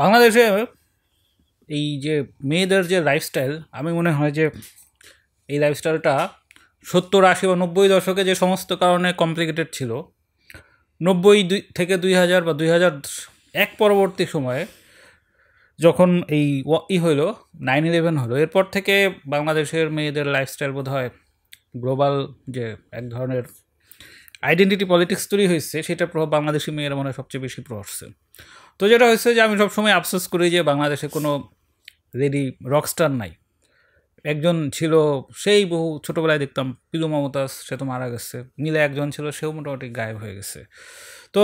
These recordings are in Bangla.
বাংলাদেশে এই যে মেয়েদের যে লাইফস্টাইল, আমি মনে হয় যে এই লাইফস্টাইলটা 70, 80 বা 90 দশকে যে সমস্ত কারণে কমপ্লিকেটেড ছিল, 90 থেকে 2000 বা 2001 পরবর্তী সময়ে যখন এই হইলো 9/11 হলো, এরপর থেকে বাংলাদেশের মেয়েদের লাইফস্টাইল বোধ হয় গ্লোবাল যে এক ধরনের আইডেন্টিটি পলিটিক্স তৈরি হয়েছে, সেটার প্রভাব বাংলাদেশি মেয়েরা মনে হয় সবচেয়ে বেশি পড়ছে। তো যেটা হয়েছে যে আমি সবসময় আফসোস করি যে বাংলাদেশে কোনো লেডি রকস্টার নাই। একজন ছিল, সেই বহু ছোটোবেলায় দেখতাম, পিলু মমতাজ, সে তো মারা গেছে। মিলে একজন ছিল, সেও মোটামুটি গায়েব হয়ে গেছে। তো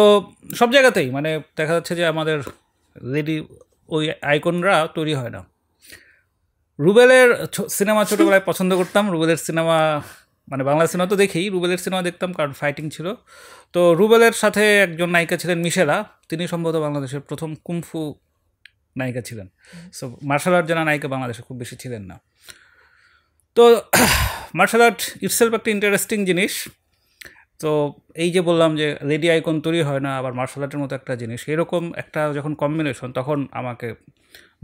সব জায়গাতেই মানে দেখা যাচ্ছে যে আমাদের লেডি ওই আইকনরা তৈরি হয় না। রুবেলের সিনেমা ছোটোবেলায় পছন্দ করতাম। রুবেলের সিনেমা মানে বাংলা সিনেমা তো দেখেই, রুবেলের সিনেমা দেখতাম কারণ ফাইটিং ছিল। তো রুবেলের সাথে একজন নায়িকা ছিলেন মিশেলা, তিনি সম্ভবত বাংলাদেশের প্রথম কুমফু নায়িকা ছিলেন। সো মার্শাল আর্ট জানা নায়িকা বাংলাদেশে খুব বেশি ছিলেন না। তো মার্শাল আর্ট ইটসেলফ একটা ইন্টারেস্টিং জিনিস। তো এই যে বললাম যে লেডি আইকন তৈরি হয় না, আবার মার্শাল আর্টের মতো একটা জিনিস, এরকম একটা যখন কম্বিনেশন, তখন আমাকে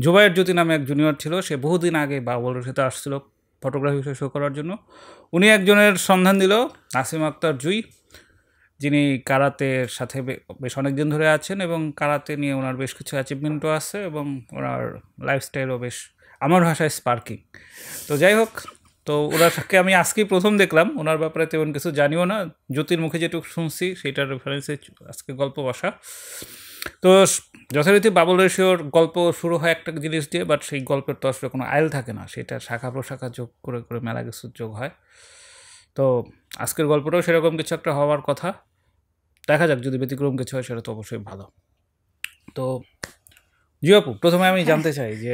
জুবায়ের জ্যোতি নামে এক জুনিয়র ছিল, সে বহুদিন আগে বাবুলের সাথে আসছিল ফটোগ্রাফি বিষয়ে শো করার জন্য। উনি একজনের সন্ধান দিল, নাসিম আক্তার জুই, যিনি কারাতের সাথে বেশ অনেক দিন ধরে আছেন এবং কারাতে নিয়ে ওনার বেশ কিছু অ্যাচিভমেন্টও আছে এবং ওনার লাইফস্টাইলও বেশ আমার ভাষায় স্পার্কিং। তো যাই হোক, তো ওনাকে আমি আজকেই প্রথম দেখলাম, ওনার ব্যাপারে তেমন কিছু জানিও না, জ্যোতির মুখে যেটুকু শুনছি সেইটার রেফারেন্সে আজকে গল্প বসা। তো যথারীতি বাবুল রেশিওর গল্প শুরু হয় একটা জিনিস দিয়ে, বাট সেই গল্পের তো আসলে কোনো আইল থাকে না, সেটা শাখা প্রশাখা যোগ করে করে মেলা কিছু যোগ হয়। তো আজকের গল্পটাও সেরকম কিছু একটা হওয়ার কথা, দেখা যাক, যদি ব্যতিক্রম কিছু হয় সেটা তো অবশ্যই ভালো। তো জি আপু, প্রথমে আমি জানতে চাই যে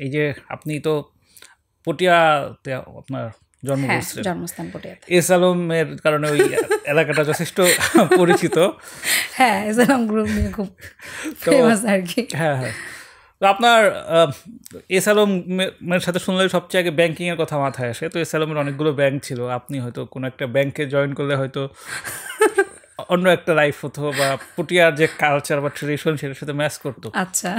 এই যে আপনি তো পটিয়াতে আপনার জন্মস্থান পটিয়াতে, এস আলমের কারণে ওই এলাকাটা যথেষ্ট পরিচিত। হ্যাঁ, এস আলম গ্রুপ নিয়ে খুব ফেমাস আর কি। হ্যাঁ হ্যাঁ, তো আপনার এস আলমের সাথে শুনলে সবচেয়ে আগে ব্যাংকিংয়ের কথা মাথায় আসে। তো এস আলমের অনেকগুলো ব্যাংক ছিল, আপনি হয়তো কোনো একটা ব্যাংকে জয়েন করলে হয়তো অন্য একটা লাইফ হতো, বা পুটিয়ার যে কালচার বা ট্রেডিশন সেটার সাথে ম্যাচ করতো। আচ্ছা,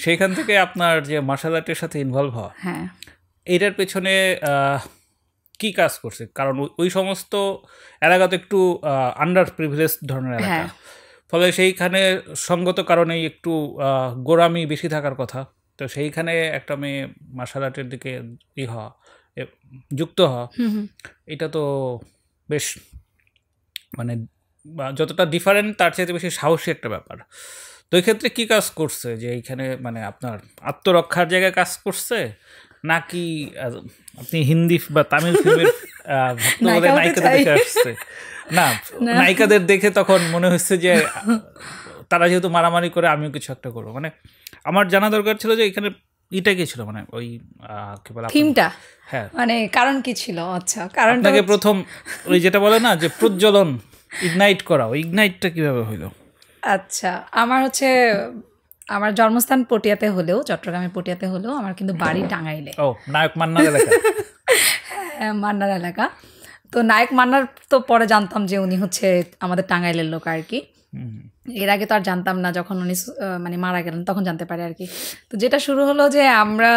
সেইখান থেকে আপনার যে মার্শাল আর্টের সাথে ইনভলভ হওয়া, হ্যাঁ, এইটার পেছনে কি কাজ করছে? কারণ ওই সমস্ত এলাকা তো একটু আন্ডার প্রিভিলেজ ধরনের এলাকা, ফলে সেইখানে সঙ্গত কারণেই একটু গোঁড়ামি বেশি থাকার কথা। তো সেইখানে একটা মেয়ে মার্শাল আর্টের দিকে হওয়া, যুক্ত হওয়া, এটা তো বেশ মানে যতটা ডিফারেন্ট তার চাইতে বেশি সাহসী একটা ব্যাপার। তো এই ক্ষেত্রে কী কাজ করছে যে এইখানে মানে আপনার আত্মরক্ষার জায়গায় কাজ করছে, নাকি আপনি হিন্দি বা তামিল ফিল্মের ভক্ত বলে নায়িকাদের দেখে আসছে? না, নায়িকাদের দেখে তখন মনে হচ্ছে যে তারা যেহেতু মারামারি করে, আমিও কিছু একটা করবো। মানে আমার জানা দরকার ছিল যে এখানে এটা কি ছিল, মানে ওই কি বলে থিমটা, হ্যাঁ, মানে কারণ কি ছিল? আচ্ছা, কারণটা আপনাকে প্রথম ওই যেটা বলে না যে প্রজ্বলন, ইগনাইট করা, ওই ইগনাইটটা কিভাবে হইলো? আচ্ছা, আমার জন্মস্থান পটিয়াতে হলেও, চট্টগ্রামের পটিয়াতে হলেও, আমার কিন্তু বাড়ি টাঙ্গাইলে। ও, নায়ক মান্নার এলাকা। মান্নার এলাকা। তো নায়ক মান্নার তো পরে জানতাম যে উনি হচ্ছে আমাদের টাঙ্গাইলের লোক আর কি। এর আগে তো আর জানতাম না, যখন উনি মানে মারা গেলেন তখন জানতে পারি আর কি। তো যেটা শুরু হলো যে আমরা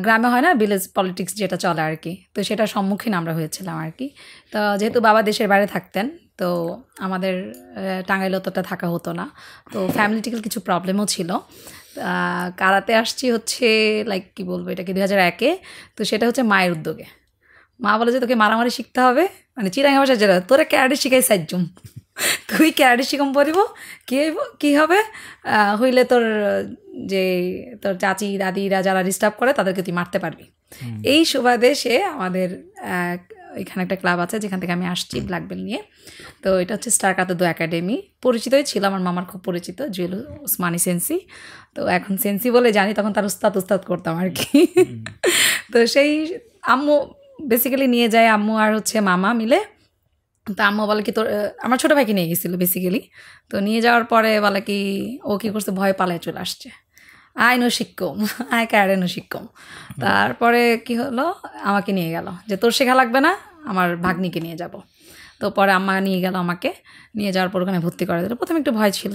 গ্রামে হয় না ভিলেজ পলিটিক্স যেটা চলে আর কি, তো সেটার সম্মুখীন আমরা হয়েছিলাম আর কি। তো যেহেতু বাবা দেশের বাইরে থাকতেন, তো আমাদের টাঙ্গাইলে অতটা থাকা হতো না, তো ফ্যামিলিটিক্যাল কিছু প্রবলেমও ছিল। কারাতে আসছি হচ্ছে লাইক কী বলবো, এটাকে 2001-এ। তো সেটা হচ্ছে মায়ের উদ্যোগে। মা বলে যে তোকে মারামারি শিখতে হবে, মানে চিরাঙ্গা ভাষা যেটা, তোরা ক্যারাটে শিখাই সাইজুম, তুই ক্যারাটে শিখম পড়িব, কী হবে হইলে তোর যে তোর চাচি দাদিরা যারা ডিস্টার্ব করে তাদেরকে তুই মারতে পারবি। এই সুবাদে সে আমাদের এখানে একটা ক্লাব আছে যেখান থেকে আমি আসছি ব্ল্যাক বেল্ট নিয়ে। তো এটা হচ্ছে স্টার কাতাদো একাডেমি, পরিচিতই ছিল, আমার মামার খুব পরিচিত, জুয়েল ওসমানী সেন্সি। তো এখন সেন্সি বলে জানি, তখন তার উস্তাদ করতাম আর কি। তো সেই আম্মু বেসিক্যালি নিয়ে যায়, আম্মু আর হচ্ছে মামা মিলে। তো আম্মু বলে কি তোর, আমার ছোটো ভাইকে নিয়ে গেছিলো বেসিক্যালি। তো নিয়ে যাওয়ার পরে বলে কি ও কী করছে, ভয় পালায় চলে আসছে, আয় নো শিক্ষম, আয় ক্যারে নো শিক্ষম। তারপরে কি হলো, আমাকে নিয়ে গেল যে তোর শেখা লাগবে না, আমার ভাগ্নিকে নিয়ে যাব। তো পরে আম্মা নিয়ে গেল, আমাকে নিয়ে যাওয়ার পর ওখানে ভর্তি করে দিল। প্রথমে একটু ভয় ছিল,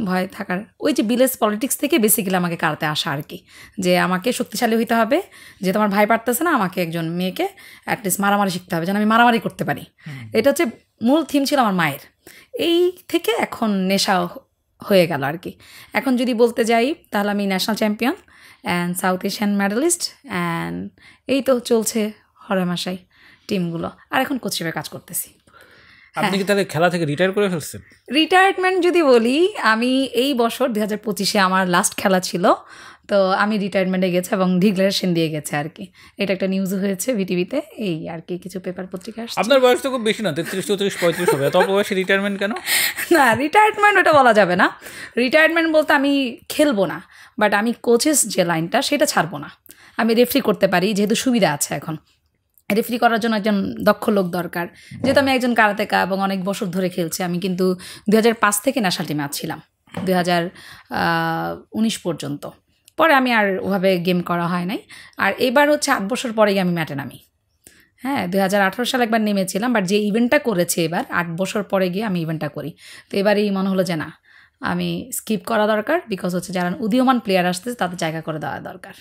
ভয় থাকার ওই যে ভিলেজ পলিটিক্স থেকে বেসিক্যালি আমাকে কারাতে আসা আর কি, যে আমাকে শক্তিশালী হইতে হবে, যে তোমার ভাই পারতেছে না, আমাকে একজন মেয়েকে অ্যাটলিস্ট মারামারি শিখতে হবে যেন আমি মারামারি করতে পারি। এটা হচ্ছে মূল থিম ছিল আমার মায়ের। এই থেকে এখন নেশা হয়ে গেল আর কি। এখন যদি বলতে যাই তাহলে আমি national champion and south Asian medallist, and এই তো চলছে হরহামেশাই টিমগুলো। আর এখন কোচ হিসেবে কাজ করতেছি। আপনি কি তাহলে খেলা থেকে রিটায়ার করে ফেলছেন? রিটায়ারমেন্ট যদি বলি, আমি এই বছর 2025-এ আমার লাস্ট খেলা ছিল, তো আমি রিটায়ারমেন্টে গেছি এবং ডিক্লারেশন দিয়ে গেছে আর কি। এটা একটা নিউজ হয়েছে ভিটিভিতে, এই আর কি কিছু পেপার পত্রিকা আসছে। আপনার বয়স তো খুব বেশি না, 33, 34, 35 হবে, এত অল্প বয়সে রিটায়ারমেন্ট কেন? না, রিটায়ারমেন্ট ওটা বলা যাবে না। রিটায়ারমেন্ট বলতে আমি খেলবো না, বাট আমি কোচেস যে লাইনটা সেটা ছাড়বো না। আমি রেফারি করতে পারি, যেহেতু সুবিধা আছে এখন। রেফারি করার জন্য একজন দক্ষ লোক দরকার, যেহেতু আমি একজন কারাতেকা এবং অনেক বছর ধরে খেলছি। আমি কিন্তু 2005 থেকে ন্যাশনাল টিমে ছিলাম 2019 পর্যন্ত। পরে আমি আর ওভাবে গেম করা হয় নাই। আর এবার হচ্ছে 8 বছর পরেই আমি ম্যাটে নামি। হ্যাঁ, 2018 সালে একবার নেমেছিলাম, বাট যে ইভেন্টটা করেছে এবার 8 বছর পরে গিয়ে আমি ইভেন্টটা করি। তো এবারই মনে হলো যে না, আমি স্কিপ করা দরকার, বিকজ হচ্ছে যারা উদীয়মান প্লেয়ার আসতেছে তাদের জায়গা করে দেওয়া দরকার।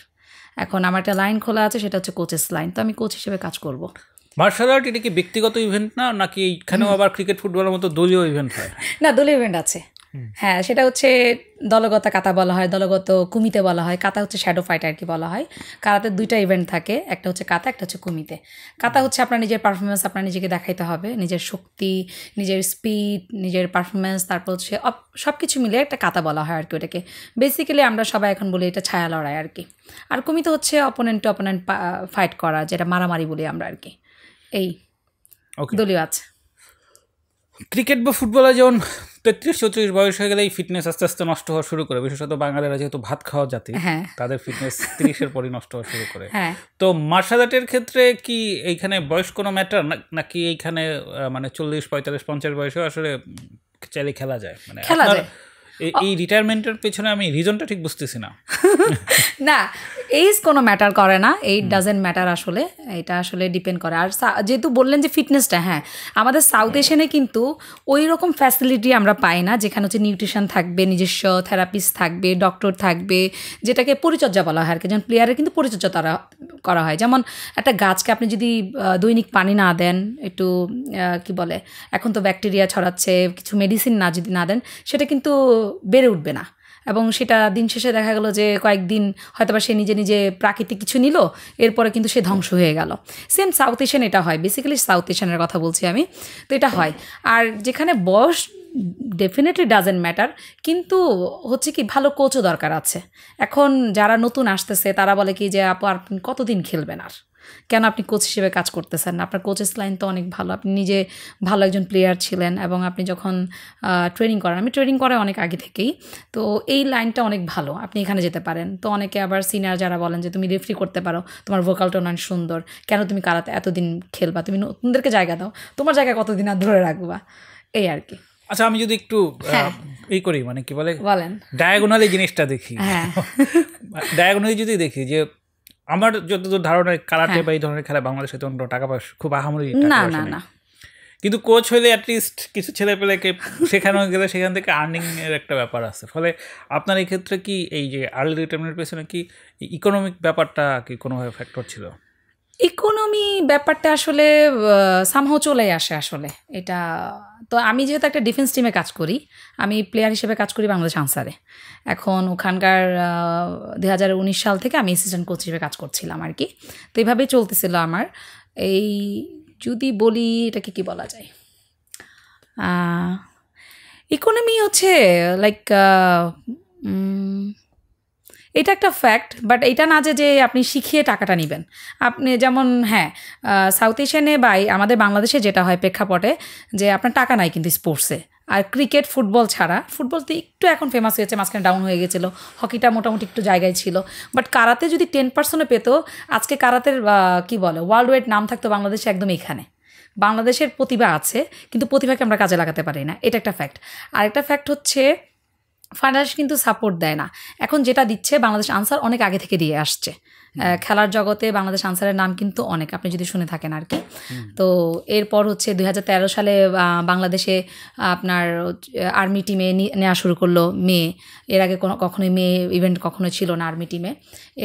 এখন আমার একটা লাইন খোলা আছে, সেটা হচ্ছে কোচেস লাইন, তো আমি কোচ হিসেবে কাজ করব। মার্শাল আর্ট এটা কি ব্যক্তিগত ইভেন্ট না, নাকি এইখানেও আবার ক্রিকেট ফুটবলের মতো দলীয় ইভেন্ট হয়? না, দলীয় ইভেন্ট আছে। হ্যাঁ, সেটা হচ্ছে দলগত কাতা বলা হয়, দলগত কুমিতে বলা হয়। কাতা হচ্ছে শ্যাডো ফাইট আর কি বলা হয়। কারাতে 2টা ইভেন্ট থাকে, একটা হচ্ছে কাতা, একটা হচ্ছে কুমিতে। কাতা হচ্ছে আপনার নিজের পারফরমেন্স আপনার নিজেকে দেখাইতে হবে, নিজের শক্তি, নিজের স্পিড, নিজের পারফরমেন্স, তারপর হচ্ছে সব কিছু মিলে একটা কাতা বলা হয় আর কি। ওটাকে বেসিক্যালি আমরা সবাই এখন বলি এটা ছায়া লড়াই আর কি। আর কুমিতে হচ্ছে অপোনেন্ট টু অপোনেন্ট ফাইট করা, যেটা মারামারি বলি আমরা আর কি। এই দলীয় আছে। ক্রিকেট বা ফুটবলে যেমন 33-34 বয়স হয়ে গেলে এই ফিটনেস আস্তে আস্তে নষ্ট হওয়া শুরু করে, বিশেষত বাঙালিরা যেহেতু ভাত খাওয়া জাতি, তাদের ফিটনেস 30-এর পরই নষ্ট হওয়া শুরু করে। তো মার্শাল আর্টের ক্ষেত্রে কি এইখানে বয়স কোনো ম্যাটার, নাকি এইখানে মানে 40, 45, 50 বয়সেও আসলে চাইলে খেলা যায়? মানে এই রিটায়ারমেন্টের পেছনে আমি রিজনটা ঠিক বুঝতেছি না। না, এইজ কোনো ম্যাটার করে না, এইট ডাজেন্ট ম্যাটার আসলে। এটা আসলে ডিপেন্ড করে। আর যেহেতু বললেন যে ফিটনেসটা, হ্যাঁ, আমাদের সাউথ এশিয়ানে কিন্তু ওই রকম ফ্যাসিলিটি আমরা পাই না, যেখানে হচ্ছে নিউট্রিশন থাকবে, নিজস্ব থেরাপিস্ট থাকবে, ডক্টর থাকবে, যেটাকে পরিচর্যা বলা হয় আর কি। যেমন প্লেয়ারের কিন্তু পরিচর্যা করা হয়। যেমন একটা গাছকে আপনি যদি দৈনিক পানি না দেন, একটু কি বলে, এখন তো ব্যাকটেরিয়া ছড়াচ্ছে, কিছু মেডিসিন যদি না দেন, সেটা কিন্তু বেড়ে উঠবে না। এবং সেটা দিন শেষে দেখা গেল যে কয়েকদিন হয়তো বা সে নিজে নিজে প্রাকৃতিক কিছু নিল, এরপরে কিন্তু সে ধ্বংস হয়ে গেল। সেম সাউথ এশিয়ান এটা হয়, বেসিক্যালি সাউথ এশিয়ানের কথা বলছি আমি। তো এটা হয়। আর যেখানে বয়স ডেফিনেটলি ডাজেন্ট ম্যাটার, কিন্তু হচ্ছে কি ভালো কোচও দরকার আছে। এখন যারা নতুন আসতেছে তারা বলে কি যে আপনি কতদিন খেলবেন, আর কেন আপনি কোচ হিসেবে কাজ করতেছেন না? আপনার কোচেস লাইন তো অনেক ভালো, আপনি নিজে ভালো একজন প্লেয়ার ছিলেন, এবং আপনি যখন ট্রেনিং করেন, আমি ট্রেনিং করাই অনেক আগে থেকেই, তো এই লাইনটা অনেক ভালো, আপনি এখানে যেতে পারেন। তো অনেকে আবার সিনিয়র যারা বলেন যে তুমি রেফারি করতে পারো, তোমার ভোকালটা অনেক সুন্দর, কেন তুমি কারাতে এতদিন খেলবা, তুমি নতুনদেরকে জায়গা দাও, তোমার জায়গা কতদিন আর ধরে রাখবা, এই আর কি। আচ্ছা, আমি যদি একটু এই করি, মানে কি বলেন, ডায়াগোনালি জিনিসটা দেখি, ডায়াগোনালি যদি দেখি, যে আমার যতদূর ধারণা কারাটে বা এই ধরনের খেলা বাংলাদেশে তো টাকা পয়সা খুব আহামরি না, কিন্তু কোচ হইলে অ্যাটলিস্ট কিছু ছেলে পেলেকে শেখানো গেলে সেখান থেকে আর্নিং এর একটা ব্যাপার আছে। ফলে আপনার এই ক্ষেত্রে কি এই যে আর্লি রিটায়ারমেন্টের পেছনে কি ইকোনমিক ব্যাপারটা কি কোনোভাবে ফ্যাক্টর ছিল? ইকোনমি ব্যাপারটা আসলে সামহাও চলে আসে আসলে এটা। তো আমি যেহেতু একটা ডিফেন্স টিমে কাজ করি, আমি প্লেয়ার হিসেবে কাজ করি বাংলাদেশ আনসারে। এখন ওখানকার 2019 সাল থেকে আমি অ্যাসিস্ট্যান্ট কোচ হিসেবে কাজ করছিলাম আর কি। তো এইভাবেই চলতেছিল আমার। এই যদি বলি এটাকে কি বলা যায়, ইকোনমি হচ্ছে লাইক এটা একটা ফ্যাক্ট, বাট এটা না যে আপনি শিখিয়ে টাকাটা নেবেন। আপনি যেমন সাউথ এশিয়ানে বা আমাদের বাংলাদেশে যেটা হয় প্রেক্ষাপটে, যে আপনার টাকা নাই কিন্তু স্পোর্টসে। আর ক্রিকেট ফুটবল ছাড়া, ফুটবল তো একটু এখন ফেমাস হয়েছে, মাঝখানে ডাউন হয়ে গেছিলো, হকিটা মোটামুটি একটু জায়গায় ছিল, বাট কারাতে যদি 10% পেত, আজকে কারাতের কি বলে ওয়ার্ল্ড ওয়াইড নাম থাকতো বাংলাদেশে একদম এখানে। বাংলাদেশের প্রতিভা আছে, কিন্তু প্রতিভাকে আমরা কাজে লাগাতে পারি না, এটা একটা ফ্যাক্ট। আরেকটা ফ্যাক্ট হচ্ছে ফাইন্যান্স কিন্তু সাপোর্ট দেয় না। এখন যেটা দিচ্ছে বাংলাদেশ আনসার অনেক আগে থেকে দিয়ে আসছে, খেলার জগতে বাংলাদেশ আনসারের নাম কিন্তু অনেক, আপনি যদি শুনে থাকেন আর কি। তো এরপর হচ্ছে 2013 সালে বাংলাদেশে আপনার আর্মি টিমে নেওয়া শুরু করলো মেয়ে। এর আগে কখনোই মেয়ে ইভেন্ট কখনো ছিল না আর্মি টিমে।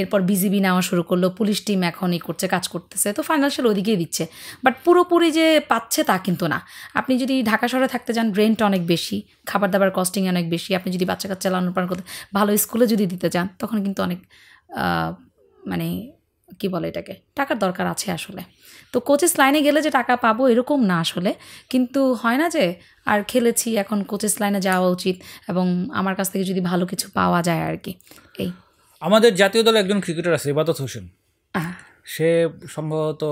এরপর বিজিবি নেওয়া শুরু করলো, পুলিশ টিম এখনই করছে, কাজ করতেছে। তো ফাইন্যান্সিয়াল ওদিকেই দিচ্ছে, বাট পুরোপুরি যে পাচ্ছে তা কিন্তু না। আপনি যদি ঢাকা শহরে থাকতে যান, রেন্ট অনেক বেশি, খাবার দাবার কস্টিং অনেক বেশি। আপনি যদি বাচ্চা কাচ্চা লালন পালন করতে ভালো স্কুলে যদি দিতে চান, তখন কিন্তু অনেক মানে কি বলে এটাকে, টাকার দরকার আছে আসলে। তো কোচেস লাইনে গেলে যে টাকা পাবো এরকম না আসলে, কিন্তু হয় না যে আর খেলেছি এখন কোচেস লাইনে যাওয়া উচিত এবং আমার কাছ থেকে যদি ভালো কিছু পাওয়া যায় আর কি। এই আমাদের জাতীয় দলে একজন ক্রিকেটার আছে ইবাদত হোসেন, সে সম্ভবত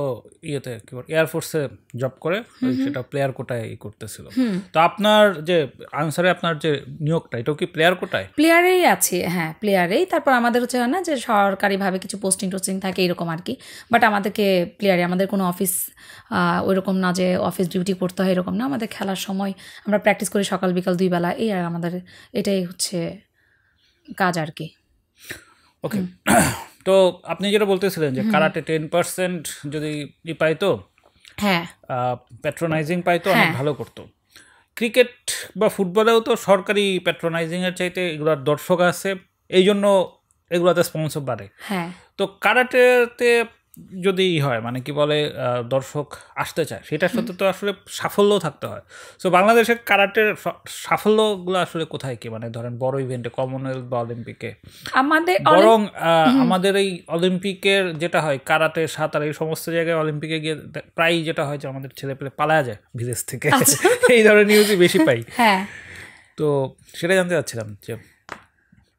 ইয়েতে কি বল এয়ারফোর্সে জব করে, সেটা প্লেয়ার কোটায় করতেছিল। তো আপনার যে আনসারে আপনার যে নিয়োগটা, এটাও কি প্লেয়ার কোটায়? প্লেয়ারেই আছে, হ্যাঁ প্লেয়ারেই। তারপর আমাদের হচ্ছে না যে সরকারিভাবে কিছু পোস্টিং টোস্টিং থাকে এরকম আর কি, বাট আমাদেরকে প্লেয়ারে, আমাদের কোনো অফিস ওইরকম না যে অফিস ডিউটি করতে হয় এরকম না। আমাদের খেলার সময় আমরা প্র্যাকটিস করি সকাল বিকাল 2 বেলা, এই আর আমাদের এটাই হচ্ছে কাজ আর কি। ওকে, তো আপনি যেটা বলতেছিলেন যে কারাটে 10% যদি পাইতো, হ্যাঁ প্যাট্রোনাইজিং পাইতো, অনেক ভালো করতো। ক্রিকেট বা ফুটবলেও তো সরকারি প্যাট্রোনাইজিংয়ের চাইতে এগুলোর দর্শক আছে, এই জন্য এগুলোতে স্পন্সর বাড়ে। হ্যাঁ, তো কারাটেতে যদি হয় মানে কি বলে দর্শক আসতে চায়, সেটার সাথে তো আসলে সাফল্য থাকতে হয়। সো বাংলাদেশের কারাটের সাফল্যগুলো আসলে কোথায় কি, মানে ধরেন বড় ইভেন্টে, কমনওয়েলথ বা অলিম্পিকে, আমাদের বরং আমাদের এই অলিম্পিকের যেটা হয় কারাটে, সাঁতার, এই সমস্ত জায়গায় অলিম্পিকে গিয়ে প্রায় যেটা হয় যে আমাদের ছেলে পেলে পালায়া যায় বিদেশ থেকে, এই ধরনের নিউজই বেশি পাই। হ্যাঁ, তো সেটা জানতে চাচ্ছিলাম যে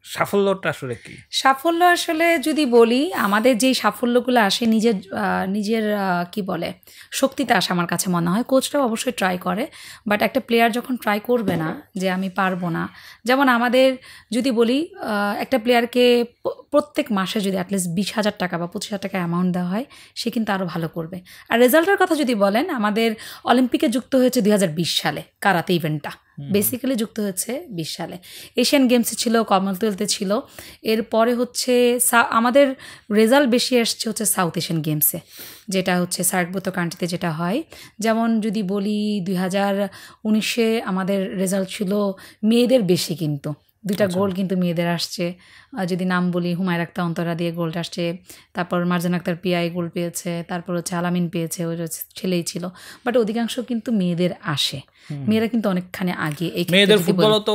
সাফল্যটা আসলে কি? সাফল্য আসলে যদি বলি, আমাদের যেই সাফল্যগুলো আসে নিজের কি বলে শক্তিতে আসে আমার কাছে মনে হয়। কোচটাও অবশ্যই ট্রাই করে, বাট একটা প্লেয়ার যখন ট্রাই করবে না যে আমি পারবো না, যেমন আমাদের যদি বলি একটা প্লেয়ারকে প্রত্যেক মাসে যদি অ্যাটলিস্ট 20,000 টাকা বা 25,000 টাকা অ্যামাউন্ট দেওয়া হয়, সে কিন্তু আরও ভালো করবে। আর রেজাল্টের কথা যদি বলেন, আমাদের অলিম্পিকে যুক্ত হয়েছে 2020 সালে কারাতে ইভেন্টটা, বেসিক্যালি যুক্ত হয়েছে 20 সালে। এশিয়ান গেমসে ছিল, কমনওয়েলথে ছিল। এরপরে হচ্ছে আমাদের রেজাল্ট বেশি আসছে হচ্ছে সাউথ এশিয়ান গেমসে, যেটা হচ্ছে সার্কভুক্ত কান্ট্রিতে যেটা হয়। যেমন যদি বলি 2019-এ আমাদের রেজাল্ট ছিল মেয়েদের বেশি, কিন্তু 2টা গোল কিন্তু মেয়েদের আসছে। যদি নাম বলি, হুমায়রা আক্তার অন্তরা দিয়ে গোল্ড আসছে, তারপর মার্জান আক্তার পিআই গোল পেয়েছে, তারপর হচ্ছে আলামিন পেয়েছে, ওই ছেলেই ছিল। বাট অধিকাংশ কিন্তু মেয়েদের আসে, মেয়েরা কিন্তু অনেকখানি আগে। মেয়েদের ফুটবলও তো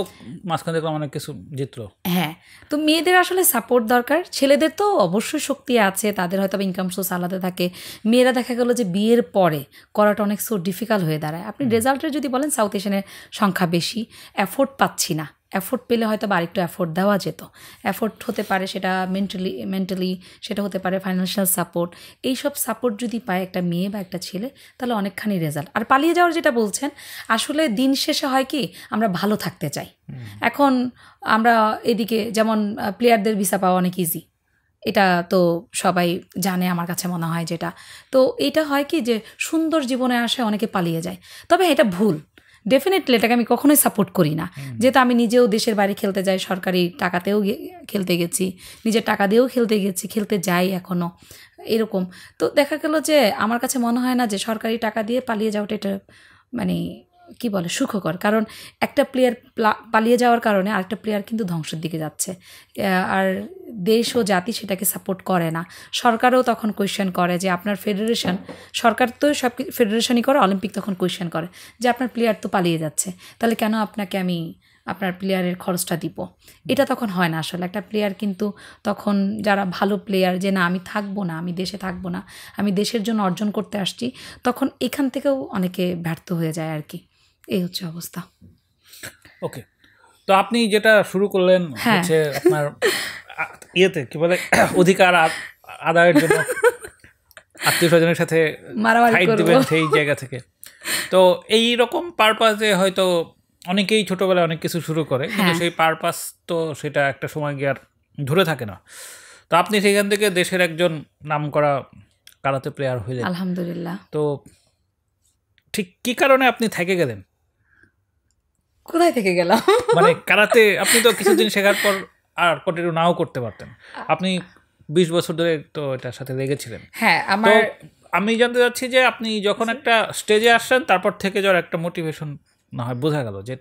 মাঝখানে দেখলাম অনেক কিছু জিতলো। হ্যাঁ, তো মেয়েদের আসলে সাপোর্ট দরকার। ছেলেদের তো অবশ্যই শক্তি আছে, তাদের হয়তো ইনকাম সোর্স আলাদা থাকে। মেয়েরা দেখা গেল যে বিয়ের পরে করাটা অনেক ডিফিকাল্ট হয়ে দাঁড়ায়। আপনি রেজাল্টের যদি বলেন, সাউথ এশিয়ানের সংখ্যা বেশি, এফোর্ট পাচ্ছি না। এফোর্ট পেলে হয়তো বা আরেকটু এফোর্ট দেওয়া যেত। এফোর্ট হতে পারে সেটা মেন্টালি, সেটা হতে পারে ফাইন্যান্সিয়াল সাপোর্ট। এইসব সাপোর্ট যদি পায় একটা মেয়ে বা একটা ছেলে, তাহলে অনেকখানি রেজাল্ট। আর পালিয়ে যাওয়ার যেটা বলছেন, আসলে দিন শেষে হয় কি, আমরা ভালো থাকতে চাই। এখন আমরা এদিকে যেমন প্লেয়ারদের ভিসা পাওয়া অনেক ইজি, এটা তো সবাই জানে আমার কাছে মনে হয় যেটা। তো এটা হয় কি যে সুন্দর জীবনে আসে, অনেকে পালিয়ে যায়। তবে এটা ভুল, ডেফিনেটলি এটাকে আমি কখনোই সাপোর্ট করি না। যেহেতু আমি নিজেও দেশের বাইরে খেলতে যাই, সরকারি টাকাতেও খেলতে গেছি, নিজের টাকা দিয়েও খেলতে যাই এখনও এরকম। তো দেখা গেল যে আমার কাছে মনে হয় না যে সরকারি টাকা দিয়ে পালিয়ে যাওয়াটা এটা মানে কি বলে সুখকর। কারণ একটা প্লেয়ার পালিয়ে যাওয়ার কারণে আরেকটা প্লেয়ার কিন্তু ধ্বংসের দিকে যাচ্ছে, আর দেশ ও জাতি সেটাকে সাপোর্ট করে না। সরকারও তখন কোয়েশ্চেন করে যে আপনার ফেডারেশন, সরকার তো সব ফেডারেশনই করে, অলিম্পিক তখন কোয়েশ্চেন করে যে আপনার প্লেয়ার তো পালিয়ে যাচ্ছে, তাহলে কেন আপনাকে আমি আপনার প্লেয়ারের খরচটা দিব। এটা তখন হয় না আসলে। একটা প্লেয়ার কিন্তু তখন, যারা ভালো প্লেয়ার, যে না আমি থাকবো না, আমি দেশে থাকবো না, আমি দেশের জন্য অর্জন করতে আসছি, তখন এখান থেকেও অনেকে ব্যর্থ হয়ে যায় আর কি। এই হচ্ছে অবস্থা। ওকে, তো আপনি যেটা শুরু করলেন হচ্ছে আপনার ইয়েতে কি বলে অধিকার আদায়ের জন্য আত্মীয় স্বজনের সাথে ফাইট দিবেন সেই জায়গা থেকে। তো এই রকম পারপাসে হয়তো অনেকেই ছোটবেলায় অনেক কিছু শুরু করে, কিন্তু সেই পারপাস তো সেটা একটা সময় গিয়ে আর ধরে থাকে না। তো আপনি সেখান থেকে দেশের একজন নামকরা কারাতে প্লেয়ার হইলেন, আলহামদুলিল্লাহ। তো ঠিক কি কারণে আপনি থেকে গেলেন? কোথায় থেকে গেলাম? মানে কারাতে আপনি তো কিছুদিন শেখার পর আর কন্টিনিউ নাও করতে পারতেন। আপনি 20 বছর ধরে তো এটার সাথে লেগেছিলেন। হ্যাঁ, তো আমার আমি জানতে চাচ্ছি যে আপনি যখন একটা স্টেজে আসছেন তারপর থেকে যার একটা মোটিভেশন না হয় বোঝা গেল যে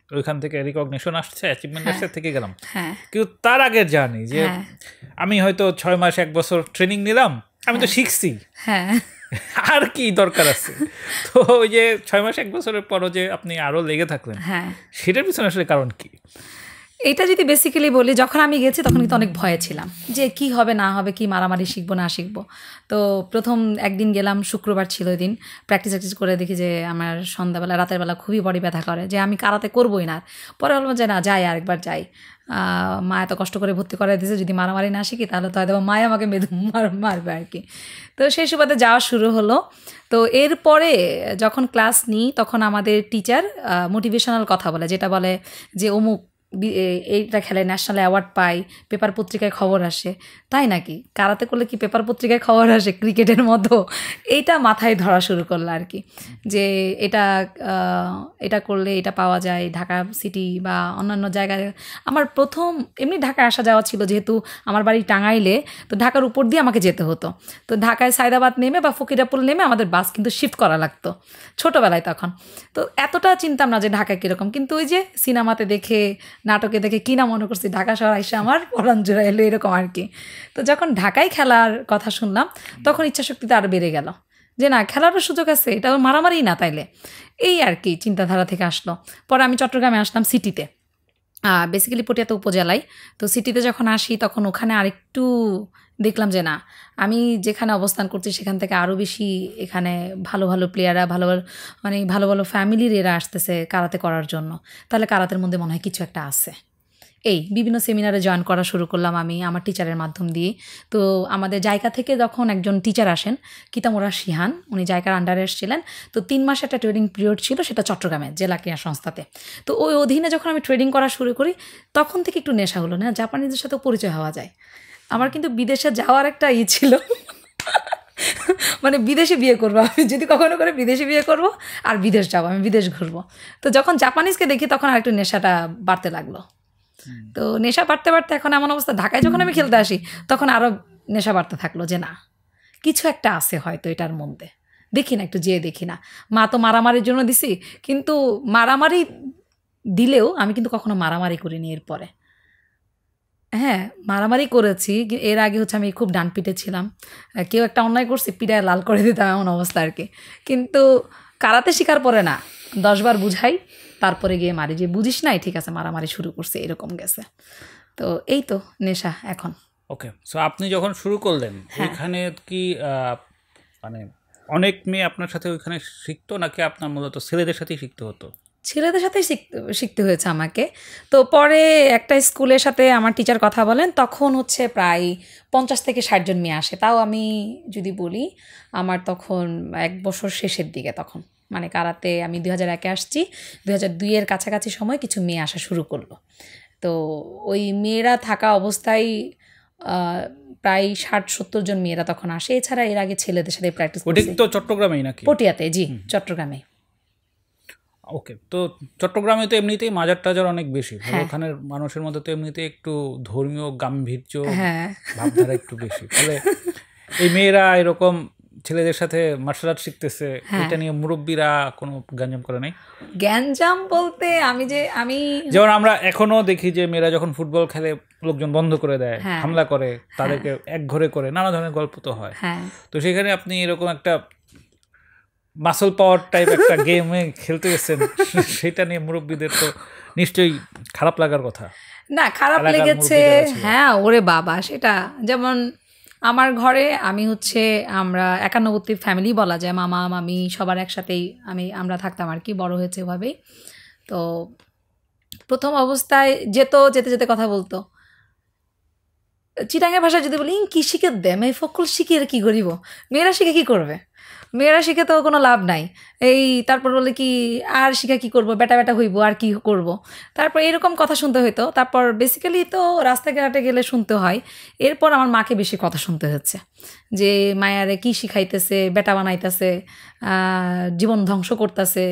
ওইখান থেকে রিকগনিশন আসছে, অ্যাচিভমেন্ট আসছে, থেকে গেলাম। হ্যাঁ কিন্তু তার আগের জার্নি যে হ্যাঁ আমি হয়তো 6 মাস 1 বছর ট্রেনিং নিলাম, আমি তো শিখছি, হ্যাঁ আর কি দরকার আছে? তো ওই যে 6 মাস 1 বছরের পরও যে আপনি আরো লেগে থাকলেন, হ্যাঁ সেটার পিছনে আসলে কারণ কি? এইটা যদি বেসিক্যালি বলি, যখন আমি গেছি তখন কিন্তু অনেক ভয়ে ছিলাম যে কি হবে না হবে, কি মারামারি শিখবো না শিখবো। তো প্রথম একদিন গেলাম, শুক্রবার ছিল ওই দিন, প্র্যাকটিস করে দেখি যে আমার সন্ধ্যাবেলা রাতের বেলা খুবই বডি ব্যথা করে, যে আমি কারাতে করবোই না। পরে বলবো যে না, যাই আরেকবার যাই, মা এত কষ্ট করে ভর্তি করে দিয়েছে, যদি মারামারি না শিখি তাহলে তো হয়তো মায় আমাকে মারবে আর কি। তো সেই সুবাদে যাওয়া শুরু হলো। তো এরপরে যখন ক্লাস নিই তখন আমাদের টিচার মোটিভেশনাল কথা বলে, যেটা বলে যে অমুক এইটা খেলে ন্যাশনাল অ্যাওয়ার্ড পাই, পেপার পত্রিকায় খবর আসে। তাই নাকি? কারাতে করলে কি পেপার পত্রিকায় খবর আসে ক্রিকেটের মতো? এইটা মাথায় ধরা শুরু করলো আর কি, যে এটা করলে এটা পাওয়া যায় ঢাকা সিটি বা অন্যান্য জায়গায়। আমার প্রথম এমনি ঢাকায় আসা যাওয়া ছিল, যেহেতু আমার বাড়ি টাঙ্গাইলে, তো ঢাকার উপর দিয়ে আমাকে যেতে হতো। তো ঢাকায় সায়দাবাদ নেমে বা ফকিরাপুর নেমে আমাদের বাস কিন্তু শিফট করা লাগতো ছোটোবেলায় তখন। তো এতটা চিনতাম না যে ঢাকা কীরকম, কিন্তু ওই যে সিনেমাতে দেখে, নাটকে দেখে কিনা মনে করছি ঢাকা শহর আইসা আমার পরাণ জোড়া এলো, এরকম আর কি। তো যখন ঢাকায় খেলার কথা শুনলাম তখন ইচ্ছাশক্তিটা আরও বেড়ে গেল, যে না, খেলারও সুযোগ আছে, এটা মারামারি না তাইলে, এই আর কি চিন্তাধারা থেকে আসলো। পরে আমি চট্টগ্রামে আসলাম সিটিতে, বেসিক্যালি পটিয়াতে উপজেলায়। তো সিটিতে যখন আসি তখন ওখানে আরেকটু দেখলাম যে না, আমি যেখানে অবস্থান করছি সেখান থেকে আরও বেশি এখানে ভালো ভালো প্লেয়াররা, ভালো ভালো মানে ভালো ভালো ফ্যামিলির এরা আসতেছে কারাতে করার জন্য। তাহলে কারাতের মধ্যে মনে হয় কিছু একটা আছে। এই বিভিন্ন সেমিনারে জয়েন করা শুরু করলাম আমি আমার টিচারের মাধ্যম দিয়ে। তো আমাদের জায়গা থেকে যখন একজন টিচার আসেন, কিতামুরা শিহান, উনি জায়গার আন্ডারে এসেছিলেন। তো 3 মাস একটা ট্রেনিং পিরিয়ড ছিল, সেটা চট্টগ্রামে জেলা ক্রীড়া সংস্থাতে। তো ওই অধীনে যখন আমি ট্রেনিং করা শুরু করি তখন থেকে একটু নেশা হলো, না জাপানিদের সাথেও পরিচয় হওয়া যায়। আমার কিন্তু বিদেশে যাওয়ার একটা ছিল, মানে বিদেশে বিয়ে করবো আমি, যদি কখনো করে বিদেশে বিয়ে করবো আর বিদেশ যাবো, আমি বিদেশ ঘুরবো। তো যখন জাপানিজকে দেখি তখন আর একটু নেশাটা বাড়তে লাগলো। তো নেশা বাড়তে বাড়তে এখন এমন অবস্থা, ঢাকায় যখন আমি খেলতে আসি তখন আরও নেশা বাড়তে থাকলো, যে না, কিছু একটা আছে হয়তো এটার মধ্যে, দেখি না, একটু যেয়ে দেখি না। মা তো মারামারির জন্য দিছি, কিন্তু মারামারি দিলেও আমি কিন্তু কখনো মারামারি করিনি এরপরে। হ্যাঁ, মারামারি করেছি, এর আগে হচ্ছে আমি খুব ডান পিটে ছিলাম, কেউ একটা অন্যায় করছে পিটায় লাল করে দিতাম, এমন অবস্থা আর কি। কিন্তু কারাতে শিকার পরে না, 10 বার বুঝাই তারপরে গিয়ে মারি, যে বুঝিস নাই, ঠিক আছে, মারামারি শুরু করছে, এরকম গেছে। তো এই তো নেশা এখন। ওকে, সো আপনি যখন শুরু করলেন ওইখানে কি মানে অনেক মেয়ে আপনার সাথে ওইখানে শিখতো, নাকি আপনার মূলত ছেলেদের সাথেই শিখতে হতো? ছেলেদের সাথেই শিখতে হয়েছে আমাকে। তো পরে একটা স্কুলের সাথে আমার টিচার কথা বলেন, তখন হচ্ছে প্রায় 50 থেকে 60 জন মেয়ে আসে। তাও আমি যদি বলি, আমার তখন 1 বছর শেষের দিকে, তখন মানে কারাতে আমি 2001-এ আসছি, 2002-এর কাছাকাছি সময় কিছু মেয়ে আসা শুরু করলো। তো ওই মেয়েরা থাকা অবস্থায় প্রায় 60-70 জন মেয়েরা তখন আসে। এছাড়া এর আগে ছেলেদের সাথে প্র্যাকটিস করছি। তো চট্টগ্রামেই নাকি? পটিয়াতে, জি, চট্টগ্রামে। ওকে, তো চট্টগ্রামে তো এমনিতেই মাজার টাজার অনেক বেশি, ওখানের মানুষের মধ্যে তো এমনিতে একটু ধর্মীয় গাম্ভীর্য ভাবধারা একটু বেশি, ফলে এই মেয়েরা এরকম ছেলেদের সাথে মার্শাল আর্ট শিখতেছে, এটা নিয়ে মুরব্বীরা কোনো গ্যাঞ্জাম করে নাই? গ্যাঞ্জাম বলতে আমি যেমন আমরা এখনো দেখি যে মেয়েরা যখন ফুটবল খেলে লোকজন বন্ধ করে দেয়, হামলা করে, তাদেরকে একঘরে করে, নানা ধরনের গল্প তো হয়। তো সেখানে আপনি এরকম একটা মাসল পাওয়ার টাইপ একটা গেমে খেলতে গেছেন, সেটা নিয়ে মুরব্বীদের তো নিশ্চয়ই খারাপ লাগার কথা। না, খারাপ লেগেছে, হ্যাঁ, ওরে বাবা, সেটা যেমন আমার ঘরে আমি হচ্ছে, আমরা 91 ফ্যামিলি বলা যায়, মামা মামি সবার একসাথেই আমরা থাকতাম আর কি, বড় হয়েছে ওভাবেই। তো প্রথম অবস্থায় যেতে যেতে কথা বলতো চিটাঙ্গের ভাষায়, যদি বলি কি শিখে দে, মেয়ে ফকল শিখে কি করিব, মেয়েরা শিখে কি করবে, মেয়েরা শিখে তো কোনো লাভ নাই, এই তারপর বলে কি আর শিখে কি করব, বেটা বেটা হইব আর কি করব, তারপর এরকম কথা শুনতে হইতো। তারপর বেসিক্যালি তো রাস্তাঘাটে গেলে শুনতে হয়। এরপর আমার মাকে বেশি কথা শুনতে হচ্ছে, যে মায়ারে কি শিখাইতেছে, বেটা বানাইতেছে, জীবন ধ্বংস করতেছে,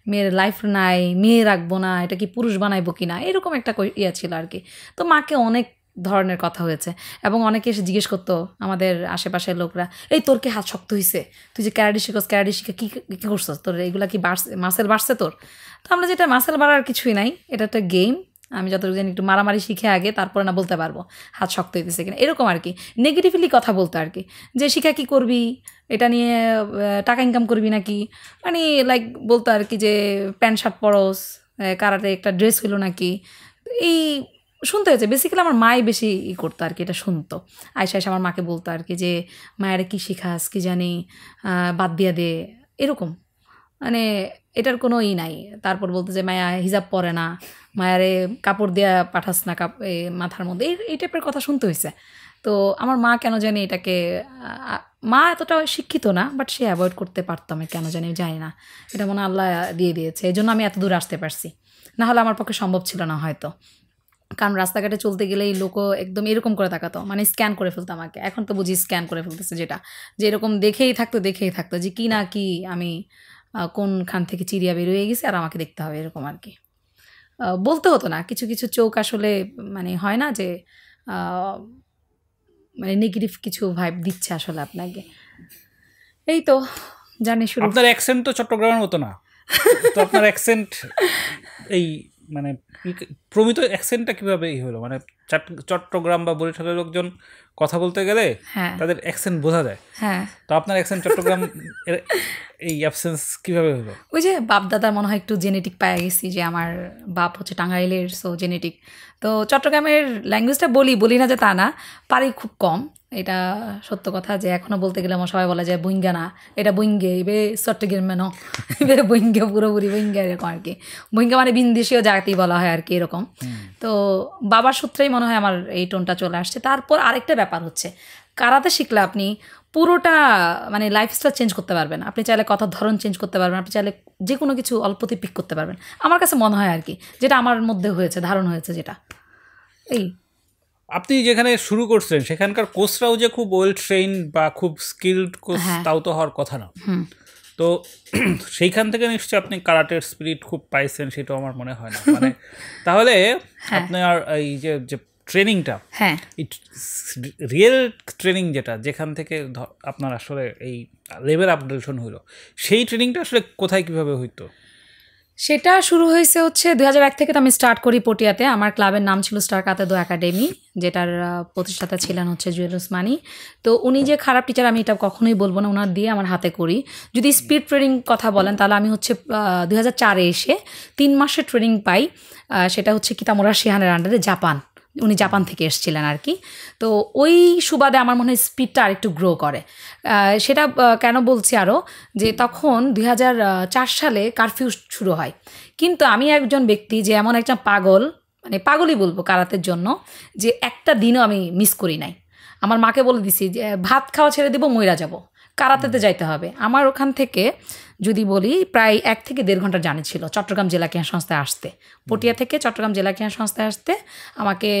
মেয়ের লাইফ নাই, মেয়ে রাখবো না, এটা কি পুরুষ বানাইবো কিনা, এরকম একটা ইয়া ছিল আর কি। তো মাকে অনেক ধরনের কথা হয়েছে। এবং অনেকে এসে জিজ্ঞেস করতো আমাদের আশেপাশের লোকরা, এই তোর কি হাত শক্ত হয়েছে, তুই যে ক্যারাটে শিখোস, ক্যারাটে শিখে কী কী করছিস, তোর এগুলা কি মাসেল বাড়ছে তোর? তো আমরা যেটা মাসেল বাড়ার কিছুই নাই, এটা একটা গেম। আমি যতটুকু জানি একটু মারামারি শিখে আগে তারপরে না বলতে পারবো হাত শক্ত হইতেছে কিনা, এরকম আর কি। নেগেটিভলি কথা বলতো আর কি, যে শিখা কী করবি, এটা নিয়ে টাকা ইনকাম করবি নাকি, মানে লাইক বলতো আর কি যে প্যান্ট শার্ট পরস, কারাতে একটা ড্রেস হইলো নাকি, এই শুনতে হয়েছে। বেসিক্যালি আমার মাই বেশি করতো আর কি, এটা শুনতো। আয়সা আমার মাকে বলতো আর কি যে মায়েরা কী শিখাস কি জানি, বাদ দিয়া দে, এরকম। মানে এটার কোনো নাই। তারপর বলতো যে মায়া হিজাব পরে না, মায়ারে কাপড় দিয়া পাঠাস না মাথার মধ্যে, এই টাইপের কথা শুনতে হয়েছে। তো আমার মা কেন জানি এটাকে, মা এতটা শিক্ষিত না, বাট সে অ্যাভয়েড করতে পারতাম, কেন জানি জানি না, এটা মনে আল্লাহ দিয়ে দিয়েছে, এই জন্য আমি এত দূর আসতে পারছি। না হলে আমার পক্ষে সম্ভব ছিল না হয়তো। কারণ রাস্তাঘাটে চলতে গেলেই লোকও একদম এরকম করে তাকাতো, মানে স্ক্যান করে ফেলতো আমাকে। এখন তো বুঝি স্ক্যান করে ফেলতেছে, যেটা যে এরকম দেখেই থাকতো যে কি না কি আমি কোনখান থেকে চিড়িয়া বেরোয় গেছি আর আমাকে দেখতে হবে, এরকম আর কি। বলতে হতো না, কিছু কিছু চোখ আসলে মানে হয় না যে মানে নেগেটিভ কিছু ভাইব দিচ্ছে আসলে আপনাকে। এই তো জানি শুরু। আপনার অ্যাকসেন্ট তো চট্টগ্রামের মতো না, তো আপনার অ্যাকসেন্ট এই মানে প্রমিত অ্যাকসেন্টটা কীভাবে হলো? মানে চট্টগ্রাম বা বরিশালের লোকজন কথা বলতে গেলে তাদের অ্যাকসেন্ট বোঝা যায়, তো আপনার অ্যাকসেন্ট চট্টগ্রাম এই অ্যাবসেন্স কীভাবে হলো? ওই যে বাপ দাদার মনে হয় একটু জেনেটিক পায়ে গেছি, যে আমার বাপ হচ্ছে টাঙ্গাইলের, সো জেনেটিক। তো চট্টগ্রামের ল্যাঙ্গুয়েজটা বলি না যে তা না, পারি খুব কম, এটা সত্য কথা। যে এখনও বলতে গেলে আমার সবাই বলে যে বইঙ্গা না, এটা বইঙ্গে, এবে চট্টগ্রামে ন, এবে বইঙ্গা, পুরোপুরি বইঙ্গা, এরকম আর কি। বইঙ্গা মানে বিনদেশীয় জাতি বলা হয় আর কি, এরকম। তো বাবার সূত্রেই মনে হয় আমার এই টোনটা চলে আসছে। তারপর আরেকটা ব্যাপার হচ্ছে, কারাতে শিখলে আপনি পুরোটা মানে লাইফস্টাইল চেঞ্জ করতে পারবেন, আপনি চাইলে কথার ধরন চেঞ্জ করতে পারবেন, আপনি চাইলে যে কোনো কিছু অল্পতে পিক করতে পারবেন, আমার কাছে মনে হয় আর কি, যেটা আমার মধ্যে হয়েছে, ধারণ হয়েছে যেটা। এই আপনি যেখানে শুরু করছেন সেখানকার কোচরাও যে খুব ওয়েল ট্রেইন বা খুব স্কিলড কোচ তাও তো হওয়ার কথা না। তো সেইখান থেকে নিশ্চয়ই আপনি কারাটের স্পিরিট খুব পাইছেন, সেটাও আমার মনে হয় না। মানে তাহলে আপনার এই যে ট্রেনিংটা, রিয়েল ট্রেনিং যেখান থেকে আপনার আসলে এই লেভেল আপগ্রেডেশন হইলো, সেই ট্রেনিংটা আসলে কোথায় কিভাবে হইতো? সেটা শুরু হয়েছে হচ্ছে 2001 থেকে। তো আমি স্টার্ট করি পটিয়াতে, আমার ক্লাবের নাম ছিল স্টার কাতেদো একাডেমি, যেটার প্রতিষ্ঠাতা ছিলেন হচ্ছে জুয়েল ওসমানী। তো উনি যে খারাপ টিচার আমি এটা কখনোই বলবো না, ওনার দিয়ে আমার হাতে করি। যদি স্পিড ট্রেনিং কথা বলেন তাহলে আমি হচ্ছে 2004-এ এসে 3 মাসের ট্রেনিং পাই, সেটা হচ্ছে কিতামুরা শিহানের আন্ডারে, জাপান। উনি জাপান থেকে এসেছিলেন আর কি। তো ওই সুবাদে আমার মনে হয় স্পিডটা আরেকটু গ্রো করে। সেটা কেন বলছি আরও, যে তখন 2004 সালে কারফিউ শুরু হয়। কিন্তু আমি একজন ব্যক্তি যে এমন একটা পাগল, মানে পাগলই বলবো কারাতের জন্য, যে একটা দিনও আমি মিস করি নাই। আমার মাকে বলে দিছি যে ভাত খাওয়া ছেড়ে দেবো, মইরা যাব, কারাতেতে যাইতে হবে। আমার ওখান থেকে যদি বলি প্রায় 1 থেকে 1.5 ঘন্টা জার্নি ছিল চট্টগ্রাম জেলা ক্রীড়া সংস্থায় আসতে। পটিয়া থেকে চট্টগ্রাম জেলা ক্রীড়া সংস্থায় আসতে আমাকে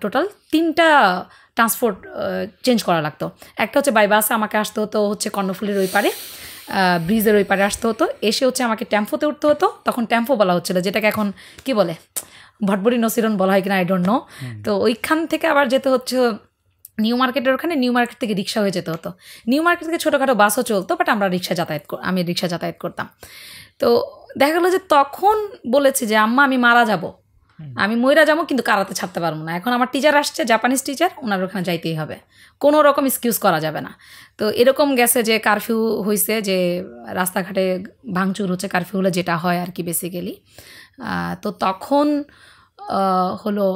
টোটাল 3টা ট্রান্সপোর্ট চেঞ্জ করা লাগতো। একটা হচ্ছে বাই বাসে আমাকে আসতে হতো হচ্ছে কর্ণফুলির ওই পারে, ব্রিজের ওই পারে আসতে হতো। এসে হচ্ছে আমাকে টেম্পোতে উঠতে হতো, তখন টেম্পো বলা হচ্ছিলো, যেটাকে এখন কি বলে ভটভটি নসিরন বলা হয় কিনা আই ডোন্ট নো। তো ওইখান থেকে আবার যেতে হচ্ছে নিউ মার্কেটের ওখানে, নিউ মার্কেট থেকে রিক্সা হয়ে যেতে হতো। নিউ মার্কেট থেকে ছোটোখাটো বাসও চলতো, বাট আমরা আমি রিক্সা যাতায়াত করতাম। তো দেখা গেলো যে তখন বলেছে যে আম্মা আমি মারা যাব, আমি মইরা যাবো, কিন্তু কারাতে ছাড়তে পারবো না। এখন আমার টিচার আসছে, জাপানিজ টিচার, ওনার ওখানে যাইতেই হবে, কোনো রকম এক্সকিউজ করা যাবে না। তো এরকম গেছে যে কারফিউ হয়েছে, যে রাস্তাঘাটে ভাঙচুর হচ্ছে, কারফিউ হলে যেটা হয় আর কি বেসিক্যালি। তো তখন হলো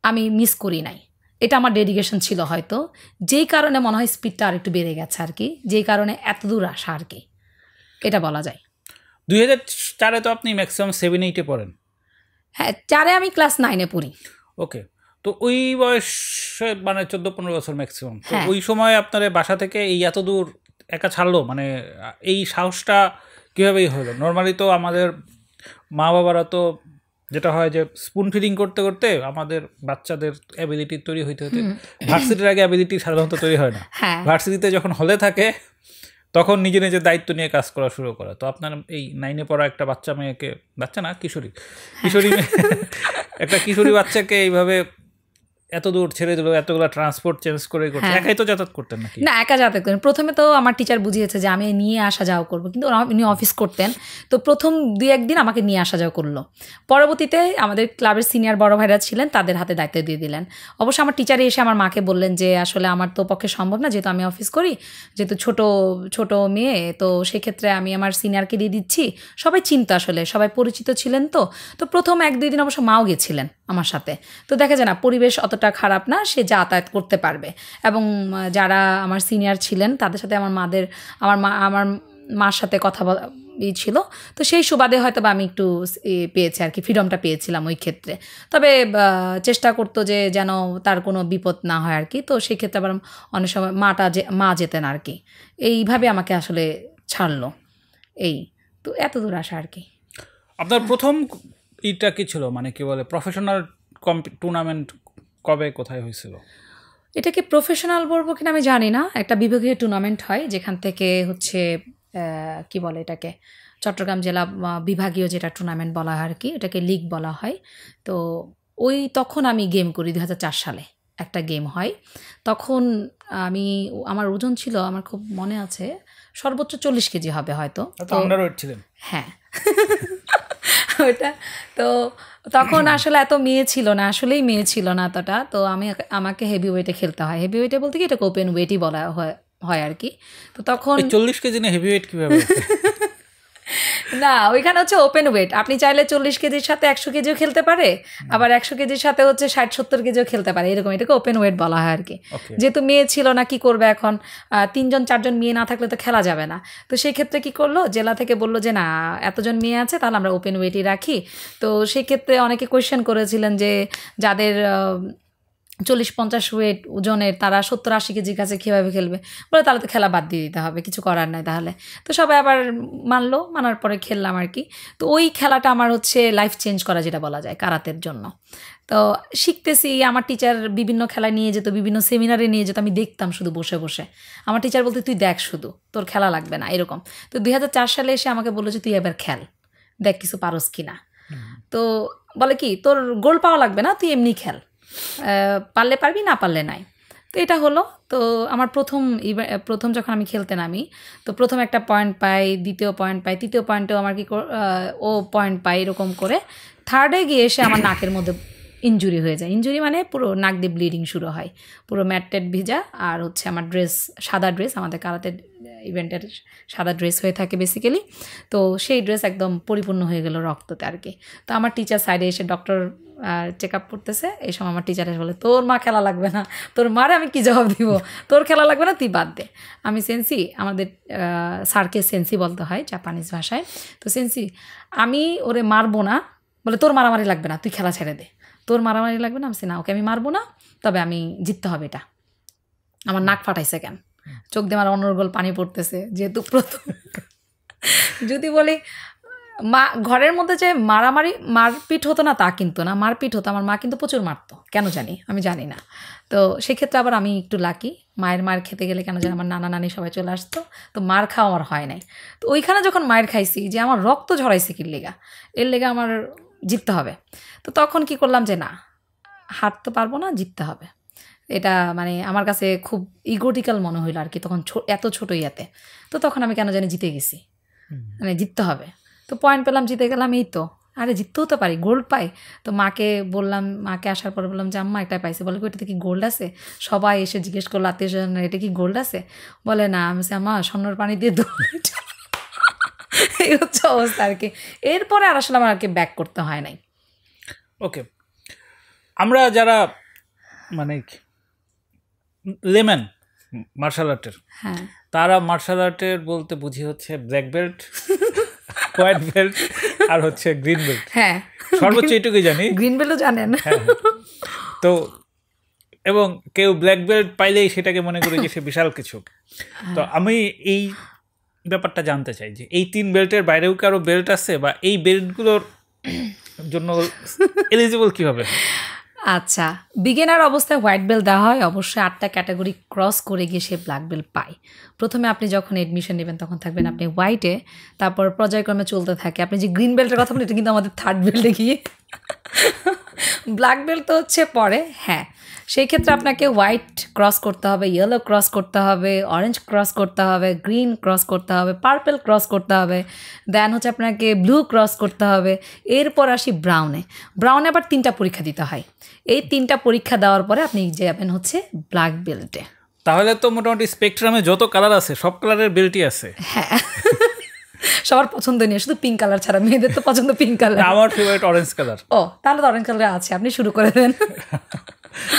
আমি মিস করি নাই, এটা আমার ডেডিকেশন ছিল হয়তো, যেই কারণে মনে হয় স্পিডটা আর একটু বেড়ে গেছে আর কি, যেই কারণে এত দূর আসা আর কি, এটা বলা যায়। 2004-এ তো আপনি ম্যাক্সিমাম 7-8-এ পড়েন। হ্যাঁ, 4-এ আমি ক্লাস 9-এ পড়ি। ওকে, তো ওই বয়সে মানে 14-15 বছর ম্যাক্সিমাম। তো ওই সময় আপনার বাসা থেকে এই এত দূর একা ছাড়লো, মানে এই সাহসটা কীভাবেই হলো? নর্মালি তো আমাদের মা বাবারা তো যেটা হয় যে স্পুন ফিডিং করতে করতে আমাদের বাচ্চাদের অ্যাবিলিটি তৈরি হইতে হতে, ভার্সিটির আগে অ্যাবিলিটি সাধারণত তৈরি হয় না। ভার্সিটিতে যখন হলে থাকে তখন নিজে নিজের দায়িত্ব নিয়ে কাজ করা শুরু করা। তো আপনার এই 9-এ পড়া একটা বাচ্চা মেয়েকে, বাচ্চা না কিশোরী একটা কিশোরী বাচ্চাকে এইভাবে এত দূর ছেড়ে দিল, এতগুলো ট্রান্সপোর্ট চেঞ্জ করে করতে, একাই তো যাতায়াত করতেন নাকি? না, একা যাতায়াত করেন। প্রথমে তো আমার টিচার বুঝিয়েছে যে আমি নিয়ে আসা যাওয়া করবো, কিন্তু উনি অফিস করতেন, তো প্রথম 2-1 দিন আমাকে নিয়ে আসা যাওয়া করলো। পরবর্তীতে আমাদের ক্লাবের সিনিয়র বড় ভাইরা ছিলেন, তাদের হাতে দায়িত্ব দিয়ে দিলেন। অবশ্য আমার টিচারে এসে আমার মাকে বললেন যে আসলে আমার তো পক্ষে সম্ভব না, যেহেতু আমি অফিস করি, যেহেতু ছোট মেয়ে, তো সেক্ষেত্রে আমি আমার সিনিয়রকে দিয়ে দিচ্ছি। সবাই চিন্তা, আসলে সবাই পরিচিত ছিলেন। তো প্রথম 1-2 দিন অবশ্য মাও গেছিলেন আমার সাথে। তো দেখা যায় না, পরিবেশ অতটা খারাপ না, সে যাতায়াত করতে পারবে। এবং যারা আমার সিনিয়র ছিলেন তাদের সাথে আমার মার সাথে কথা ছিল, তো সেই সুবাদে হয়তো বা আমি একটু পেয়েছি আর কি, ফ্রিডমটা পেয়েছিলাম ওই ক্ষেত্রে। তবে চেষ্টা করতো যে যেন তার কোনো বিপদ না হয় আর কি। তো সেই ক্ষেত্রে আবার অনেক সময় মা যেতেন আর কি। এইভাবে আমাকে আসলে ছাড়লো। তো এত দূর আসা আর কি। আপনার প্রথম ইটা কি ছিল, মানে কি বলে প্রফেশনাল টুর্নামেন্ট কবে কোথায় হয়েছিল? এটাকে প্রফেশনাল বলবো কিনা আমি জানি না। একটা বিভাগীয় টুর্নামেন্ট হয়, যেখান থেকে হচ্ছে কি বলে এটাকে, চট্টগ্রাম জেলা বিভাগীয় যেটা টুর্নামেন্ট বলা হয় আর কি, এটাকে লিগ বলা হয়। তো তখন আমি গেম করি 2004 সালে একটা গেম হয়। তখন আমার ওজন ছিল, আমার খুব মনে আছে, সর্বোচ্চ 40 কেজি হবে হয়তো। আন্ডারওয়েট ছিলেন? হ্যাঁ। ওটা তো তখন আসলে এত মেয়ে ছিল না, আসলেই মেয়ে ছিল না এতটা। তো আমাকে হেভি ওয়েটে খেলতে হয়। হেভি ওয়েটে বলতে কি, এটাকে ওপেন ওয়েটই বলা হয় আর কি। তো তখন 40 কেজি না, হেভি ওয়েট কিভাবে? না, ওইখানে হচ্ছে ওপেন ওয়েট। আপনি চাইলে 40 কেজির সাথে 100 কেজিও খেলতে পারে, আবার 100 কেজির সাথে হচ্ছে 60-70 কেজিও খেলতে পারে, এরকম। এটাকে ওপেন ওয়েট বলা হয় আর কি। যেহেতু মেয়ে ছিল না, কি করবে এখন, 3-4জন মেয়ে না থাকলে তো খেলা যাবে না। তো সেই ক্ষেত্রে কি করলো, জেলা থেকে বললো যে না, এতজন মেয়ে আছে, তাহলে আমরা ওপেন ওয়েটই রাখি। তো সেই ক্ষেত্রে অনেকে কোয়েশ্চেন করেছিলেন যে যাদের 40-50 ওয়েট ওজনের, তারা 70-80 কেজির কাছে কীভাবে খেলবে, বলে তাহলে তো খেলা বাদ দিয়ে দিতে হবে, কিছু করার নাই তাহলে। তো সবাই আবার মানার পরে খেললাম আর কি। তো ওই খেলাটা আমার হচ্ছে লাইফ চেঞ্জ করা, যেটা বলা যায়, কারাতের জন্য। তো শিখতেছি, আমার টিচার বিভিন্ন খেলায় নিয়ে যেত, বিভিন্ন সেমিনারে নিয়ে যেত, আমি দেখতাম শুধু বসে বসে। আমার টিচার বলতে, তুই দেখ শুধু, তোর খেলা লাগবে না, এরকম। তো 2004 সালে এসে আমাকে বললো যে তুই এবার খেল, দেখ কিছু পারস কিনা। তো বলে কি, তোর গোল পাওয়া লাগবে না, তুই এমনি খেল, পারলে পারবি, না পারলে নাই। তো এটা হলো। তো আমার প্রথম যখন আমি খেলতে নামি, তো প্রথম একটা পয়েন্ট পাই, দ্বিতীয় পয়েন্ট পাই, তৃতীয় পয়েন্টেও আমার ও পয়েন্ট পাই, এরকম করে থার্ডে গিয়ে এসে আমার নাকের মধ্যে ইনজুরি হয়ে যায়। ইনজুরি মানে পুরো নাক দিয়ে ব্লিডিং শুরু হয়, পুরো ম্যাট ভিজা। আর হচ্ছে আমার সাদা ড্রেস, আমাদের কারাতে ইভেন্টের সাদা ড্রেস হয়ে থাকে বেসিক্যালি। তো সেই ড্রেস একদম পরিপূর্ণ হয়ে গেল রক্ততে আর কি। তো আমার টিচার সাইডে এসে ডক্টর চেক আপ করতেছে, এই সময় আমার টিচার এসে বলে, তোর মা খেলা লাগবে না। তোর মারে আমি কি জবাব দিব, তোর খেলা লাগবে না, তুই বাদ দে। আমি সেন্সি, আমাদের স্যারকে সেন্সি বলতে হয় জাপানিজ ভাষায়। তো সেন্সি, আমি ওরে মারবো না। বলে, তোর মারামারি লাগবে না, তুই খেলা ছেড়ে দে, তোর মারামারি লাগবে না। আমি না, ওকে আমি মারবো না, তবে আমি জিততে হবে এটা। আমার নাক ফাটাইছে কেন, চোখ দিয়ে আমার অনর্গল পানি পড়তেছে, যেহেতু প্রথম। যদি বলি ঘরের মধ্যে যে মারপিট হতো না, তা কিন্তু না, মারপিট হতো। আমার মা কিন্তু প্রচুর মারতো, কেন জানি, আমি জানি না। তো সেক্ষেত্রে আবার আমি একটু লাকি, মার খেতে গেলে কেন জানি আমার নানা নানি সবাই চলে আসতো, তো মার খাওয়া আমার হয় নাই। তো ওইখানে যখন মায়ের খাইছি, যে আমার রক্ত ঝরাইছে কি লেগা, এর লেগা আমার জিততে হবে। তো তখন কি করলাম যে না, হারতে পারবো না, জিততে হবে। এটা মানে আমার কাছে খুব ইগোটিক্যাল মনে হইলো আর কি, তখন এত ছোট ইয়াতে। তো তখন আমি কেন জানি জিতে গেছি, মানে জিততে হবে। তো পয়েন্ট পেলাম, জিতে গেলাম, এই তো। আরে জিততেও তো পারি, গোল্ড পাই। তো মাকে বললাম, মাকে আসার পরে বললাম যে আম্মা এটা পাইছে। বলে, ওইটাতে কি গোল্ড আছে? সবাই এসে জিজ্ঞেস করলো, আত্মীয় স্বজন, এটা কি গোল্ড আছে? বলে না। আমি আম্মা স্বর্ণর পানি দিয়ে দো। এই হচ্ছে অবস্থা আর কি। এরপরে আর আসলে আমার আর কি ব্যাক করতে হয় নাই। ওকে, আমরা যারা মানে লেম্যান মার্শাল আর্টের, হ্যাঁ, তারা মার্শাল আর্টের বলতে বুঝি হচ্ছে ব্ল্যাক বেল্ট, হোয়াইট বেল্ট আর হচ্ছে গ্রিন বেল্ট। হ্যাঁ, সর্বোচ্চ এইটুকুই জানি, গ্রিন বেল্টও জানেন। তো এবং কেউ ব্ল্যাক বেল্ট পাইলেই সেটাকে মনে করি যে সে বিশাল কিছু। তো আমি এই ব্যাপারটা জানতে চাই যে এই 3 বেল্টের বাইরেও কি আরো বেল্ট আছে, বা এই বেল্টগুলোর জন্য এলিজিবল কিভাবে? আচ্ছা, বিগিনার অবস্থায় হোয়াইট বেল্ট দেওয়া হয়, অবশ্যই 8টা ক্যাটাগরি ক্রস করে গিয়ে সে ব্ল্যাক বেল্ট পায়। প্রথমে আপনি যখন এডমিশন নেবেন তখন থাকবেন আপনি হোয়াইটে, তারপর পর্যায়ক্রমে চলতে থাকে। আপনি যে গ্রিন বেল্টের কথা বলেন, এটা কিন্তু আমাদের 3rd বেল্টে গিয়ে ব্ল্যাক বেল্ট তো হচ্ছে পরে। হ্যাঁ, সেই ক্ষেত্রে আপনাকে হোয়াইট ক্রস করতে হবে, ইয়েলো ক্রস করতে হবে, অরেঞ্জ ক্রস করতে হবে, গ্রিন ক্রস করতে হবে, পার্পল ক্রস করতে হবে, দেন হচ্ছে আপনাকে ব্লু ক্রস করতে হবে। এরপর আসি ব্রাউনে আবার 3টা পরীক্ষা দিতে হয়। এই 3টা পরীক্ষা দেওয়ার পরে আপনি যাবেন হচ্ছে ব্ল্যাক বেল্টে। তাহলে তো মোটামুটি স্পেকট্রামে যত কালার আছে সব কালারের বেল্টই আছে। হ্যাঁ, সবার পছন্দ নিয়ে, শুধু পিঙ্ক কালার ছাড়া। মেয়েদের তো পছন্দ পিঙ্ক কালার। আমার ফেভারিট অরেঞ্জ কালার। ও, তাহলে তো অরেঞ্জ কালার আছে, আপনি শুরু করে দেন।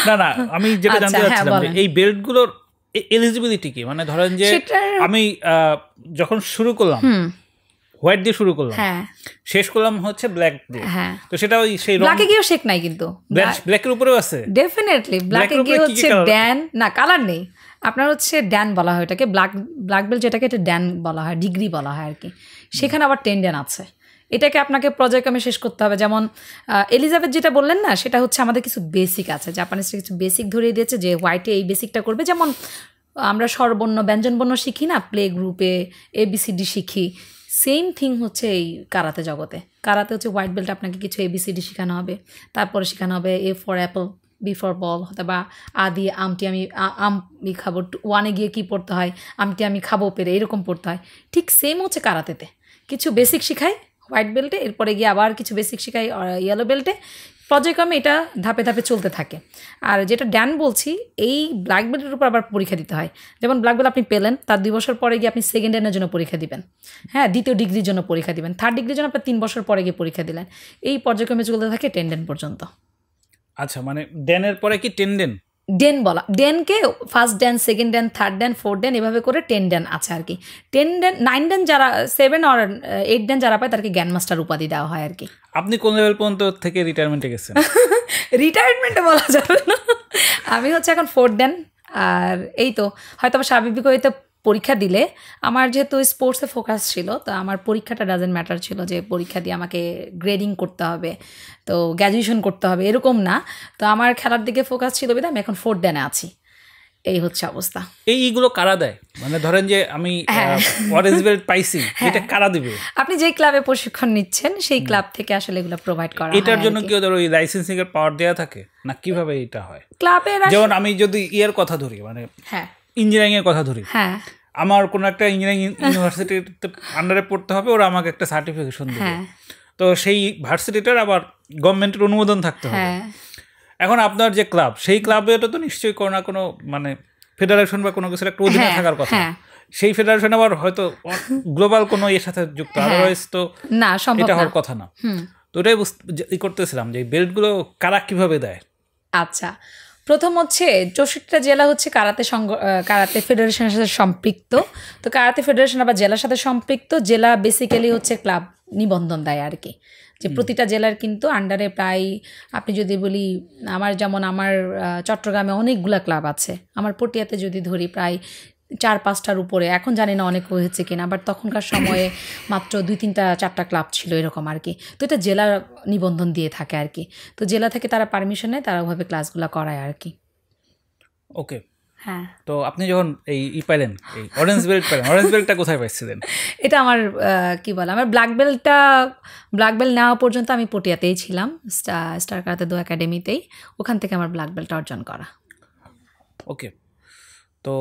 না আমি যেটা জানতে চাচ্ছিলাম যে এই বেল্টগুলোর এলিজিবিলিটি কি, মানে ধরেন যে আমি যখন শুরু করলাম হোয়াইট দিয়ে শুরু করলাম, শেষ করলাম হচ্ছে ব্ল্যাক দিয়ে, তো সেটা ওই সেই ব্ল্যাকে গিয়েও শেখ নাই, কিন্তু ব্ল্যাকের উপরেও আছে ডেফিনেটলি। ব্ল্যাকে গিয়ে হচ্ছে ড্যান, না কালার নেই আপনার, হচ্ছে ড্যান বলা হয় এটাকে, ব্ল্যাক বেল্ট যেটাকে, এটা ড্যান বলা হয়, ডিগ্রি বলা হয় আর কি। সেখানে আবার 10 ড্যান আছে। এটাকে আপনাকে পর্যায়ক্রমে শেষ করতে হবে। যেমন এলিজাবেথ যেটা বললেন না, সেটা হচ্ছে আমাদের কিছু বেসিক আছে, জাপানিজরা কিছু বেসিক ধরিয়ে দিয়েছে যে হোয়াইটে এই বেসিকটা করবে। যেমন আমরা স্বরবর্ণ ব্যঞ্জনবর্ণ শিখি না প্লে গ্রুপে, ABCD শিখি, সেম থিং হচ্ছে এই কারাতে জগতে। কারাতে হচ্ছে হোয়াইট বেল্ট আপনাকে কিছু ABCD শেখানো হবে, তারপরে শেখানো হবে A for Apple, B for ball, অথবা আদি আমটি আমি খাবো, 1-এ গিয়ে কী পড়তে হয়, আমটি আমি খাবো পেরে, এরকম পড়তে হয়। ঠিক সেম হচ্ছে কারাতেতে, কিছু বেসিক শেখায় হোয়াইট বেল্টে, এরপরে গিয়ে আবার কিছু বেসিক শেখায় ইয়েলো বেল্টে। পর্যায়ক্রমে এটা ধাপে ধাপে চলতে থাকে। আর যেটা ড্যান বলছি, এই ব্ল্যাক বেল্টের উপর আবার পরীক্ষা দিতে হয়। যেমন ব্ল্যাক বেল্ট আপনি পেলেন, তার 2 বছর পরে গিয়ে আপনি সেকেন্ড ড্যানের জন্য পরীক্ষা দিবেন, হ্যাঁ, 2য় ডিগ্রির জন্য পরীক্ষা দিবেন, 3rd ডিগ্রির জন্য আপনার 3 বছর পরে গিয়ে পরীক্ষা দিলেন। এই পর্যায়ক্রমে চলতে থাকে 10 ড্যান পর্যন্ত। আচ্ছা, মানে ড্যানের পরে কি 10 ড্যান? ডেন বলা, ডেনকে first dan, second dan, third dan, fourth dan, এভাবে করে 10 ড্যান আছে আর কি। 10 ড্যান, 9 ড্যান যারা, 7 or 8 ড্যান যারা পায় তাদেরকে গ্র্যান্ড মাস্টার উপাধি দেওয়া হয় আর কি। আপনি কোন লেভেল পর্যন্ত থেকে রিটায়ারমেন্টে গেছেন? রিটায়ারমেন্টে বলা যাবে না, আমি হচ্ছে এখন 4th ড্যান। আর এই তো হয়তো স্বাভাবিক হয়তো পরীক্ষা দিলে, আমার যেহেতু স্পোর্টসে ফোকাস ছিল, তো আমার পরীক্ষাটা ডাজেন্ট ম্যাটার ছিল যে পরীক্ষা দিয়ে আমাকে গ্রেডিং করতে হবে, তো গ্র্যাজুয়েশন করতে হবে, এরকম না। তো আমার খেলার দিকে ফোকাস ছিল বিধায় আমি এখন 4th ড্যানে আছি। এই হচ্ছে অবস্থা। এইগুলো কারা দেয়? মানে ধরেন যে আমি অরেঞ্জ বেল্ট পাইছি, এটা কারা দিবে? আপনি যে ক্লাবে প্রশিক্ষণ নিচ্ছেন সেই ক্লাব থেকে আসলে এগুলো প্রোভাইড করা হয়। এটার জন্য কি ওদের ওই লাইসেন্সিং এর পাওয়ার দেওয়া থাকে, না কিভাবে এটা হয়? ক্লাবের যেমন আমি যদি ইয়ের কথা ধরি, মানে ইঞ্জিনিয়ারিং এর কথা ধরি, আমার কোনো একটা ইঞ্জিনিয়ারিং ইউনিভার্সিটিতে আন্ডারে পড়তে হবে, ওরা আমাকে একটা সার্টিফিকেশন দেবে, তো সেই ভার্সিটিটার আবার গভর্নমেন্টের অনুমোদন থাকতে হবে। এখন আপনার যে ক্লাব, সেই ক্লাবে তো নিশ্চয়ই কোনো না কোনো মানে ফেডারেশন বা কোনো কিছুর একটা অধীনে থাকার কথা। সেই ফেডারেশন আবার হয়তো গ্লোবাল কোনো এর সাথে যুক্ত, আদারওয়াইজ তো না, সম্ভব এটা হওয়ার কথা না। তো ওটাই করতেছিলাম যে বেল্টগুলো কারা কিভাবে দেয়। আচ্ছা, প্রথম হচ্ছে 64টা জেলা হচ্ছে কারাতে ফেডারেশনের সাথে সম্পৃক্ত। তো কারাতে ফেডারেশন আবার জেলার সাথে সম্পৃক্ত। জেলা বেসিক্যালি হচ্ছে ক্লাব নিবন্ধন দেয় আর কি, যে প্রতিটা জেলার কিন্তু আন্ডারে প্রায়, আপনি যদি বলি আমার চট্টগ্রামে অনেকগুলা ক্লাব আছে, আমার পটিয়াতে যদি ধরি প্রায় 4-5টার উপরে, এখন জানি না অনেক হয়েছে কিনা, বাট তখনকার সময়ে মাত্র 2-3-4টা ক্লাব ছিল এরকম আর কি। তো এটা জেলা নিবন্ধন দিয়ে থাকে আর কি। তো জেলা থেকে তারা পারমিশন নেয়, তারা ওভাবে ক্লাসগুলো করায় আর কি। ওকে, হ্যাঁ। তো আপনি যখন এই পাইলেন, এই অরেঞ্জ বেল্টটা কোথায় পাইছিলেন? এটা আমার কি বলে, আমার ব্ল্যাক বেল্ট নেওয়া পর্যন্ত আমি পটিয়াতেই ছিলাম, স্টার কারাতে দো একাডেমিতেই। ওখান থেকে আমার ব্ল্যাক বেল্ট অর্জন করা। ওকে, তো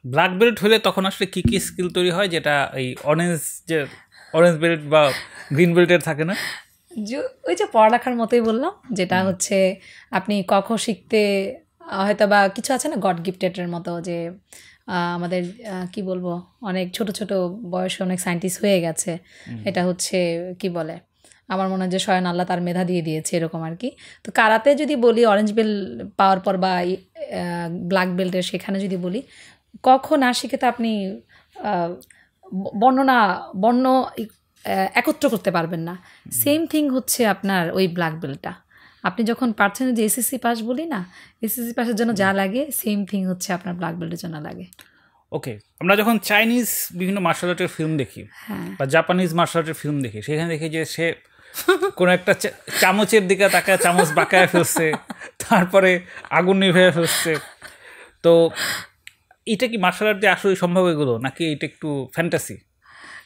ব্ল্যাক বেল্ট হলে তখন আসলে কী কী স্কিল তৈরি হয়, যেটা এই অরেঞ্জ বেল্ট বা গ্রিন বেল্টের থাকে না? ওই যে পড়ালেখার মতোই বললাম, যেটা হচ্ছে আপনি ক শিখতে হয়তো বা কিছু আছে না গড গিফটেডের মতো, যে আমাদের কি বলবো, অনেক ছোট ছোট বয়সে অনেক সায়েন্টিস্ট হয়ে গেছে। এটা হচ্ছে কি বলে, আমার মনে হয় যে স্বয়ং আল্লাহ তার মেধা দিয়ে দিয়েছে এরকম আর কি। তো কারাতে যদি বলি অরেঞ্জ বেল্ট পাওয়ার পর বা ব্ল্যাক বেল্টের সেখানে যদি বলি, কখন না শিখে তো আপনি বর্ণ একত্র করতে পারবেন না। সেম থিং হচ্ছে আপনার ওই ব্ল্যাক বেল্টটা, আপনি যখন পারছেন যে এসএসসি পাস বলি না, এসএসসি পাসের জন্য যা লাগে সেম থিং হচ্ছে আপনার ব্ল্যাক বেল্টের জন্য লাগে। ওকে, আমরা যখন চাইনিজ বিভিন্ন মার্শাল আর্টের ফিল্ম দেখি বা জাপানিজ মার্শাল আর্টের ফিল্ম দেখি, সেখানে দেখি যে সে কোনো একটা চামচের দিকে তাকায়, চামচ বাঁকায় ফেলছে, তারপরে আগুন নিভে ফেলছে। তো এটা কি মার্শাল আর্ট দিয়ে আসলে সম্ভব এগুলো, নাকি এটা একটু ফ্যান্টাসি?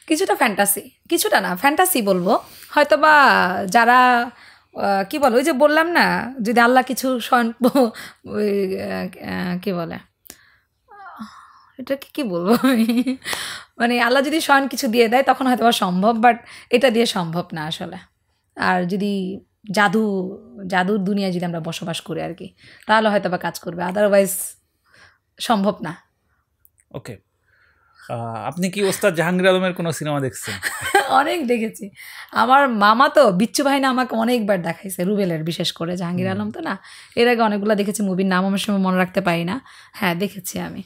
কিছুটা ফ্যান্টাসি, কিছুটা না ফ্যান্টাসি বলবো। হয়তো বা যারা কি বলে ওই যে বললাম না, যদি আল্লাহ কিছু ওই কি বলে এটাকে কি বলবো আমি, মানে আল্লাহ যদি স্বয়ং কিছু দিয়ে দেয় তখন হয়তো বা সম্ভব, বাট এটা দিয়ে সম্ভব না আসলে। আর যদি জাদুর দুনিয়ায় যদি আমরা বসবাস করি আর কি, তাহলে হয়তো বা কাজ করবে, আদারওয়াইজ সম্ভব না। ওকে, আপনি কি ওস্তাদ জাহাঙ্গীর আলমের কোনো সিনেমা দেখছেন? অনেক দেখেছি। আমার মামা তো বিচ্ছু ভাই না আমাকে অনেকবার দেখাইছে, রুবেলের বিশেষ করে, জাহাঙ্গীর আলম তো না, এর আগে অনেকগুলো দেখেছি। মুভির নাম আমার সময় মনে রাখতে পারি না। হ্যাঁ দেখেছি আমি।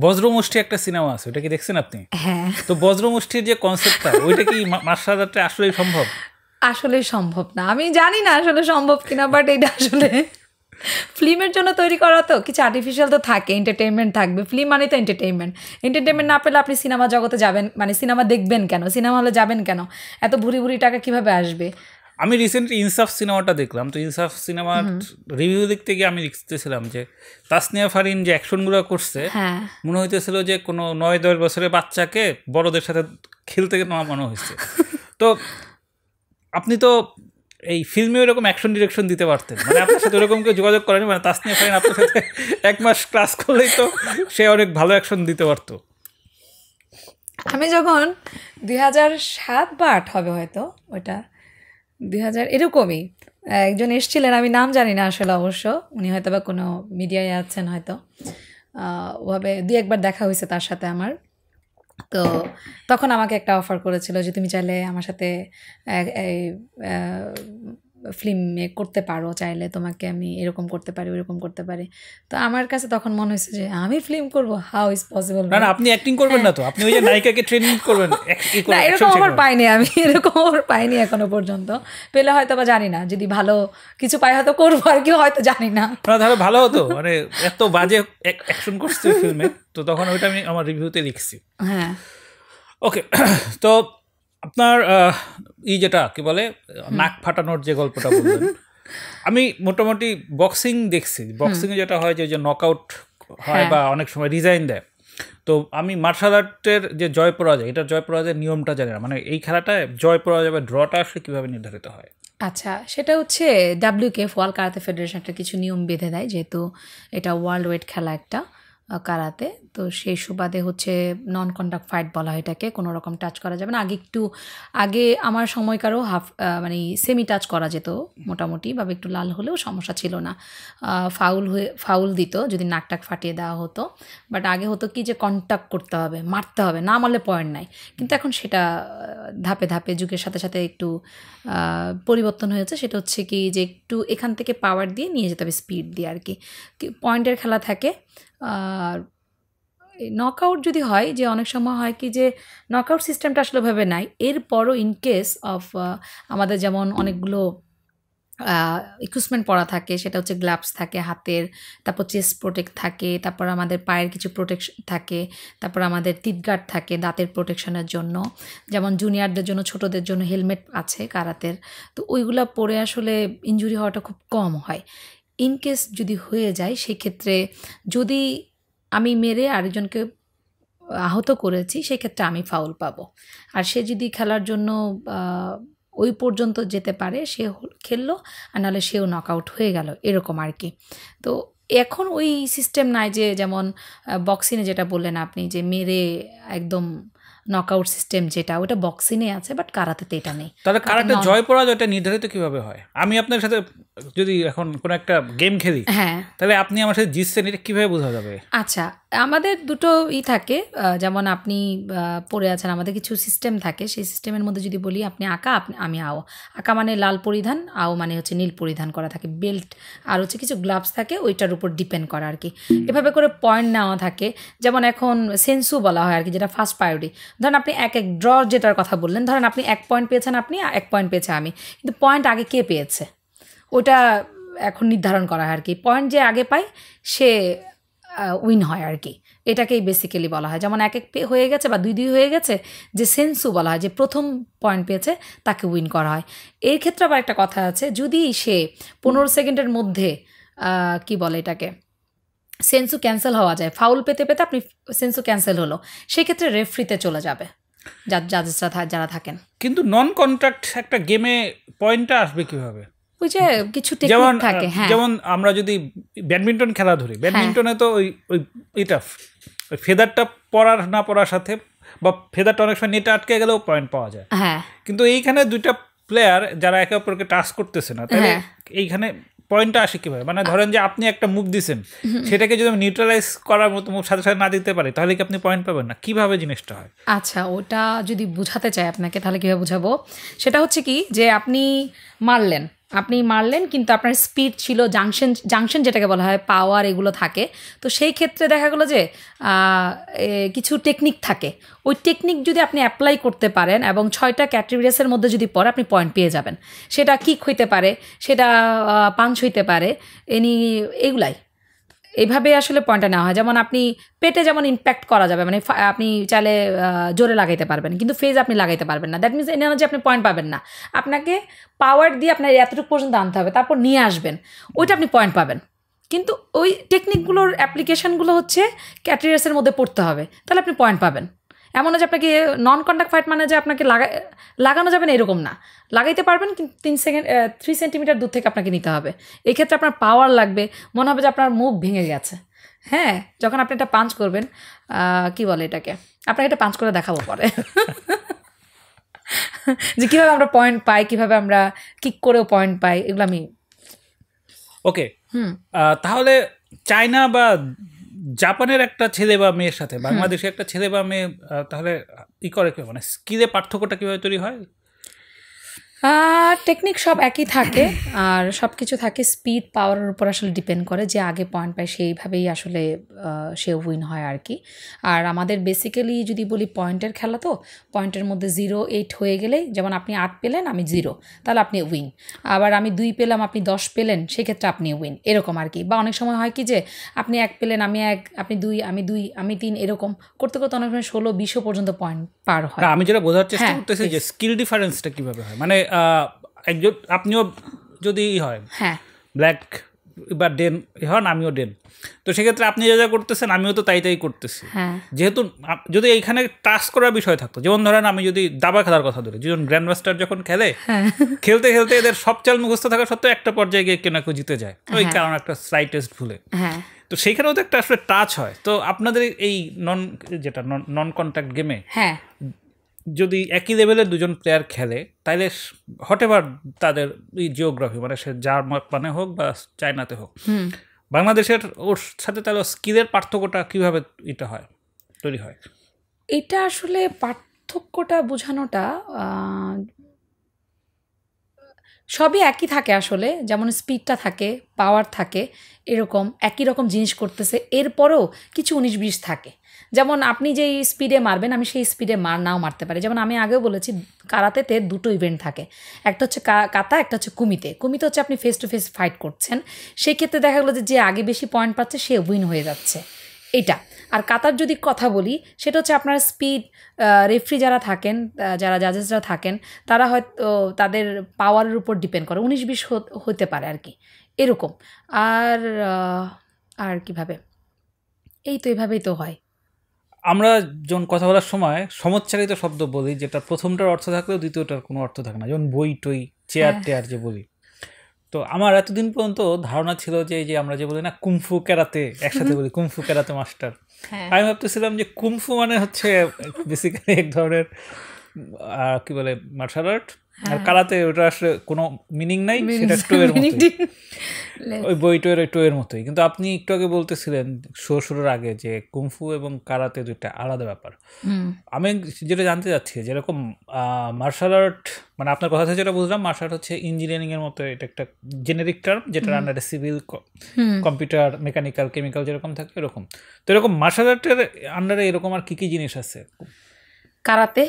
বজ্রমুষ্টি একটা সিনেমা আছে, ওটা কি দেখছেন আপনি? হ্যাঁ। তো বজ্রমুষ্টির যে কনসেপ্টটা, ওইটা কি মার্শাল আর্টে আসলেই সম্ভব? আসলে সম্ভব না, আমি জানি না আসলে সম্ভব কিনা, বাট এটা আসলে ফিল্মের জন্য তৈরি করা, তো কিছু আর্টিফিশিয়াল তো থাকে, এন্টারটেনমেন্ট থাকবে। ফিল্ম মানে তো এন্টারটেনমেন্ট না পেলে আপনি সিনেমা জগতে যাবেন, মানে সিনেমা দেখবেন কেন, সিনেমা হলে যাবেন কেন, এত ভুরি ভুরি টাকা কিভাবে আসবে? আমি রিসেন্টলি ইনসাফ সিনেমাটা দেখলাম, তো ইনসাফ সিনেমার রিভিউ দেখতে গিয়ে আমি দেখতেছিলাম যে তাসনিয়া ফারিন যে অ্যাকশনগুলো করছে, মনে হইতেছিল যে কোনো 9-10 বছরের বাচ্চাকে বড়দের সাথে খেলতে নামানো হয়েছে। তো আপনি তো এই ফিল্মে ওরকম অ্যাকশন ডিরেকশন দিতে পারতেন, মানে আপনার সাথে ওরকম কেউ যোগাযোগ করেনি? মানে তাসনিয়া ফারিন আপনার সাথে 1 মাস ক্লাস করলেই তো সে অনেক ভালো অ্যাকশন দিতে পারতো। আমি যখন 2007 বা 2008 হবে হয়তো, ওইটা 2000 এরকমই একজন এসছিলেন, আমি নাম জানি না আসলে, অবশ্য উনি হয়তো বা কোনো মিডিয়ায় আছেন হয়তো, ওভাবে 2-1 বার দেখা হয়েছে তার সাথে আমার। তো তখন আমাকে একটা অফার করেছিল যে তুমি চাইলে আমার সাথে এই ফিল্ম করতে পারো, চাইলে তোমাকে আমি এরকম করতে পারি ওইরকম করতে পারি। তো আমার কাছে তখন মনে হয়েছে যে আমি ফিল্ম করব, হাউ ইজ পসিবল? না না, আপনি অ্যাক্টিং করবেন না তো, আপনি ওই যে নায়িকাকে ট্রেনিং করবেন। না এরকম আমার পাইনি, আমি এরকম আমার পাইনি এখনো পর্যন্ত। পেলে হয়তো বা জানি না, যদি ভালো কিছু পাই হয়তো করবো আর কি, হয়তো জানি না। তাহলে ভালো হতো, মানে এত বাজে অ্যাকশন করছে ফিল্মে, তো তখন ওইটা আমি আমার রিভিউতে লিখছি। হ্যাঁ ওকে, তো আপনার যেটা কি বলে নাক ফাটানোর যে গল্পটা বললেন, আমি মোটামুটি বক্সিং দেখছি। বক্সিংয়ে যেটা হয় যে নকআউট হয় বা অনেক সময় রিজাইন দেয়। তো আমি মার্শাল আর্টের যে জয় পরাজয়, এটা জয় পরাজয়ের নিয়মটা জানি না, মানে এই খেলাটায় জয় পরাজয় বা ড্রটা আসলে কীভাবে নির্ধারিত হয়? আচ্ছা, সেটা হচ্ছে WKF ওয়ার্ল্ড কারাতে ফেডারেশন একটা কিছু নিয়ম বেঁধে দেয়, যেহেতু এটা ওয়ার্ল্ড ওয়েট খেলা একটা কারাতে, তো সেই সুবাদে হচ্ছে নন কন্টাক্ট ফাইট বলা হয় এটাকে, কোনো রকম টাচ করা যাবে না। আগে আমার সময়কারও মানে সেমি টাচ করা যেত মোটামুটি, বা একটু লাল হলেও সমস্যা ছিল না, ফাউল দিত যদি নাকটাক ফাটিয়ে দেওয়া হতো। বাট আগে হতো কি যে কন্টাক্ট করতে হবে, মারতে হবে, না মারলে পয়েন্ট নাই। কিন্তু এখন সেটা ধাপে ধাপে যুগের সাথে সাথে একটু পরিবর্তন হয়েছে। সেটা হচ্ছে কি যে একটু এখান থেকে পাওয়ার দিয়ে নিয়ে যেতে হবে, স্পিড দিয়ে আর কি, পয়েন্টের খেলা থাকে। আর নকআউট যদি হয়, যে অনেক সময় হয় কি যে নকআউট সিস্টেমটা আসলে ভাবে নাই, এরপরও ইন কেস অফ আমাদের যেমন অনেকগুলো ইকুইপমেন্ট পরা থাকে, সেটা হচ্ছে গ্লাভস থাকে হাতের, তারপর চেস্ট প্রোটেক্ট থাকে, তারপর আমাদের পায়ের কিছু প্রোটেকশন থাকে, তারপর আমাদের টিথ গার্ড থাকে দাঁতের প্রোটেকশনের জন্য, যেমন জুনিয়রদের জন্য ছোটদের জন্য হেলমেট আছে কারাতের। তো ওইগুলো পরে আসলে ইনজুরি হওয়াটা খুব কম হয়। ইনকেস যদি হয়ে যায় সেক্ষেত্রে, যদি আমি মেরে আরেকজনকে আহত করেছি সেক্ষেত্রে আমি ফাউল পাবো। আর সে যদি খেলার জন্য ওই পর্যন্ত যেতে পারে সে খেললো, আর নাহলে সেও নকআউট হয়ে গেল, এরকম আর কি। তো এখন ওই সিস্টেম নাই যে যেমন বক্সিংয়ে যেটা বললেন আপনি যে মেরে একদম নকআউট সিস্টেম, যেটা ওটা বক্সিংয়ে আছে, বাট কারাতেতে এটা নেই। তাহলে কারাতে জয় পরাজয়টা নির্ধারিত কিভাবে হয়? আমি আপনার সাথে যদি এখন কোনো একটা গেম খেলি, হ্যাঁ, তাহলে আপনি আমার সাথে জিতছেন, এটা কিভাবে বোঝা যাবে? আচ্ছা, আমাদের দুটো থাকে, যেমন আপনি পড়ে আছেন, আমাদের কিছু সিস্টেম থাকে, সেই সিস্টেমের মধ্যে যদি বলি আপনি আঁকা, আমি আও। আঁকা মানে লাল পরিধান, আও মানে হচ্ছে নীল পরিধান করা থাকে, বেল্ট আর হচ্ছে কিছু গ্লাভস থাকে, ওইটার উপর ডিপেন্ড করা আর কি। এভাবে করে পয়েন্ট নেওয়া থাকে। যেমন এখন সেন্সু বলা হয় আর কি, যেটা ফার্স্ট প্রায়োরিটি। ধরেন আপনি এক ড্র যেটার কথা বললেন, ধরেন আপনি 1 পয়েন্ট পেয়েছেন, আপনি 1 পয়েন্ট পেয়েছে আমি, কিন্তু পয়েন্ট আগে কে পেয়েছে ওটা এখন নির্ধারণ করা হয় আর কি। পয়েন্ট যে আগে পায় সে উইন হয় আর কি, এটাকেই বেসিক্যালি বলা হয়। যেমন 1-1 হয়ে গেছে বা 2-2 হয়ে গেছে, যে সেন্সু বলা হয়, যে প্রথম পয়েন্ট পেয়েছে তাকে উইন করা হয়। এর ক্ষেত্রে আবার একটা কথা আছে, যদি সে 15 সেকেন্ডের মধ্যে কি বলে এটাকে, সেন্সু ক্যান্সেল হওয়া যায়, ফাউল পেতে পেতে আপনি সেন্সু ক্যান্সেল হলো, সেক্ষেত্রে রেফরিতে চলে যাবে জাজেসরা যারা থাকেন। কিন্তু নন কন্ট্যাক্ট একটা গেমে পয়েন্টটা আসবে কিভাবে? ওই যে কিছু যেমন টেকনিক থাকে। হ্যাঁ, যেমন আমরা যদি ব্যাডমিন্টন খেলা ধরি, ব্যাডমিন্টনে তো ওই ওই এটা ওই ফেদারটা পড়ার না পড়ার সাথে, বা ফেদারটা অনেক সময় নেটে আটকে গেলেও পয়েন্ট পাওয়া যায়। হ্যাঁ, কিন্তু এইখানে দুইটা প্লেয়ার যারা একে অপরকে টাচ করতেছে না, তাহলে এইখানে পয়েন্টটা আসে কীভাবে? মানে ধরেন যে আপনি একটা মুভ দিছেন, সেটাকে যদি আমি নিউট্রালাইজ করার মতো মুভ সাথে সাথে না দিতে পারি, তাহলে কি আপনি পয়েন্ট পাবেন না? কীভাবে জিনিসটা হয়? আচ্ছা, ওটা যদি বোঝাতে চাই আপনাকে, তাহলে কীভাবে বোঝাবো? সেটা হচ্ছে কি, যে আপনি মারলেন কিন্তু আপনার স্পিড ছিল, জাংশন যেটাকে বলা হয়, পাওয়ার, এগুলো থাকে। তো সেই ক্ষেত্রে দেখা গেলো যে কিছু টেকনিক থাকে। ওই টেকনিক যদি আপনি অ্যাপ্লাই করতে পারেন এবং 6টা ক্যাটেগরিজের মধ্যে যদি পড়ে, আপনি পয়েন্ট পেয়ে যাবেন। সেটা কিক হইতে পারে, সেটা পাঞ্চ হইতে পারে, এগুলাই এইভাবে আসলে পয়েন্টটা নেওয়া হয়। যেমন আপনি পেটে যেমন ইম্প্যাক্ট করা যাবে, মানে আপনি চাইলে জোরে লাগাইতে পারবেন, কিন্তু ফেজ আপনি লাগাইতে পারবেন না। দ্যাট মিনস এটা না যে আপনি পয়েন্ট পাবেন না, আপনাকে পাওয়ার দিয়ে আপনার এতটুকু পর্যন্ত আনতে হবে, তারপর নিয়ে আসবেন, ওইটা আপনি পয়েন্ট পাবেন। কিন্তু ওই টেকনিকগুলোর অ্যাপ্লিকেশনগুলো হচ্ছে ক্যাটেগরিজের মধ্যে পড়তে হবে, তাহলে আপনি পয়েন্ট পাবেন। এমন না যে আপনাকে নন কন্ট্যাক্ট ফাইট মানে যে আপনাকে লাগানো যাবে না, এরকম না। লাগাইতে পারবেন, কিন্তু 3 সেন্টিমিটার দূর থেকে আপনাকে নিতে হবে। এই ক্ষেত্রে আপনার পাওয়ার লাগবে, মনে হবে যে আপনার মুখ ভেঙে গেছে। হ্যাঁ, যখন আপনি এটা পাঞ্চ করবেন, কি বলে এটাকে, আপনাকে এটা পাঞ্চ করে দেখাবো পরে যে কীভাবে আমরা পয়েন্ট পাই, কীভাবে আমরা কিক করেও পয়েন্ট পাই, এগুলো আমি। ওকে, তাহলে চায়না বা জাপানের একটা ছেলে বা মেয়ের সাথে বাংলাদেশের একটা ছেলে বা মেয়ে তাহলে ই করে কেউ, মানে স্কিলে পার্থক্যটা কীভাবে তৈরি হয়? টেকনিক সব একই থাকে, আর সব কিছু থাকে স্পিড পাওয়ারের উপর আসলে ডিপেন্ড করে। যে আগে পয়েন্ট পায় সেইভাবেই আসলে সে উইন হয় আর কি। আর আমাদের বেসিক্যালি যদি বলি পয়েন্টের খেলা, তো পয়েন্টের মধ্যে 0-8 হয়ে গেলেই, যেমন আপনি 8 পেলেন, আমি 0, তাহলে আপনি উইন। আবার আমি 2 পেলাম, আপনি 10 পেলেন, সেক্ষেত্রে আপনি উইন, এরকম আর কি। বা অনেক সময় হয় কি যে আপনি 1 পেলেন, আমি 1, আপনি 2, আমি 3, এরকম করতে করতে অনেক সময় 16-20 পর্যন্ত পয়েন্ট পার হয়। আমি যেটা বোঝার চেষ্টা করতেছি যে স্কিল ডিফারেন্সটা কীভাবে হয়, মানে একজন আপনিও যদি হয় ব্ল্যাক বা ডেন হন, আমিও ডেন, তো সেক্ষেত্রে আপনি যা যা করতেছেন আমিও তো তাই করতেছি। যেহেতু যদি এইখানে টাচ করার বিষয় থাকতো, যেমন ধরেন আমি যদি দাবা খেলার কথা ধরি, যেমন গ্র্যান্ড মাস্টার যখন খেলতে খেলতে এদের সব চাল মুখস্থ থাকা সত্ত্বেও একটা পর্যায়ে গিয়ে কেউ না কেউ জিতে যায়, ওই কারণ একটা স্লাইটেস্ট ভুলে। তো সেইখানেও তো একটা আসলে টাচ হয়। তো আপনাদের এই নন কন্ট্যাক্ট গেমে যদি একই লেভেলের দুজন প্লেয়ার খেলে, তাইলে হটেভার তাদের এই জিওগ্রাফি, মানে সে জার্মানে হোক বা চায়নাতে হোক, বাংলাদেশের ওর সাথে তাহলে স্কিলের পার্থক্যটা কীভাবে তৈরি হয়? এটা আসলে পার্থক্যটা বোঝানোটা সবই একই থাকে আসলে। যেমন স্পিডটা থাকে, পাওয়ার থাকে, এরকম একই রকম জিনিস করতেছে, এরপরেও কিছু 19-20 থাকে। যেমন আপনি যেই স্পিডে মারবেন, আমি সেই স্পিডে নাও মারতে পারি। যেমন আমি আগেও বলেছি, কারাতেতে 2টো ইভেন্ট থাকে, একটা হচ্ছে কাতা, একটা হচ্ছে কুমিতে। কুমিতে হচ্ছে আপনি ফেস টু ফেস ফাইট করছেন, সেই ক্ষেত্রে দেখা গেলো যে আগে বেশি পয়েন্ট পাচ্ছে সে উইন হয়ে যাচ্ছে, এটা। আর কাতার যদি কথা বলি, সেটা হচ্ছে আপনার স্পিড, রেফারি যারা থাকেন, যারা জাজেসরা থাকেন, তারা হয়তো তাদের পাওয়ারের উপর ডিপেন্ড করে, 19-20 হতে পারে আর কি, এরকম। আর কিভাবে, এই তো এভাবেই তো হয়। আমরা যখন কথা বলার সময় সমচ্চারিত শব্দ বলি, যেটা প্রথমটার অর্থ থাকলেও দ্বিতীয়টার কোনো অর্থ থাকে না, যেমন বই টই, চেয়ার টেয়ার যে বলি। তো আমার এতদিন পর্যন্ত ধারণা ছিল যে আমরা যে বলি না কুমফু ক্যারাতে, একসাথে বলি কুমফু ক্যারাতে মাস্টার, আমি ভাবতেছিলাম যে কুমফু মানে হচ্ছে বেসিক্যালি এক ধরনের কি বলে মার্শাল আর্ট, আর কারাতে ওটা আসলে কোনো মিনিং নাই, সেটা টোয়ের মতোই, ওই বই টোয়ের মতোই। কিন্তু আপনি একটু আগে বলতেছিলেন শুরুর আগে যে কুমফু এবং কারাতে দুইটা আলাদা ব্যাপার। আমি যেটা জানতে চাচ্ছি, যেরকম মার্শাল আর্ট, মানে আপনার কথা থেকে যেটা বুঝলাম, মার্শাল আর্ট হচ্ছে ইঞ্জিনিয়ারিং এর মতো, এটা একটা জেনেরিক টার্ম, যেটার আন্ডারে সিভিল, কম্পিউটার, মেকানিক্যাল, কেমিক্যাল যেরকম থাকে এরকম। তো এরকম মার্শাল আর্টের আন্ডারে এরকম আর কি জিনিস আছে? কারাতে,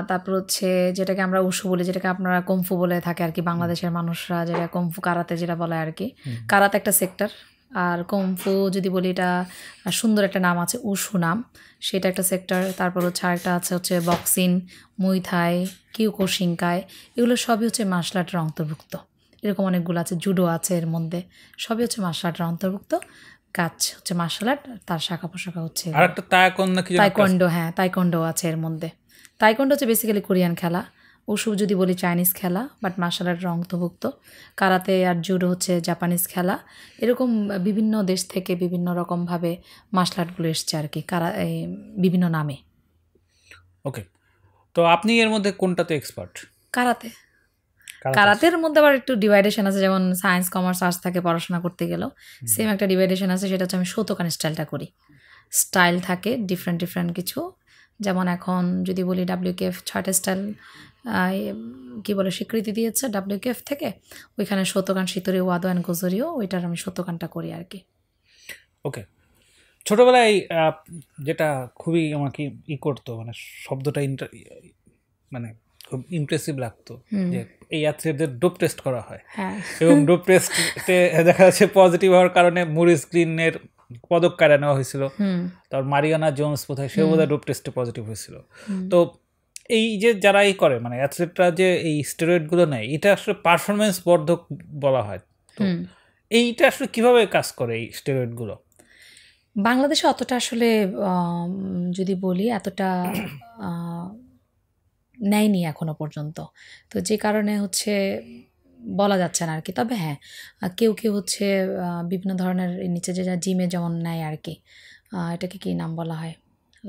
তারপর হচ্ছে যেটাকে আমরা উশু বলি, যেটাকে আপনারা কুমফু বলে থাকে আর কি, বাংলাদেশের মানুষরা যেটা কুমফু কারাতে যেটা বলে আর কি। কারাতে একটা সেক্টর, আর কুমফু যদি বলি, এটা সুন্দর একটা নাম আছে, উশু নাম, সেটা একটা সেক্টর। তারপর হচ্ছে আরেকটা হচ্ছে বক্সিং, মুই থাই, কিউকোশিনকাই, এগুলো সবই হচ্ছে মার্শাল আর্টের অন্তর্ভুক্ত। এরকম অনেকগুলো আছে, জুডো আছে এর মধ্যে, সবই হচ্ছে মার্শাল আর্টের অন্তর্ভুক্ত। কাজ হচ্ছে মার্শাল আর্ট, তার শাখা পোশাখা হচ্ছে আরেকটা তাইকোন্ডো, তাইকোন্ডো আছে এর মধ্যে। তাইকোন্ডো হচ্ছে বেসিক্যালি কোরিয়ান খেলা, উশু যদি বলি চাইনিজ খেলা, বাট মার্শাল আর্টের অন্তর্ভুক্ত। কারাতে আর জুডো হচ্ছে জাপানিজ খেলা। এরকম বিভিন্ন দেশ থেকে বিভিন্ন রকমভাবে মার্শাল আর্টগুলো এসছে আর কি, বিভিন্ন নামে। ওকে, তো আপনি এর মধ্যে কোনটাতে এক্সপার্ট? কারাতে। কারাতের মধ্যে আবার একটু ডিভাইডেশন আছে, যেমন সায়েন্স, কমার্স, আর্টস থাকে পড়াশোনা করতে গেলেও সেম একটা ডিভাইডেশন আছে, সেটা হচ্ছে আমি শোতোকান স্টাইলটা করি। স্টাইল থাকে ডিফারেন্ট ডিফারেন্ট কিছু, যেমন এখন যদি বলি WKF 6টা স্টাইল কী বলে স্বীকৃতি দিয়েছে WKF থেকে, ওইখানে শোতোকান, শীতরি, ওয়াদো অ্যান্ড গোজরিও, ওইটার আমি শোতোকানটা করি আর কি। ওকে, ছোটোবেলায় যেটা খুবই আমাকে করতো, মানে শব্দটা মানে খুব ইমপ্রেসিভ লাগতো যে এই অ্যাথলেটদের ডোপ টেস্ট করা হয়, এবং ডোপ টেস্টে দেখা যাচ্ছে পজিটিভ হওয়ার কারণে মরিস গ্রিনের পদক কারা নেওয়া হয়েছিল, তারপর মারিয়ানা জোন্স বোধহয় সেও বোধহয় ডোপ টেস্টে পজিটিভ হয়েছিল। তো এই যে যারা এই করে, মানে অ্যাথলেটরা যে এই স্টেরয়েডগুলো নেয়, এটা আসলে পারফরমেন্স বর্ধক বলা হয়। তো এইটা আসলে কিভাবে কাজ করে এই স্টেরয়েডগুলো? বাংলাদেশে অতটা আসলে যদি বলি এতটা নেয়নি এখনো পর্যন্ত, তো যে কারণে হচ্ছে বলা যাচ্ছে না আর কি। তবে হ্যাঁ, কেউ কেউ হচ্ছে বিভিন্ন ধরনের নিচে যে জিমে যেমন নেয় আর কি, এটাকে কী নাম বলা হয়,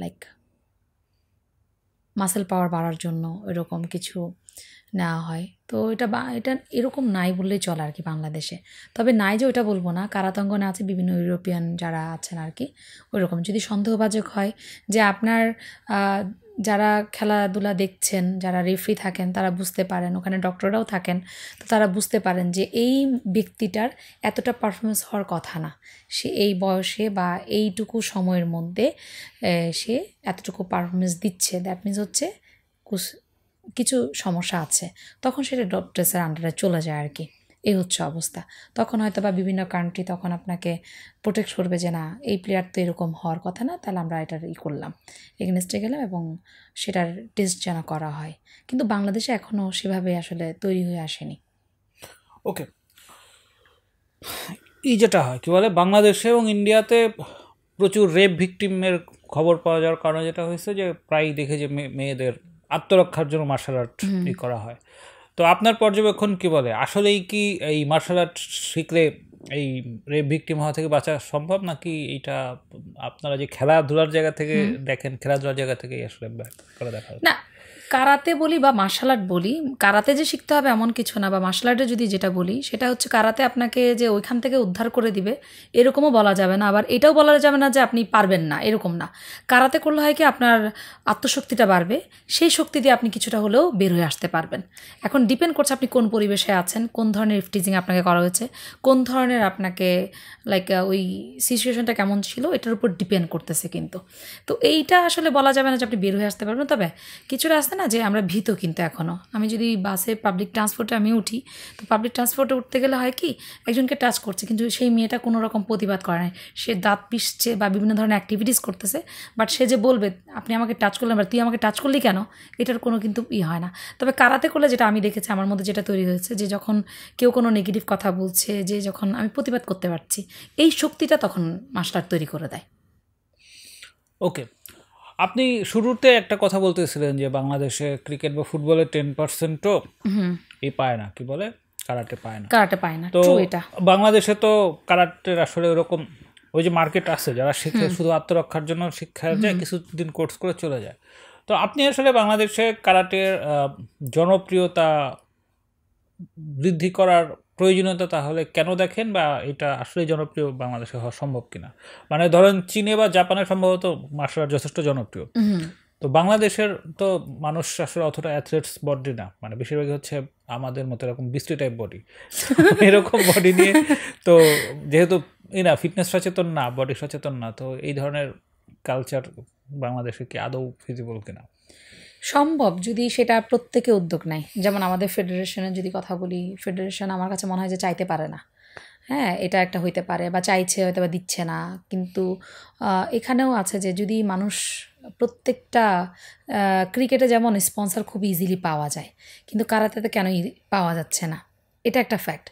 লাইক মাসেল পাওয়ার বাড়ার জন্য এরকম কিছু নেওয়া হয়। তো এটা এরকম নাই বললেই চলে আর কি বাংলাদেশে। তবে নাই যে ওইটা বলবো না, কারাতাঙ্গনে আছে বিভিন্ন ইউরোপিয়ান যারা আছেন আর কি, ওইরকম। যদি সন্দেহভাজন হয় যে আপনার যারা খেলাধুলা দেখছেন, যারা রেফারি থাকেন, তারা বুঝতে পারেন, ওখানে ডক্টররাও থাকেন, তো তারা বুঝতে পারেন যে এই ব্যক্তিটার এতটা পারফরমেন্স হওয়ার কথা না, সে এই বয়সে বা এইটুকু সময়ের মধ্যে সে এতটুকু পারফরমেন্স দিচ্ছে, দ্যাট মিনস হচ্ছে কিছু সমস্যা আছে, তখন সেটা ডোপ টেস্টের আন্ডারে চলে যায় আর কি। এই হচ্ছে অবস্থা। তখন হয়তো বা বিভিন্ন কান্ট্রি তখন আপনাকে প্রোটেক্ট করবে যে না, এই প্লেয়ার তো এরকম হওয়ার কথা না, তাহলে আমরা এটার করলাম, এগেনস্টে গেলাম, এবং সেটার টেস্ট যেন করা হয়। কিন্তু বাংলাদেশে এখনও সেভাবে আসলে তৈরি হয়ে আসেনি। ওকে, এই যেটা হয় কী বলে, বাংলাদেশে এবং ইন্ডিয়াতে প্রচুর রেপ ভিকটিমের খবর পাওয়া যাওয়ার কারণে যেটা হয়েছে যে প্রায় দেখে যে মেয়েদের আত্মরক্ষার জন্য মার্শাল আর্ট করা হয়। তো আপনার পর্যবেক্ষণ কি বলে, আসলেই কি এই মার্শাল আর্ট শিখলে এই রেপ ভিকটিম হওয়া থেকে বাঁচা সম্ভব, নাকি এইটা আপনারা যে খেলাধুলার জায়গা থেকে দেখেন, খেলাধুলার জায়গা থেকেই আসলে করে দেখা না? কারাতে বলি বা মার্শাল আর্ট বলি, কারাতে যে শিখতে হবে এমন কিছু না, বা মার্শাল আর্টে যদি যেটা বলি সেটা হচ্ছে কারাতে আপনাকে যে ওইখান থেকে উদ্ধার করে দিবে এরকমও বলা যাবে না, আবার এটাও বলা যাবে না যে আপনি পারবেন না, এরকম না। কারাতে করলে হয় কি, আপনার আত্মশক্তিটা বাড়বে, সেই শক্তি দিয়ে আপনি কিছুটা হলেও বের হয়ে আসতে পারবেন। এখন ডিপেন্ড করছে আপনি কোন পরিবেশে আছেন, কোন ধরনের ইফটিজিং আপনাকে করা হয়েছে, কোন ধরনের আপনাকে লাইক ওই সিচুয়েশনটা কেমন ছিল, এটার উপর ডিপেন্ড করতেছে কিন্তু। তো এইটা আসলে বলা যাবে না যে আপনি বের হয়ে আসতে পারবেন। তবে কিছুটা আসতে না যে আমরা ভীত, কিন্তু এখনও আমি যদি বাসে পাবলিক ট্রান্সপোর্টে আমি উঠি, তো পাবলিক ট্রান্সপোর্টে উঠতে গেলে হয় কি, একজনকে টাচ করছে কিন্তু সেই মেয়েটা কোনো রকম প্রতিবাদ করে না, সে দাঁত পিষছে বা বিভিন্ন ধরনের অ্যাক্টিভিটিস করতেছে, বাট সে যে বলবে আপনি আমাকে টাচ করলেন বা তুই আমাকে টাচ করলি কেন, এটার কোনো কিন্তু হয় না। তবে কারাতে করলে যেটা আমি দেখেছি, আমার মধ্যে যেটা তৈরি হয়েছে, যে যখন কেউ কোনো নেগেটিভ কথা বলছে, যে যখন আমি প্রতিবাদ করতে পারছি, এই শক্তিটা তখন মার্শাল আর্ট তৈরি করে দেয়। ওকে, আপনি শুরুতে একটা কথা বলতেছিলেন যে বাংলাদেশে ক্রিকেট বা ফুটবলের 10%ও এই পায় না, কি বলে, কারাটে পায় না। কারাটে পায় না, তো এটা বাংলাদেশে তো কারাটের আসলে ওরকম ওই যে মার্কেট আছে, যারা শিখে শুধু আত্মরক্ষার জন্য শিক্ষা যায়, কিছুদিন কোর্স করে চলে যায়। তো আপনি আসলে বাংলাদেশে কারাটের জনপ্রিয়তা বৃদ্ধি করার প্রয়োজনীয়তা তাহলে কেন দেখেন, বা এটা আসলে জনপ্রিয় বাংলাদেশে হওয়া সম্ভব কিনা? মানে ধরেন চীনে বা জাপানে সম্ভবত মার্শাল আর্ট যথেষ্ট জনপ্রিয়, তো বাংলাদেশের তো মানুষ আসলে অতটা অ্যাথলেটস বডি না, মানে বেশিরভাগই হচ্ছে আমাদের মতো এরকম বৃষ্টি টাইপ বডি, এরকম বডি নিয়ে, তো যেহেতু না ফিটনেস সচেতন না, বডি সচেতন না, তো এই ধরনের কালচার বাংলাদেশে কি আদৌ ফিজিবল কিনা? সম্ভব যদি সেটা প্রত্যেকে উদ্যোগ নেয়। যেমন আমাদের ফেডারেশনের যদি কথা বলি, ফেডারেশন আমার কাছে মনে হয় যে চাইতে পারে না। হ্যাঁ, এটা একটা হইতে পারে, বা চাইছে হয়তো বা দিচ্ছে না, কিন্তু এখানেও আছে যে যদি মানুষ প্রত্যেকটা ক্রিকেটে যেমন স্পন্সর খুব ইজিলি পাওয়া যায়, কিন্তু কারাতেতে কেন পাওয়া যাচ্ছে না, এটা একটা ফ্যাক্ট।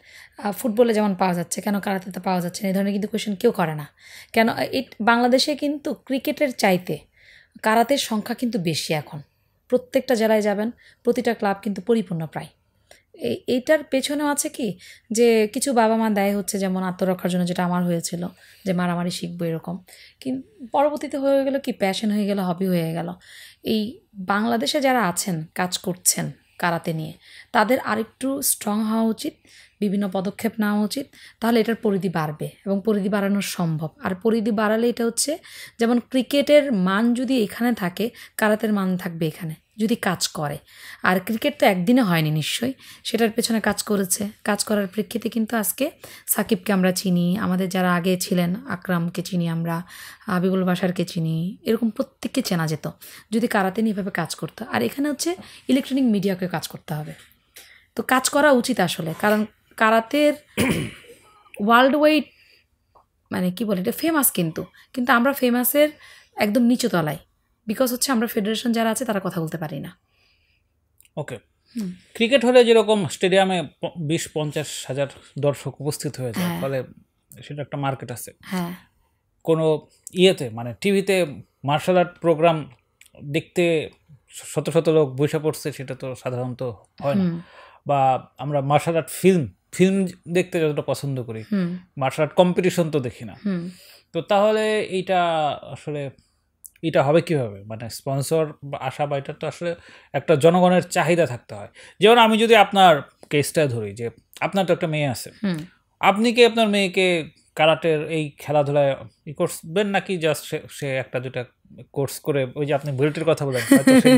ফুটবলে যেমন পাওয়া যাচ্ছে, কেন কারাতেতে পাওয়া যাচ্ছে না, এই ধরনের কিন্তু কোয়েশ্চেন কেউ করে না। কেন বাংলাদেশে কিন্তু ক্রিকেটের চাইতে কারাতের সংখ্যা কিন্তু বেশি এখন প্রত্যেকটা জেলায় যাবেন, প্রতিটা ক্লাব কিন্তু পরিপূর্ণ প্রায়। এইটার পেছনেও আছে কি যে কিছু বাবা মা দেয় হচ্ছে যেমন আত্মরক্ষার জন্য, যেটা আমার হয়েছিল যে মারামারি শিখবো এরকম, কিন্তু পরবর্তীতে হয়ে গেল কি প্যাশন হয়ে গেল, হবি হয়ে গেল। এই বাংলাদেশে যারা আছেন কাজ করছেন কারাতে নিয়ে, তাদের আরেকটু স্ট্রং হওয়া উচিত, বিভিন্ন পদক্ষেপ নেওয়া উচিত, তাহলে এটার পরিধি বাড়বে এবং পরিধি বাড়ানো সম্ভব। আর পরিধি বাড়ালে এটা হচ্ছে যেমন ক্রিকেটের মান যদি এখানে থাকে, কারাতের মান থাকবে এখানে যদি কাজ করে। আর ক্রিকেট তো একদিনে হয়নি নিশ্চয়ই, সেটার পেছনে কাজ করেছে। কাজ করার প্রেক্ষিতে কিন্তু আজকে সাকিবকে আমরা চিনি, আমাদের যারা আগে ছিলেন আকরামকে চিনি, আমরা হাবিবুল বাশারকে চিনি, এরকম প্রত্যেককে চেনা যেত যদি কারাতে নিয়ে এভাবে কাজ করতো। আর এখানে হচ্ছে ইলেকট্রনিক মিডিয়াকে কাজ করতে হবে। তো কাজ করা উচিত আসলে, কারণ কারাতের ওয়ার্ল্ড ওয়াইড মানে কি বলে এটা ফেমাস, কিন্তু আমরা ফেমাসের একদম নিচু তলায়, বিকজ হচ্ছে আমরা ফেডারেশন যারা আছে তারা কথা বলতে পারি না। ওকে, ক্রিকেট হলে যেরকম স্টেডিয়ামে 20-50 হাজার দর্শক উপস্থিত হয়ে যায়, ফলে সেটা একটা মার্কেট আছে। হ্যাঁ, কোনো ইয়েতে মানে টিভিতে মার্শাল আর্ট প্রোগ্রাম দেখতে শত শত লোক বসে পড়ছে, সেটা তো সাধারণত হয় না। বা আমরা মার্শাল আর্ট ফিল্ম দেখতে যতটা পছন্দ করি, মার্শাল আর্ট কম্পিটিশন তো দেখি না। তো তাহলে এইটা আসলে এটা হবে কীভাবে? মানে স্পন্সর আসা বা এটা তো আসলে একটা জনগণের চাহিদা থাকতে হয়। যেমন আমি যদি আপনার কেসটা ধরি, যে আপনার তো একটা মেয়ে আছে, আপনি কি আপনার মেয়েকে কারাটের এই খেলাধুলায় করবেন নাকি জাস্ট সে একটা দুটা কোর্স করে, ওই যে আপনি বেল্টের কথা বলেন,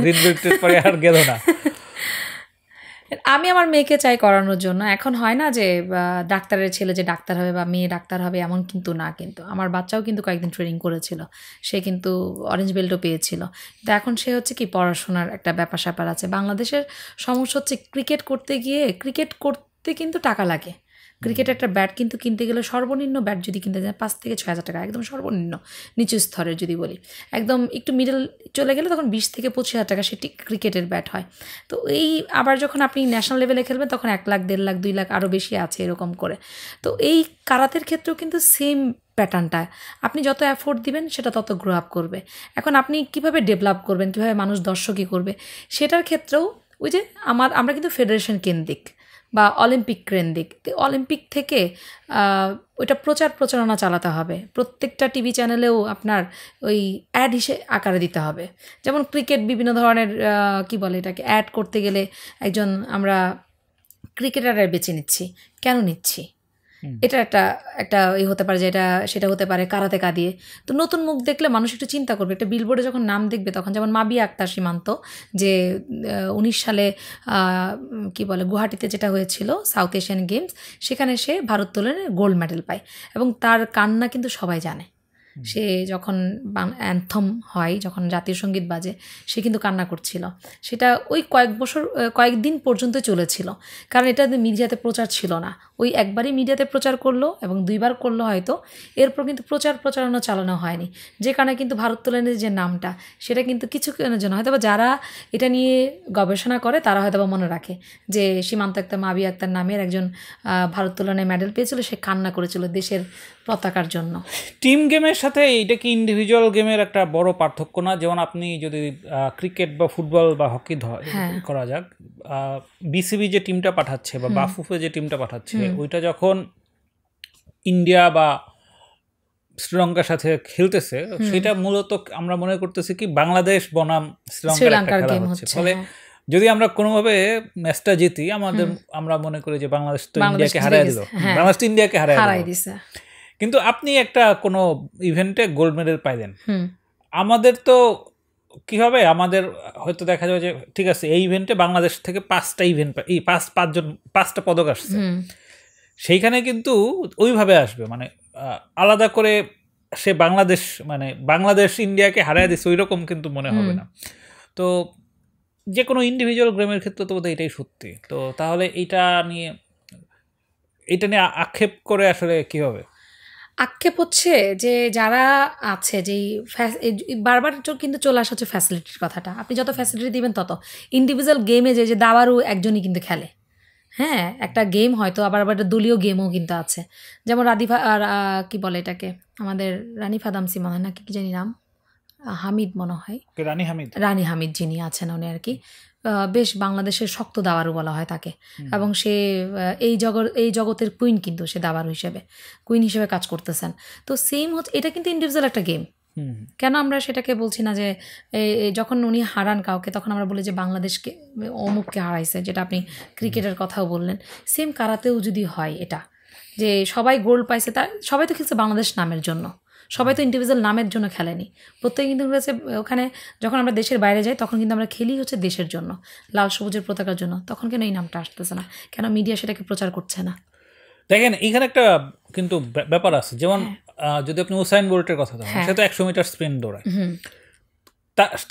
গ্রিন বেল্টের পরে আর গেল না? আমি আমার মেয়েকে চাই করানোর জন্য। এখন হয় না যে ডাক্তারের ছেলে যে ডাক্তার হবে বা মেয়ে ডাক্তার হবে, এমন কিন্তু না। কিন্তু আমার বাচ্চাও কিন্তু কয়েকদিন ট্রেনিং করেছিল, সে কিন্তু অরেঞ্জ বেল্টও পেয়েছিল। তো এখন সে হচ্ছে কি পড়াশোনার একটা ব্যাপার স্যাপার আছে। বাংলাদেশের সমস্যা হচ্ছে ক্রিকেট করতে কিন্তু টাকা লাগে। ক্রিকেট একটা ব্যাট কিন্তু কিনতে গেলে সর্বনিম্ন ব্যাট যদি কিনতে যায় 5 থেকে 6 হাজার টাকা, একদম সর্বনিম্ন নিচু স্তরের যদি বলি। একদম একটু মিডল চলে গেলে তখন 20 থেকে 25 হাজার টাকা সেটি ক্রিকেটের ব্যাট হয়। তো এই আবার যখন আপনি ন্যাশনাল লেভেলে খেলবেন তখন 1 লাখ, 1.5 লাখ, 2 লাখ আরও বেশি আছে এরকম করে। তো এই কারাতের ক্ষেত্রেও কিন্তু সেম প্যাটার্নটা, আপনি যত অ্যাফোর্ড দিবেন সেটা তত গ্রো আপ করবে। এখন আপনি কিভাবে ডেভেলপ করবেন, কীভাবে মানুষ দর্শকই করবে, সেটার ক্ষেত্রেও ওই যে আমরা কিন্তু ফেডারেশন কেন্দ্রিক বা অলিম্পিক কেন্দ্রিক। অলিম্পিক থেকে ওইটা প্রচারণা চালাতে হবে। প্রত্যেকটা টিভি চ্যানেলেও আপনার ওই অ্যাড আকারে দিতে হবে। যেমন ক্রিকেট বিভিন্ন ধরনের কি বলে এটাকে, অ্যাড করতে গেলে একজন আমরা ক্রিকেটারের বেছে নিচ্ছি, কেন নিচ্ছি? এটা একটা হতে পারে যে সেটা হতে পারে কারাতেকা দিয়ে। তো নতুন মুখ দেখলে মানুষ একটু চিন্তা করবে। একটা বিলবোর্ডে যখন নাম দেখবে তখন, যেমন মাবিয়া আক্তার সীমান্ত, যে 19 সালে কি বলে গুয়াহাটিতে যেটা হয়েছিল সাউথ এশিয়ান গেমস, সেখানে সে ভারোত্তোলনে গোল্ড মেডেল পায় এবং তার কান্না কিন্তু সবাই জানে। সে যখন অ্যান্থম হয়, যখন জাতীয় সঙ্গীত বাজে, সে কিন্তু কান্না করছিল। সেটা ওই কয়েকদিন পর্যন্ত চলেছিল, কারণ এটা মিডিয়াতে প্রচার ছিল না। ওই একবারই মিডিয়াতে প্রচার করলো এবং 2বার করলো হয়তো, এরপর কিন্তু প্রচারণা চালানো হয়নি। যে কারণে কিন্তু ভারোত্তোলনের যে নামটা, সেটা কিন্তু কিছুক্ষণের জন্য হয়তো বা যারা এটা নিয়ে গবেষণা করে তারা হয়তো বা মনে রাখে যে সীমান্ত আক্তার, মাবিয়া আক্তার নামের একজন ভারোত্তোলনে মেডেল পেয়েছিল, সে কান্না করেছিল দেশের পতাকার জন্য। টিম গেমের সাথে এইটা কি ইন্ডিভিজুয়াল গেমের একটা বড় পার্থক্য না? যেমন আপনি যদি ক্রিকেট বা ফুটবল বা হকি করা যাক, বিসিবি যে টিমটা পাঠাচ্ছে বা বাফুফে যে টিমটা পাঠাচ্ছে, ওইটা যখন ইন্ডিয়া বা শ্রীলঙ্কার সাথে খেলতেছে, সেটা মূলত আমরা মনে করতেছি কি বাংলাদেশ বনাম শ্রীলঙ্কার খেলা হচ্ছে। ফলে যদি আমরা কোনোভাবে ম্যাচটা জিতি, আমরা মনে করি যে বাংলাদেশ তো ইন্ডিয়াকে হারিয়ে দিল, বাংলাদেশ তো ইন্ডিয়াকে হারিয়ে দিল। কিন্তু আপনি একটা কোনো ইভেন্টে গোল্ড মেডেল পাইলেন, আমাদের তো কী হবে, আমাদের হয়তো দেখা যাবে যে ঠিক আছে এই ইভেন্টে বাংলাদেশ থেকে 5টা ইভেন্ট পাঁচটা পদক আসছে, সেইখানে কিন্তু ওইভাবে আসবে, মানে আলাদা করে সে বাংলাদেশ ইন্ডিয়াকে হারিয়ে দিচ্ছে ওই রকম কিন্তু মনে হবে না। তো যে কোনো ইন্ডিভিজুয়াল গেমের ক্ষেত্রে তো বোধহয় এটাই সত্যি। তো তাহলে এটা নিয়ে আক্ষেপ করে আসলে কী হবে? আক্ষেপ হচ্ছে যে যারা আছে, যেই বারবার কিন্তু চলে আসা হচ্ছে ফ্যাসিলিটির কথাটা। আপনি যত ফ্যাসিলিটি দিবেন তত ইন্ডিভিজুয়াল গেমে যে দাবারও একজনই কিন্তু খেলে। হ্যাঁ, একটা গেম হয়তো আবার একটা দলীয় গেমও কিন্তু আছে। যেমন কি বলে এটাকে, আমাদের রানী ফাদামসি মনে হয় না, কি জানি নাম, হামিদ মনে হয়, রানী হামিদ যিনি আছেন উনি আর কি বেশ বাংলাদেশের শক্ত দাবারু বলা হয় তাকে, এবং সে এই জগতের কুইন, কিন্তু সে দাবারু হিসেবে কুইন হিসেবে কাজ করতেছেন। তো সেম হচ্ছে, এটা কিন্তু ইন্ডিভিজুয়াল একটা গেম। কেন আমরা সেটাকে বলছি না যে যখন উনি হারান কাউকে তখন আমরা বলি যে বাংলাদেশকে অমুককে হারাইছে, যেটা আপনি ক্রিকেটের কথাও বললেন। সেম কারাতেও যদি হয় এটা, যে সবাই গোল্ড পাইছে, তার সবাই তো খেলছে বাংলাদেশ নামের জন্য, সবাই তো ইন্ডিভিজুয়াল নামের জন্য খেলেনি। প্রত্যেকে কিন্তু হচ্ছে ওখানে যখন আমরা দেশের বাইরে যাই তখন কিন্তু আমরা খেলি হচ্ছে দেশের জন্য, লাল সবুজের পতাকার জন্য। তখন কেন এই নামটা আসতেছে না, কেন মিডিয়া সেটাকে প্রচার করছে না? দেখেন এখানে একটা কিন্তু ব্যাপার আছে, যেমন যদি আপনি উসাইন বোল্টের কথা বলেন, সে তো 100 মিটার স্প্রিন্ট দৌড়ায়,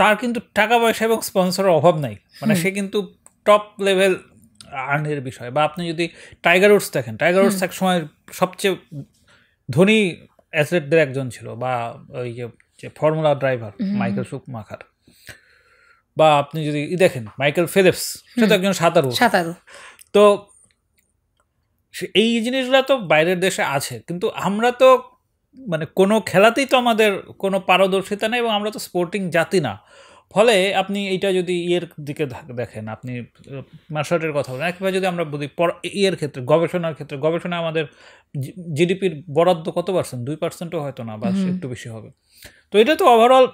তার কিন্তু টাকা পয়সা এবং স্পন্সরের অভাব নাই, মানে সে কিন্তু টপ লেভেল আর্নের বিষয়। বা আপনি যদি টাইগার উডস দেখেন, টাইগার উডস এক সময় সবচেয়ে ধনী অ্যাথলেটদের একজন ছিল, বা ওই যে ফর্মুলা ড্রাইভার মাইকেল শুমাখার, বা আপনি যদি দেখেন মাইকেল ফেলিপস, সে তো একজন সাঁতারু। তো এই জিনিসগুলো তো বাইরের দেশে আছে, কিন্তু আমরা তো মানে কোনো খেলাতেই তো আমাদের কোনো পারদর্শিতা নেই, এবং আমরা তো স্পোর্টিং জাতি না। ফলে আপনি এইটা যদি ইয়ের দিকে দেখেন, আপনি মার্শাল আর্টের কথা বলেন, একবার যদি আমরা বলি ইয়ের ক্ষেত্রে, গবেষণার ক্ষেত্রে, গবেষণা আমাদের জিডিপির বরাদ্দ কত %? 2%ও হয়তো না, বা একটু বেশি হবে। তো এটা তো ওভারঅল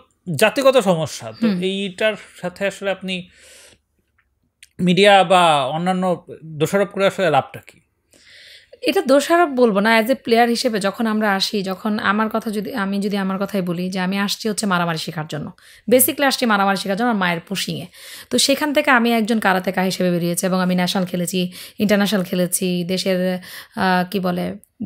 জাতিগত সমস্যা। তো এইটার সাথে আসলে আপনি মিডিয়া বা অন্যান্য দোষারোপ করে আসলে লাভটা কি? এটা দোষারোপ বলবো না, অ্যাজ এ প্লেয়ার হিসেবে যখন আমরা আসি, যখন আমার কথাই বলি যে আমি আসছি হচ্ছে মারামারি শেখার জন্য, বেসিকলি আসছি মারামারি শেখার জন্য, আমার মায়ের পুশিংয়ে। তো সেখান থেকে আমি একজন কারাতেকা হিসেবে বেরিয়েছি, এবং আমি ন্যাশনাল খেলেছি, ইন্টারন্যাশনাল খেলেছি,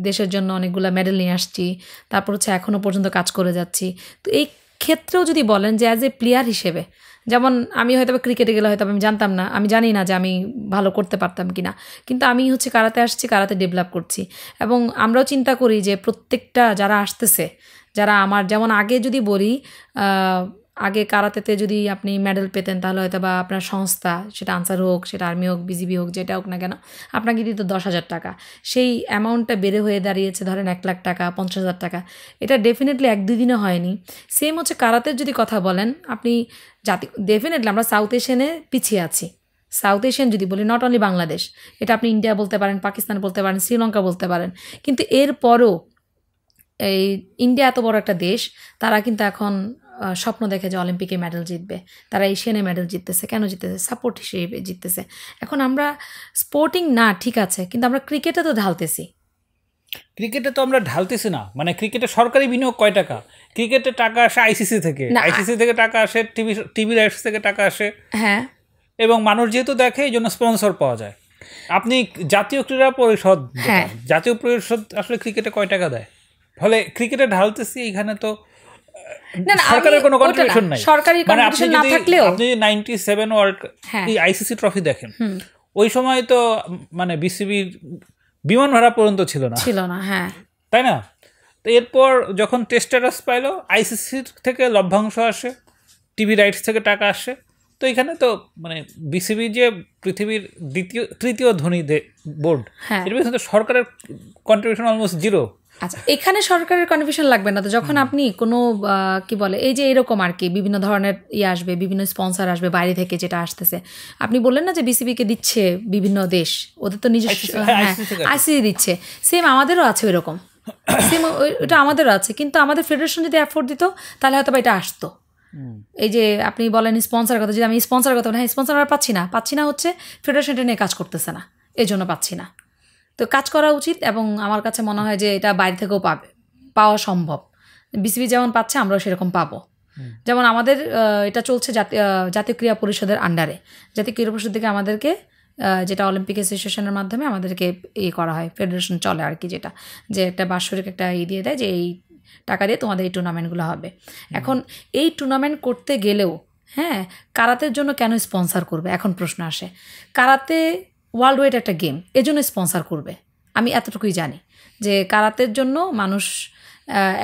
দেশের জন্য অনেকগুলো মেডেল নিয়ে আসছি। তারপর হচ্ছে এখনও পর্যন্ত কাজ করে যাচ্ছি। তো এই ক্ষেত্রেও যদি বলেন যে অ্যাজ এ প্লেয়ার হিসেবে, যেমন আমি হয়তো ক্রিকেটে গেলে হয়তো আমি জানতাম না, আমি জানি না যে আমি ভালো করতে পারতাম কি না, কিন্তু আমি হচ্ছে কারাতে আসছি, কারাতে ডেভেলপ করছি। এবং আমরাও চিন্তা করি যে প্রত্যেকটা যারা আসতেছে, যারা আমার যেমন আগে যদি বলি, আগে কারাতেতে যদি আপনি মেডেল পেতেন তাহলে হয়তো বা আপনার সংস্থা, সেটা আনসার হোক, সেটা আর্মি হোক, বিজিবি হোক, যেটা হোক না কেন, আপনাকে দিত 10,000 টাকা। সেই অ্যামাউন্টটা বেড়ে হয়ে দাঁড়িয়েছে ধরেন 1 লাখ টাকা, 50,000 টাকা। এটা ডেফিনেটলি 1-2 দিনে হয়নি। সেম হচ্ছে কারাতের যদি কথা বলেন আপনি, ডেফিনেটলি আমরা সাউথ এশিয়ানে পিছিয়ে আছি। সাউথ এশিয়ান যদি বলি, নট অনলি বাংলাদেশ, এটা আপনি ইন্ডিয়া বলতে পারেন, পাকিস্তান বলতে পারেন, শ্রীলঙ্কা বলতে পারেন। কিন্তু এরপরও এই ইন্ডিয়া এত বড় একটা দেশ, তারা কিন্তু এখন স্বপ্ন দেখে যে অলিম্পিকে মেডেল জিতবে, তারা এশিয়ানে মেডেল জিততেছে। কেন জিততেছে? সাপোর্ট হিসেবে জিততেছে। এখন আমরা স্পোর্টিং না, ঠিক আছে, কিন্তু আমরা ক্রিকেটে তো ঢালতেছি। ক্রিকেটে তো আমরা ঢালতেছি না, মানে ক্রিকেটে সরকারি বিনিয়োগ কয় টাকা? ক্রিকেটে টাকা আসে আইসিসি থেকে, আইসিসি থেকে টাকা আসে, টিভি রাইটস থেকে টাকা আসে, হ্যাঁ, এবং মানুষ যেহেতু দেখে এই জন্য স্পন্সর পাওয়া যায়। আপনি জাতীয় ক্রীড়া পরিষদ, জাতীয় পরিষদ আসলে ক্রিকেটে কয় টাকা দেয়? ফলে ক্রিকেটে ঢালতেছি, এখানে তো সরকারের কোনো কন্ট্রিবিউশন নাই। মানে আপনি যদি 97 ওয়ার্ল্ড আইসিসি ট্রফি দেখেন, ওই সময় তো মানে বিসিবির বিমান ভাড়া পর্যন্ত ছিল না, হ্যাঁ, তাই না? তো এরপর যখন টেস্ট স্ট্যাটাস পাইলো, আইসিসির থেকে লভ্যাংশ আসে, টিভি রাইটস থেকে টাকা আসে। তো এখানে তো মানে বিসিবি যে পৃথিবীর তৃতীয় ধনী বোর্ড, এর পিছনে তো সরকারের কন্ট্রিবিউশন অলমোস্ট জিরো। আচ্ছা, এখানে সরকারের কন্ট্রিবিউশন লাগবে না তো, যখন আপনি কোনো এই যে এরকম আর কি বিভিন্ন ধরনের আসবে, বিভিন্ন স্পন্সর আসবে বাইরে থেকে, যেটা আসতেছে। আপনি বললেন না যে বিসিবিকে দিচ্ছে বিভিন্ন দেশ, ওদের তো নিজস্ব আইসিসি দিচ্ছে, সেম আমাদেরও আছে ওই রকম, সেম ওইটা আমাদেরও আছে। কিন্তু আমাদের ফেডারেশন যদি এফোর্ট দিত তাহলে হয়তো বা এটা আসতো। এই যে আপনি বলেন স্পন্সরের কথা, যদি আমি স্পন্সরের কথা বলি, হ্যাঁ স্পন্সর আমরা পাচ্ছি না হচ্ছে ফেডারেশনটা নিয়ে কাজ করতেছে না, এই জন্য পাচ্ছি না। তো কাজ করা উচিত, এবং আমার কাছে মনে হয় যে এটা বাইরে থেকেও পাওয়া সম্ভব। বিসিবি যেমন পাচ্ছে আমরাও সেরকম পাবো। যেমন আমাদের এটা চলছে জাতীয় ক্রীড়া পরিষদের আন্ডারে। জাতীয় ক্রীড়া পরিষদ থেকে আমাদেরকে যেটা অলিম্পিক অ্যাসোসিয়েশনের মাধ্যমে আমাদেরকে করা হয়, ফেডারেশন চলে আর কি, যেটা যে একটা বাৎসরিক একটা দিয়ে দেয় যে এই টাকা দিয়ে তোমাদের এই টুর্নামেন্টগুলো হবে। এখন এই টুর্নামেন্ট করতে গেলেও কারাতের জন্য কেন স্পন্সর করবে? এখন প্রশ্ন আসে, কারাতে ওয়ার্ল্ড ওয়াইড একটা গেম, এজন্য স্পন্সর করবে। আমি এতটুকুই জানি যে কারাতের জন্য মানুষ,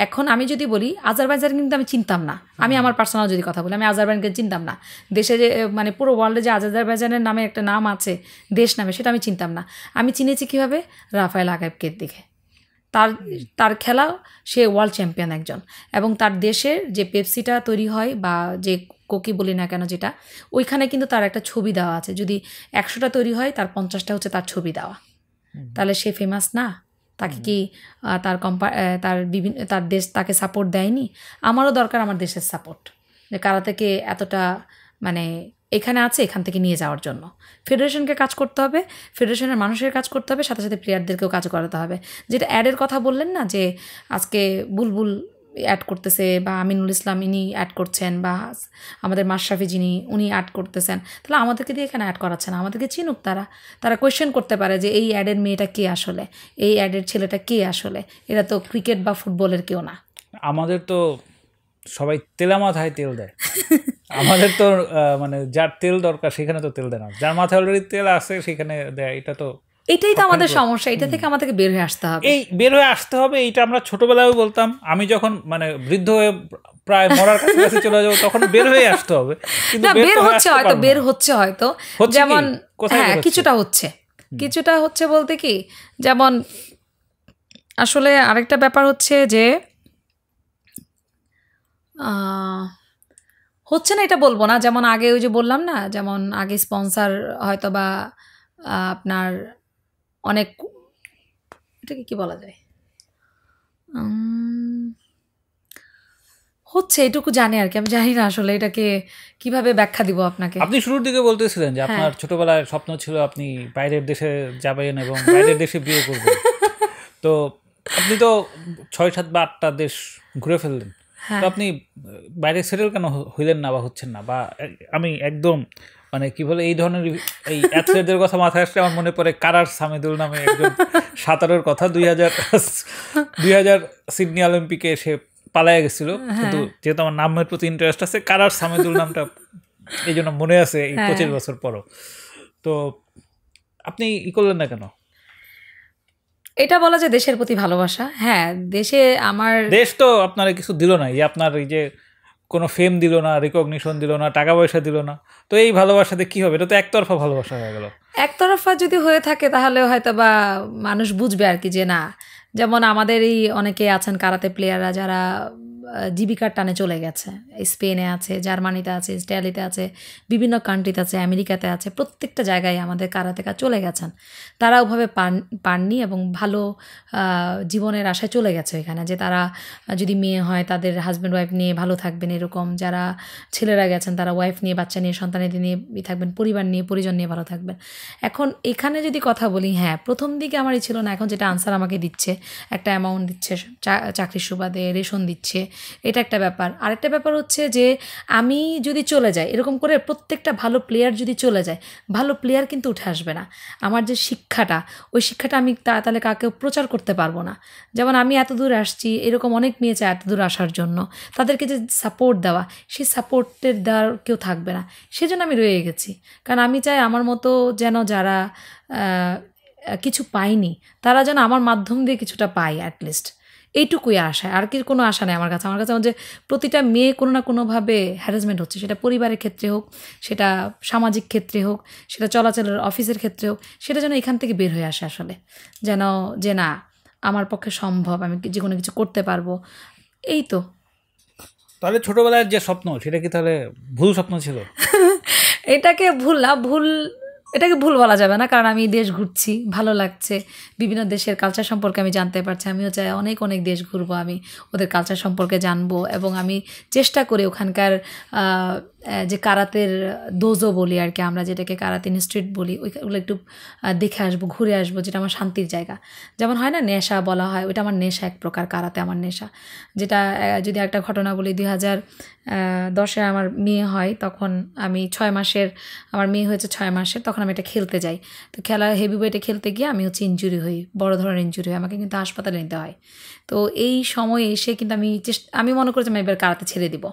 এখন আমি যদি বলি আজারবাইজান কিন্তু আমি চিনতাম না, আমি আমার পার্সোনাল যদি কথা বলি, আমি আজারবাইজানকে চিনতাম না। দেশে যে মানে পুরো ওয়ার্ল্ডে যে আজারবাইজানের নামে একটা নাম আছে, দেশ নামে, সেটা আমি চিনতাম না। আমি চিনেছি কীভাবে? রাফায়েল আগাইবকে দেখে, তার তার খেলা, সে ওয়ার্ল্ড চ্যাম্পিয়ন একজন, এবং তার দেশের যে পেপসিটা তৈরি হয় বা যে কোকি বলি না কেন যেটা, ওইখানে কিন্তু তার একটা ছবি দেওয়া আছে। যদি 100টা তৈরি হয়, তার 50টা হচ্ছে তার ছবি দেওয়া। তাহলে সে ফেমাস না? তাকে কি তার দেশ তাকে সাপোর্ট দেয়নি? আমারও দরকার আমার দেশের সাপোর্ট, যে কারাতেকে এতটা মানে এখানে আছে, এখান থেকে নিয়ে যাওয়ার জন্য ফেডারেশনকে কাজ করতে হবে, ফেডারেশনের মানুষের কাজ করতে হবে, সাথে সাথে প্লেয়ারদেরকেও কাজ করাতে হবে। যেটা অ্যাডের কথা বললেন না, যে আজকে বুলবুল অ্যাড করতেছে বা আমিনুল ইসলাম ইনি অ্যাড করছেন বা আমাদের মাশরাফি যিনি উনি অ্যাড করতেছেন, তাহলে আমাদেরকে দিয়ে এখানে অ্যাড করাচ্ছে না, আমাদেরকে চিনুক। তারা কোয়েশ্চেন করতে পারে যে এই অ্যাডের মেয়েটা কে আসলে, এই অ্যাডের ছেলেটা কে আসলে, এরা তো ক্রিকেট বা ফুটবলের কেউ না। আমাদের তো সবাই তেলা মাথায় তেল দেয়, আমাদের তো মানে যার তেল দরকার সেখানে তো তেল দেয় না, যার মাথায় অলরেডি তেল আছে সেখানে দেয়। এটাই তো আমাদের সমস্যা, এটা থেকে আমাদেরকে বের হয়ে আসতে হবে। এই বের হয়ে আসতে হবে, এইটা আমরা ছোটবেলায় বলতাম। আমি যখন মানে বৃদ্ধ হয়ে প্রায় মরার কাছাকাছি চলে যাবো, তখন বের হয়ে আসতে হবে। কিন্তু বের হচ্ছে হয়তো যেমন হ্যাঁ কিছুটা হচ্ছে বলতে কি, যেমন আসলে আরেকটা ব্যাপার হচ্ছে যে হচ্ছে না এটা বলবো না, যেমন আগে ওই যে বললাম না, যেমন আগে স্পন্সর হয়তো বা আপনার অনেক, এটাকে কি বলা যায়, হচ্ছে এটুকু জানি আর কি, আমি জানি না আসলে এটাকে কিভাবে ব্যাখ্যা দিব আপনাকে। আপনি শুরুর দিকে বলতেছিলেন যে আপনার ছোটবেলায় স্বপ্ন ছিল আপনি বাইরের দেশে যাবেন এবং বাইরের দেশে বিয়ে করবেন। তো আপনি তো 6, 7 বা 8টা দেশ ঘুরে ফেললেন, তো আপনি বাইরে সেটেল কেন হইলেন না বা হচ্ছেন না? বা আমি একদম মানে কি বলে এই ধরনের এই অ্যাথলেটদের কথা মাথায় আসলে আমার মনে পড়ে কারার সামিদুল নামে একজন সাঁতারের কথা। 2000 সিডনি অলিম্পিকে সে পালায় গেছিল, কিন্তু যেহেতু আমার নামের প্রতি ইন্টারেস্ট আছে, কারার সামিদুল নামটা এই জন্য মনে আছে এই 25 বছর পরও। তো আপনি ই করলেন না কেন? এটা বলা যায় দেশের প্রতি ভালোবাসা। হ্যাঁ, দেশ তো আপনার কিছু দিল না, এই আপনার এই যে কোনো ফেম দিল না, রিকগনিশন দিল না, টাকা পয়সা দিল না, তো এই ভালোবাসাতে কি হবে? এটা তো একতরফা ভালোবাসা হয়ে গেল। একতরফা যদি হয়ে থাকে তাহলে হয়তো বা মানুষ বুঝবে আর কি, যে না, যেমন আমাদেরই অনেকে আছেন কারাতে প্লেয়াররা যারা জীবিকার টানে চলে গেছে, স্পেনে আছে, জার্মানিতে আছে, ইটালিতে আছে, বিভিন্ন কান্ট্রিতে আছে, আমেরিকাতে আছে, প্রত্যেকটা জায়গায় আমাদের কারাতেকা চলে গেছেন। তারা ওভাবে পাননি এবং ভালো জীবনের আশায় চলে গেছে এখানে, যে তারা যদি মেয়ে হয় তাদের হাজব্যান্ড ওয়াইফ নিয়ে ভালো থাকবেন, এরকম যারা ছেলেরা গেছেন তারা ওয়াইফ নিয়ে, বাচ্চা নিয়ে, সন্তানেদের নিয়ে থাকবেন, পরিবার নিয়ে, পরিজন নিয়ে ভালো থাকবেন। এখন এখানে যদি কথা বলি, হ্যাঁ প্রথম দিকে আমারই ছিল না, এখন যেটা আনসার আমাকে দিচ্ছে, একটা অ্যামাউন্ট দিচ্ছে চাকরির সুবাদে, রেশন দিচ্ছে, এটা একটা ব্যাপার। আরেকটা ব্যাপার হচ্ছে যে আমি যদি চলে যাই, এরকম করে প্রত্যেকটা ভালো প্লেয়ার যদি চলে যায়, ভালো প্লেয়ার কিন্তু উঠে আসবে না। আমার যে শিক্ষাটা, ওই শিক্ষাটা আমি তাহলে কাকেও প্রচার করতে পারবো না। যেমন আমি এত দূর আসছি, এরকম অনেক মেয়ে চায় এত দূর আসার জন্য, তাদেরকে যে সাপোর্ট দেওয়া, সেই সাপোর্টের দেওয়ার কেউ থাকবে না, সেজন্য আমি রয়ে গেছি। কারণ আমি চাই আমার মতো যেন যারা কিছু পায়নি, তারা যেন আমার মাধ্যম দিয়ে কিছুটা পায়, অ্যাটলিস্ট এইটুকুই আশা, আর কি কোনো আশা নেই আমার কাছে। আমার কাছে যে প্রতিটা মেয়ে কোনো না কোনোভাবে হ্যারাসমেন্ট হচ্ছে, সেটা পরিবারের ক্ষেত্রে হোক, সেটা সামাজিক ক্ষেত্রে হোক, সেটা চলাচলের অফিসের ক্ষেত্রে হোক, সেটা যেন এখান থেকে বের হয়ে আসে আসলে, যেন যে না আমার পক্ষে সম্ভব, আমি যে কোনো কিছু করতে পারবো। এই তো। তাহলে ছোটবেলার যে স্বপ্ন, সেটা কি তাহলে ভুল স্বপ্ন ছিল? এটাকে ভুল বলা যাবে না, কারণ আমি দেশ ঘুরছি, ভালো লাগছে, বিভিন্ন দেশের কালচার সম্পর্কে আমি জানতে পারছি। আমিও চাই অনেক অনেক দেশ ঘুরবো, আমি ওদের কালচার সম্পর্কে জানবো, এবং আমি চেষ্টা করি ওখানকার যে কারাতের দোজো বলি আর কি, আমরা যেটাকে কারাতে ইনস্টিটিউট বলি, ওইগুলো একটু দেখে আসবো, ঘুরে আসবো, যেটা আমার শান্তির জায়গা। যেমন হয় না নেশা বলা হয়, ওইটা আমার নেশা, এক প্রকার কারাতে আমার নেশা। যেটা যদি একটা ঘটনা বলি, 2010-এ আমার মেয়ে হয়, তখন আমি 6 মাসের, আমার মেয়ে হয়েছে 6 মাসের, তখন আমি এটা খেলতে যাই। তো হেভি ওয়েটে খেলতে গিয়ে আমি ইনজুরি হই, বড় ধরনের ইনজুরি হয়, আমাকে কিন্তু হাসপাতালে নিতে হয়। তো এই সময় এসে কিন্তু আমি মনে করেছি আমি এবার কারাতে ছেড়ে দিব,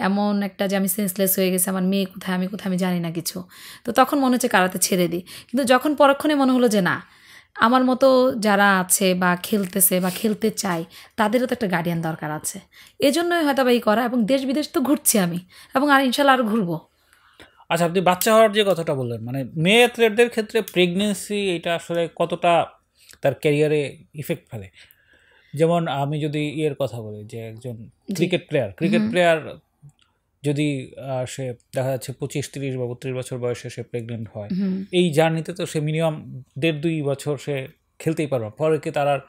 এমন একটা যে আমি সেন্সলেস হয়ে গেছে, আমার মেয়ে কোথায়, আমি কোথায়, আমি জানি না কিছু। তো তখন মনে হচ্ছে কারাতে ছেড়ে দিই, কিন্তু যখন পরক্ষণে মনে হলো যে না, আমার মতো যারা আছে বা খেলতেছে বা খেলতে চায়, তাদেরও তো একটা গার্ডিয়ান দরকার আছে, এজন্যই হয়তো বা এই করা। এবং দেশ বিদেশ তো ঘুরছি আমি, এবং আর ইনশাল্লাহ আরও ঘুরবো। আচ্ছা, আপনি বাচ্চা হওয়ার যে কথাটা বললেন, মানে মেয়ে অ্যাথলেটদের ক্ষেত্রে প্রেগনেন্সি এটা আসলে কতটা তার ক্যারিয়ারে ইফেক্ট ফেলে? যেমন আমি যদি ইয়ের কথা বলি যে একজন ক্রিকেট প্লেয়ার যদি সে দেখা যাচ্ছে 25-30 বা 32 বছর বয়সে সে প্রেগনেন্ট হয়, এই জার্নিতে তো সে মিনিমাম 1.5-2 বছর সে খেলতেই পারবে, পরে কি তার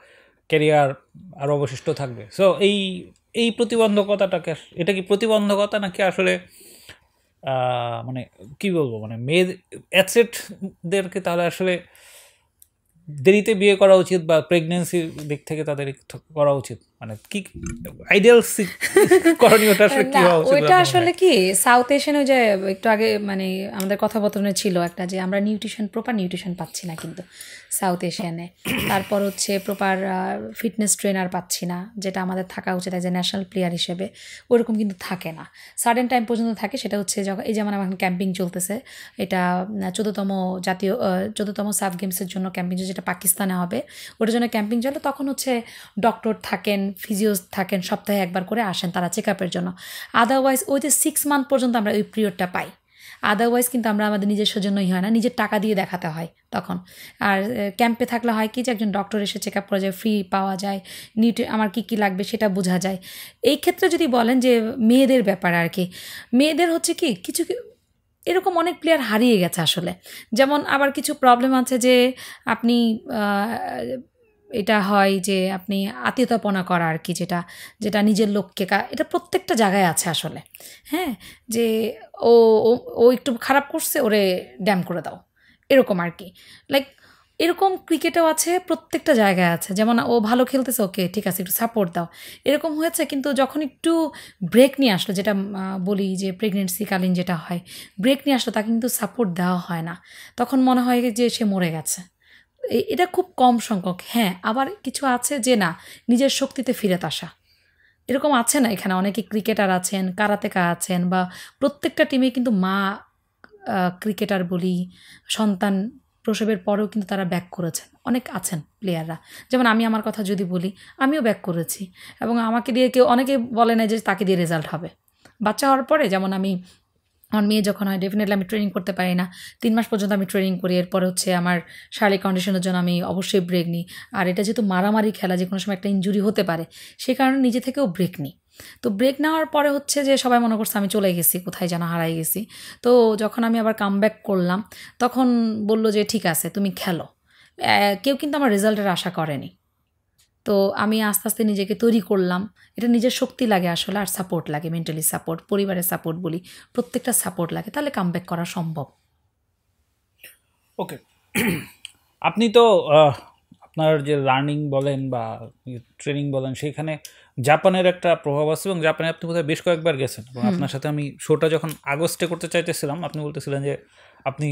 ক্যারিয়ার আর অবশিষ্ট থাকবে? সো এই প্রতিবন্ধকতাটাকে, এটা কি প্রতিবন্ধকতা নাকি আসলে মানে কি বলবো, মানে মেয়ে অ্যাথলেটদেরকে তাহলে আসলে দেরিতে বিয়ে করা উচিত বা প্রেগনেন্সির দিক থেকে তাদের করা উচিত, মানে কি আইডিয়াল করণীয়টা আসলে কি হওয়া উচিত? ওইটা আসলে কি সাউথ এশিয়ান, ওই যে একটু আগে মানে আমাদের কথাবার্তা ছিল একটা, যে আমরা প্রপার নিউট্রিশন পাচ্ছি না কিন্তু সাউথ এশিয়ানে। তারপর হচ্ছে প্রপার ফিটনেস ট্রেনার পাচ্ছি না, যেটা আমাদের থাকা উচিত অ্যাজ এ ন্যাশনাল প্লেয়ার হিসেবে, ওরকম কিন্তু থাকে না। সার্টেন টাইম পর্যন্ত থাকে, সেটা হচ্ছে যখন এই যেমন এখন ক্যাম্পিং চলতেছে, এটা 14তম সাফ গেমসের জন্য ক্যাম্পিং, যেটা পাকিস্তানে হবে, ওটার জন্য ক্যাম্পিং চলে। তখন হচ্ছে ডক্টর থাকেন, ফিজিওস থাকেন, সপ্তাহে একবার করে আসেন তারা চেক আপের জন্য। আদারওয়াইজ ওই যে 6 মান্থ পর্যন্ত আমরা ওই পিরিয়ডটা পাই। আদারওয়াইজ কিন্তু আমরা আমাদের নিজস্ব জন্যই হয় না, নিজের টাকা দিয়ে দেখাতে হয় তখন। আর ক্যাম্পে থাকলে হয় কি যে একজন ডক্টর এসে চেক আপ করা যায়, ফ্রি পাওয়া যায়, আমার কী লাগবে সেটা বোঝা যায়। এই ক্ষেত্রে যদি বলেন যে মেয়েদের ব্যাপারে আর কি, মেয়েদের হচ্ছে কি কিছু এরকম অনেক প্লেয়ার হারিয়ে গেছে আসলে। যেমন আবার কিছু প্রবলেম আছে যে আপনি এটা হয় যে আপনি আত্মীয়তাপনা করা আর কি, যেটা নিজের লোককে, এটা প্রত্যেকটা জায়গায় আছে আসলে। হ্যাঁ, যে ও ও একটু খারাপ করছে, ওরে ড্যাম করে দাও, এরকম আর কি। লাইক এরকম ক্রিকেটেও আছে, প্রত্যেকটা জায়গায় আছে। যেমন ও ভালো খেলতেছে, ওকে ঠিক আছে একটু সাপোর্ট দাও, এরকম হয়েছে। কিন্তু যখন একটু ব্রেক নিয়ে আসলো, যেটা বলি যে প্রেগনেন্সিকালীন যেটা হয়, ব্রেক নিয়ে আসলো, তাকে কিন্তু সাপোর্ট দেওয়া হয় না, তখন মনে হয় যে সে মরে গেছে। এটা খুব কম সংখ্যক। হ্যাঁ, আবার কিছু আছে যে না, নিজের শক্তিতে ফিরে আসা, এরকম আছে না, এখানে অনেকে ক্রিকেটার আছেন, কারাতেকা আছেন, বা প্রত্যেকটা টিমে কিন্তু মা ক্রিকেটার বলি, সন্তান প্রসবের পরেও কিন্তু তারা ব্যাক করেছেন, অনেক আছেন প্লেয়াররা। যেমন আমি আমার কথা যদি বলি, আমিও ব্যাক করেছি, এবং আমাকে দিয়ে অনেকে বলে না যে তাকে দিয়ে রেজাল্ট হবে। বাচ্চা হওয়ার পরে যেমন আমার মেয়ে যখন হয়, ডেফিনেটলি আমি ট্রেনিং করতে পারি না, 3 মাস পর্যন্ত আমি ট্রেনিং করি। এরপরে হচ্ছে আমার শারীরিক কন্ডিশনের জন্য আমি অবশ্যই ব্রেক নিই। আর এটা যেহেতু মারামারি খেলা, যে কোনো সময় একটা ইনজুরি হতে পারে, সেই কারণে নিজে থেকেও ব্রেক নিই। তো ব্রেক নেওয়ার পরে হচ্ছে যে সবাই মনে করছে আমি চলে গেছি, কোথায় যেন হারাই গেছি। তো যখন আমি আবার কামব্যাক করলাম, তখন বলল যে ঠিক আছে তুমি খেলো। কেউ কিন্তু আমার রেজাল্টের আশা করেনি। তো আমি আস্তে আস্তে নিজেকে তৈরি করলাম। এটা নিজের শক্তি লাগে আসলে, আর সাপোর্ট লাগে, মেন্টালি সাপোর্ট, পরিবারের সাপোর্ট বলি, প্রত্যেকটা সাপোর্ট লাগে, তাহলে কামব্যাক করা সম্ভব। ওকে, আপনি তো আপনার যে লার্নিং বলেন বা ট্রেনিং বলেন, সেইখানে জাপানের একটা প্রভাব আছে, এবং জাপানে আপনি বোধহয় বেশ কয়েকবার গেছেন। এবং আপনার সাথে আমি শোটা যখন আগস্টে করতে চাইতেছিলাম, আপনি বলতেছিলেন যে আপনি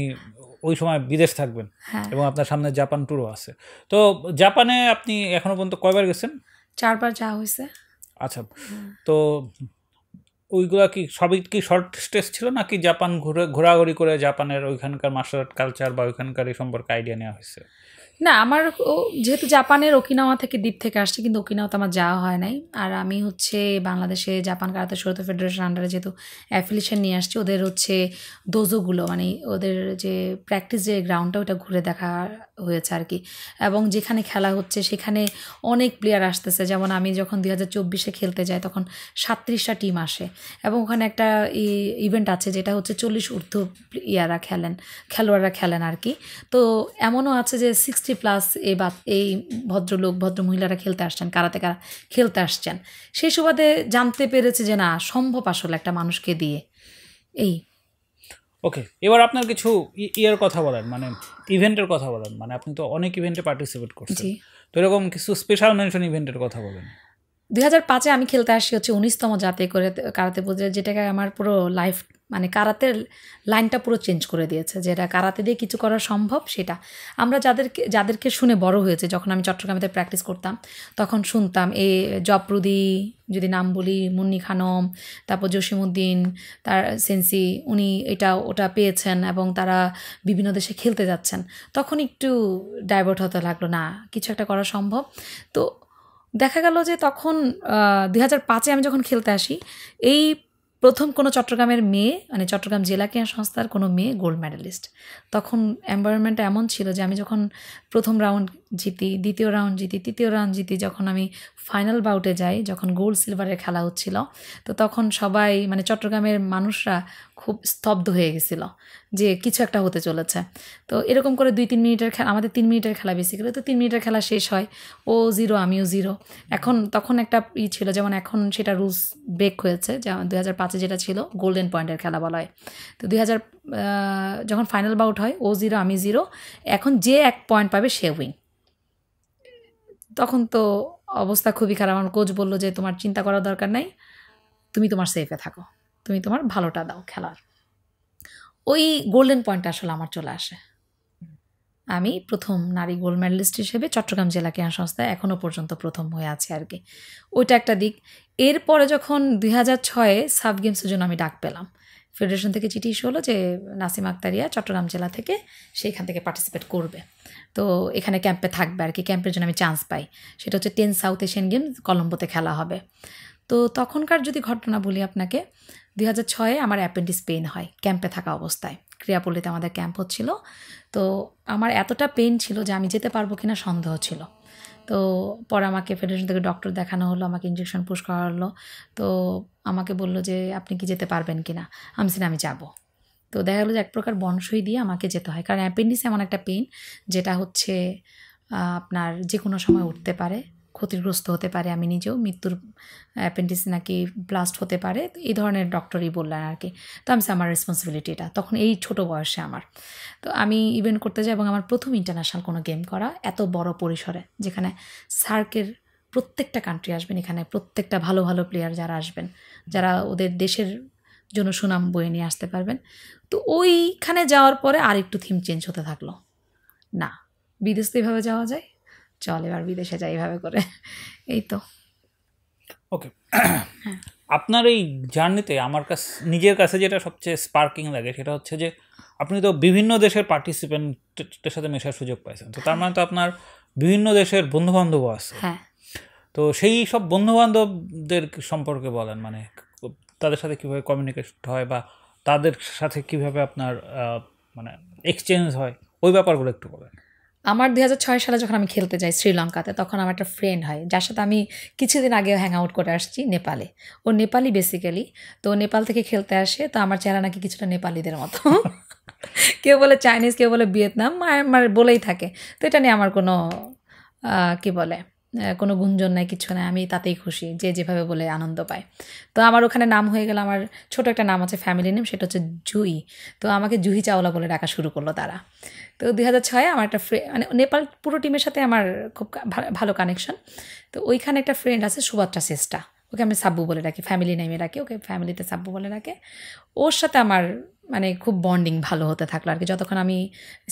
ওই সময় বিদেশ থাকবেন, এবং আপনার সামনে জাপান ট্যুরও আছে। তো জাপানে আপনি এখনো পর্যন্ত কয়বার গেছেন? 4 বার যাওয়া হয়েছে। আচ্ছা, তো ওইগুলা কি সবই কি শর্ট স্টেজ ছিল, নাকি জাপান ঘোরাঘুরি করে জাপানের ওইখানকার মার্শাল আর্ট কালচার বা ওইখানকার এই সম্পর্কে আইডিয়া নেওয়া হয়েছে? না, আমার যেহেতু জাপানের ওকিনাওয়া থেকে দ্বীপ থেকে আসছে, কিন্তু ওকিনাওয়াতে আমার যাওয়া হয় নাই। আর আমি হচ্ছে বাংলাদেশে জাপান কারাতে শোতো ফেডারেশন আন্ডারে যেহেতু অ্যাফিলিয়েশন নিয়ে আসছি, ওদের হচ্ছে দোজোগুলো, মানে ওদের যে প্র্যাকটিস যে গ্রাউন্ডটা, ওটা ঘুরে দেখা হয়েছে আর কি। এবং যেখানে খেলা হচ্ছে সেখানে অনেক প্লেয়ার আসতেছে। যেমন আমি যখন 2024-এ খেলতে যাই, তখন 37টা টিম আসে, এবং ওখানে একটা ইভেন্ট আছে যেটা হচ্ছে 40 ঊর্ধ্ব খেলোয়াড়রা খেলেন আর কি। তো এমনও আছে যে 60+ এই ভদ্রলোক ভদ্রমহিলারা খেলতে আসছেন, কারাতেকারা খেলতে আসছেন। সেই সুবাদে জানতে পেরেছে যে না, সম্ভব আসলে একটা মানুষকে দিয়ে। এই ওকে, এবার আপনার কিছু ইয়ের কথা বলেন, মানে ইভেন্টের কথা বলেন। মানে আপনি তো অনেক ইভেন্টে পার্টিসিপেট করছেন, তো এরকম কিছু স্পেশাল মেনশন ইভেন্টের কথা বলেন। 2005-এ আমি খেলতে আসছি হচ্ছে 19তম জাতীয় করে কারাতে পর্যায়ে, যেটাকে আমার পুরো লাইফ, মানে কারাতের লাইনটা পুরো চেঞ্জ করে দিয়েছে। যেটা কারাতে দিয়ে কিছু করা সম্ভব, সেটা আমরা যাদেরকে শুনে বড় হয়েছে। যখন আমি চট্টগ্রামেতে প্র্যাকটিস করতাম, তখন শুনতাম জপরুদি, যদি নাম বলি, মুন্নি খানম, তারপর জসিমউদ্দিন, তার সেন্সি, উনি ওটা পেয়েছেন এবং তারা বিভিন্ন দেশে খেলতে যাচ্ছেন। তখন একটু ডাইভার্ট হতে লাগলো, না কিছু একটা করা সম্ভব। তো দেখা গেল যে তখন 2005-এ আমি যখন খেলতে আসি, এই প্রথম কোনো চট্টগ্রামের মেয়ে, মানে চট্টগ্রাম জেলা ক্রীড়া সংস্থার কোনো মেয়ে গোল্ড মেডেলিস্ট। তখন এনভায়রনমেন্টটা এমন ছিল যে আমি যখন প্রথম রাউন্ড জিতি, দ্বিতীয় রাউন্ড জিতি, তৃতীয় রাউন্ড জিতি, যখন আমি ফাইনাল বাউটে যাই, যখন গোল্ড সিলভারের খেলা হচ্ছিল, তো তখন সবাই মানে চট্টগ্রামের মানুষরা খুব স্তব্ধ হয়ে গেছিল যে কিছু একটা হতে চলেছে। তো এরকম করে 2-3 মিনিটের খেলা, আমাদের 3 মিনিটের খেলা বেসিক্যালি, তো 3 মিনিটের খেলা শেষ হয়, ও 0 আমিও 0। তখন একটা ছিল, যেমন এখন সেটা রুলস ব্রেক হয়েছে, যেমন 2005-এ যেটা ছিল গোল্ডেন পয়েন্টের খেলা বলা হয়। তো 2000 যখন ফাইনাল বাউট হয়, ও 0 আমি 0, এখন যে 1 পয়েন্ট পাবে সে উইন। তখন তো অবস্থা খুবই খারাপ। আমার কোচ বললো যে তোমার চিন্তা করার দরকার নাই, তুমি তোমার সেফে থাকো, তুমি তোমার ভালোটা দাও খেলার। ওই গোল্ডেন পয়েন্টটা আসলে আমার চলে আসে। আমি প্রথম নারী গোল্ড মেডেলিস্ট হিসেবে চট্টগ্রাম জেলা ক্রীড়া সংস্থায় এখনও পর্যন্ত প্রথম হয়ে আছে আর কি। ওইটা একটা দিক। এরপরে যখন 2006-এ সাব গেমসের জন্য আমি ডাক পেলাম, ফেডারেশন থেকে চিঠি ইস্যু হলো যে নাসিমা আক্তারিয়া চট্টগ্রাম জেলা থেকে সেইখান থেকে পার্টিসিপেট করবে, তো এখানে ক্যাম্পে থাকবে আর কি। ক্যাম্পের জন্য আমি চান্স পাই, সেটা হচ্ছে 10 সাউথ এশিয়ান গেমস কলম্বোতে খেলা হবে। তো তখনকার যদি ঘটনা বলি আপনাকে, 2006-এ আমার অ্যাপেন্ডিক্স পেইন হয় ক্যাম্পে থাকা অবস্থায়। ক্রিয়াপল্লীতে আমাদের ক্যাম্প হচ্ছিল, তো আমার এতটা পেইন ছিল যে আমি যেতে পারবো কিনা সন্দেহ ছিল। তো পরে আমাকে ফেডারেশন থেকে ডক্টর দেখানো হলো, আমাকে ইঞ্জেকশন পুশ করা হলো। তো আমাকে বললো যে আপনি কি যেতে পারবেন কিনা, আমি যাবো। তো দেখা গেলো যে এক প্রকার বনসই দিয়ে আমাকে যেতে হয়, কারণ অ্যাপেন্ডিক্স এমন একটা পেইন যেটা হচ্ছে আপনার যে কোনো সময় উঠতে পারে, ক্ষতিগ্রস্ত হতে পারে, আমি নিজেও মৃত্যুর, অ্যাপেন্ডিক্স নাকি ব্লাস্ট হতে পারে, এই ধরনের ডক্টরই বললেন আর কি। তো আমি আমার রেসপন্সিবিলিটিটা তখন এই ছোট বয়সে আমার, তো আমি ইভেন্ট করতে যাই এবং আমার প্রথম ইন্টারন্যাশনাল কোনো গেম করা এত বড় পরিসরে, যেখানে সার্কের প্রত্যেকটা কান্ট্রি আসবেন, এখানে প্রত্যেকটা ভালো ভালো প্লেয়ার যারা আসবেন, যারা ওদের দেশের জন্য সুনাম বয়ে নিয়ে আসতে পারবেন। তো ওইখানে যাওয়ার পরে আর একটু থিম চেঞ্জ হতে থাকলো, না বিদেশ তো এইভাবে যাওয়া যায়, চল এবার বিদেশে যাই এইভাবে করে। এই তো। ওকে, আপনার এই জার্নিতে আমার নিজের কাছে যেটা সবচেয়ে স্পার্কিং লাগে সেটা হচ্ছে যে আপনি তো বিভিন্ন দেশের পার্টিসিপেন্টের সাথে মেশার সুযোগ পাইছেন, তো তার মানে তো আপনার বিভিন্ন দেশের বন্ধুবান্ধবও আছে। হ্যাঁ, তো সেই সব বন্ধুবান্ধবদের সম্পর্কে বলেন, মানে তাদের সাথে কীভাবে কমিউনিকেশন হয় বা তাদের সাথে কীভাবে আপনার মানে এক্সচেঞ্জ হয়, ওই ব্যাপারগুলো একটু বলেন। আমার 2006 সালে যখন আমি খেলতে যাই শ্রীলঙ্কাতে, তখন আমার একটা ফ্রেন্ড হয় যার সাথে আমি কিছুদিন আগেও হ্যাং আউট করে আসছি নেপালে। ও নেপালি বেসিক্যালি, তো নেপাল থেকে খেলতে আসে। তো আমার চেহারা নাকি কিছুটা নেপালিদের মতো, কেউ বলে চাইনিজ, কেউ বলে ভিয়েতনাম, আমার বলেই থাকে। তো এটা নিয়ে আমার কোনো কি বলে কোনো গুঞ্জন নাই, কিছু নাই, আমি তাতেই খুশি, যে যেভাবে বলে আনন্দ পায়। তো আমার ওখানে নাম হয়ে গেল, আমার ছোট একটা নাম আছে ফ্যামিলি নেম, সেটা হচ্ছে জুহি। তো আমাকে জুহি চাওলা বলে ডাকা শুরু করলো তারা। তো 2006-এ আমার একটা মানে নেপাল পুরো টিমের সাথে আমার খুব ভালো কানেকশন। তো ওইখানে একটা ফ্রেন্ড আছে সুভাত্রা চেষ্টা, ওকে আমি সাব্বু বলে ডাকি, ফ্যামিলি নেমে ডাকি, ওকে ফ্যামিলিতে সাব্বু বলে ডাকে। ওর সাথে আমার মানে খুব বন্ডিং ভালো হতে থাকলো আর কি। যতক্ষণ আমি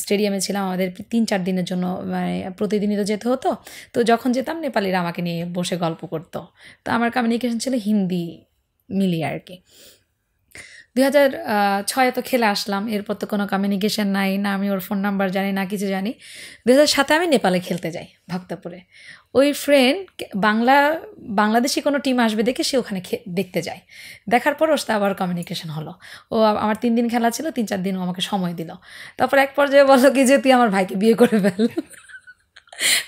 স্টেডিয়ামে ছিলাম, আমাদের 3-4 দিনের জন্য মানে প্রতিদিনই তো যেতে হতো। তো যখন যেতাম নেপালিরা আমাকে নিয়ে বসে গল্প করতো। তো আমার কমিউনিকেশন ছিল হিন্দি মিলিয়ে আর কি। 2006-এ তো খেলে আসলাম, এরপর তো কোনো কমিউনিকেশন নাই, না আমি ওর ফোন নাম্বার জানি না কিছু জানি। 2007-এ আমি নেপালে খেলতে যাই ভক্তপুরে। ওই ফ্রেন্ড বাংলাদেশি কোনো টিম আসবে দেখে সে ওখানে দেখতে যায়। দেখার পর ওর সাথে আবার কমিউনিকেশন হলো। ও আমার 3 দিন খেলা ছিল, 3-4 দিন ও আমাকে সময় দিল। তারপর এক পর্যায়ে বললো কি যে তুই আমার ভাইকে বিয়ে করে ফেল,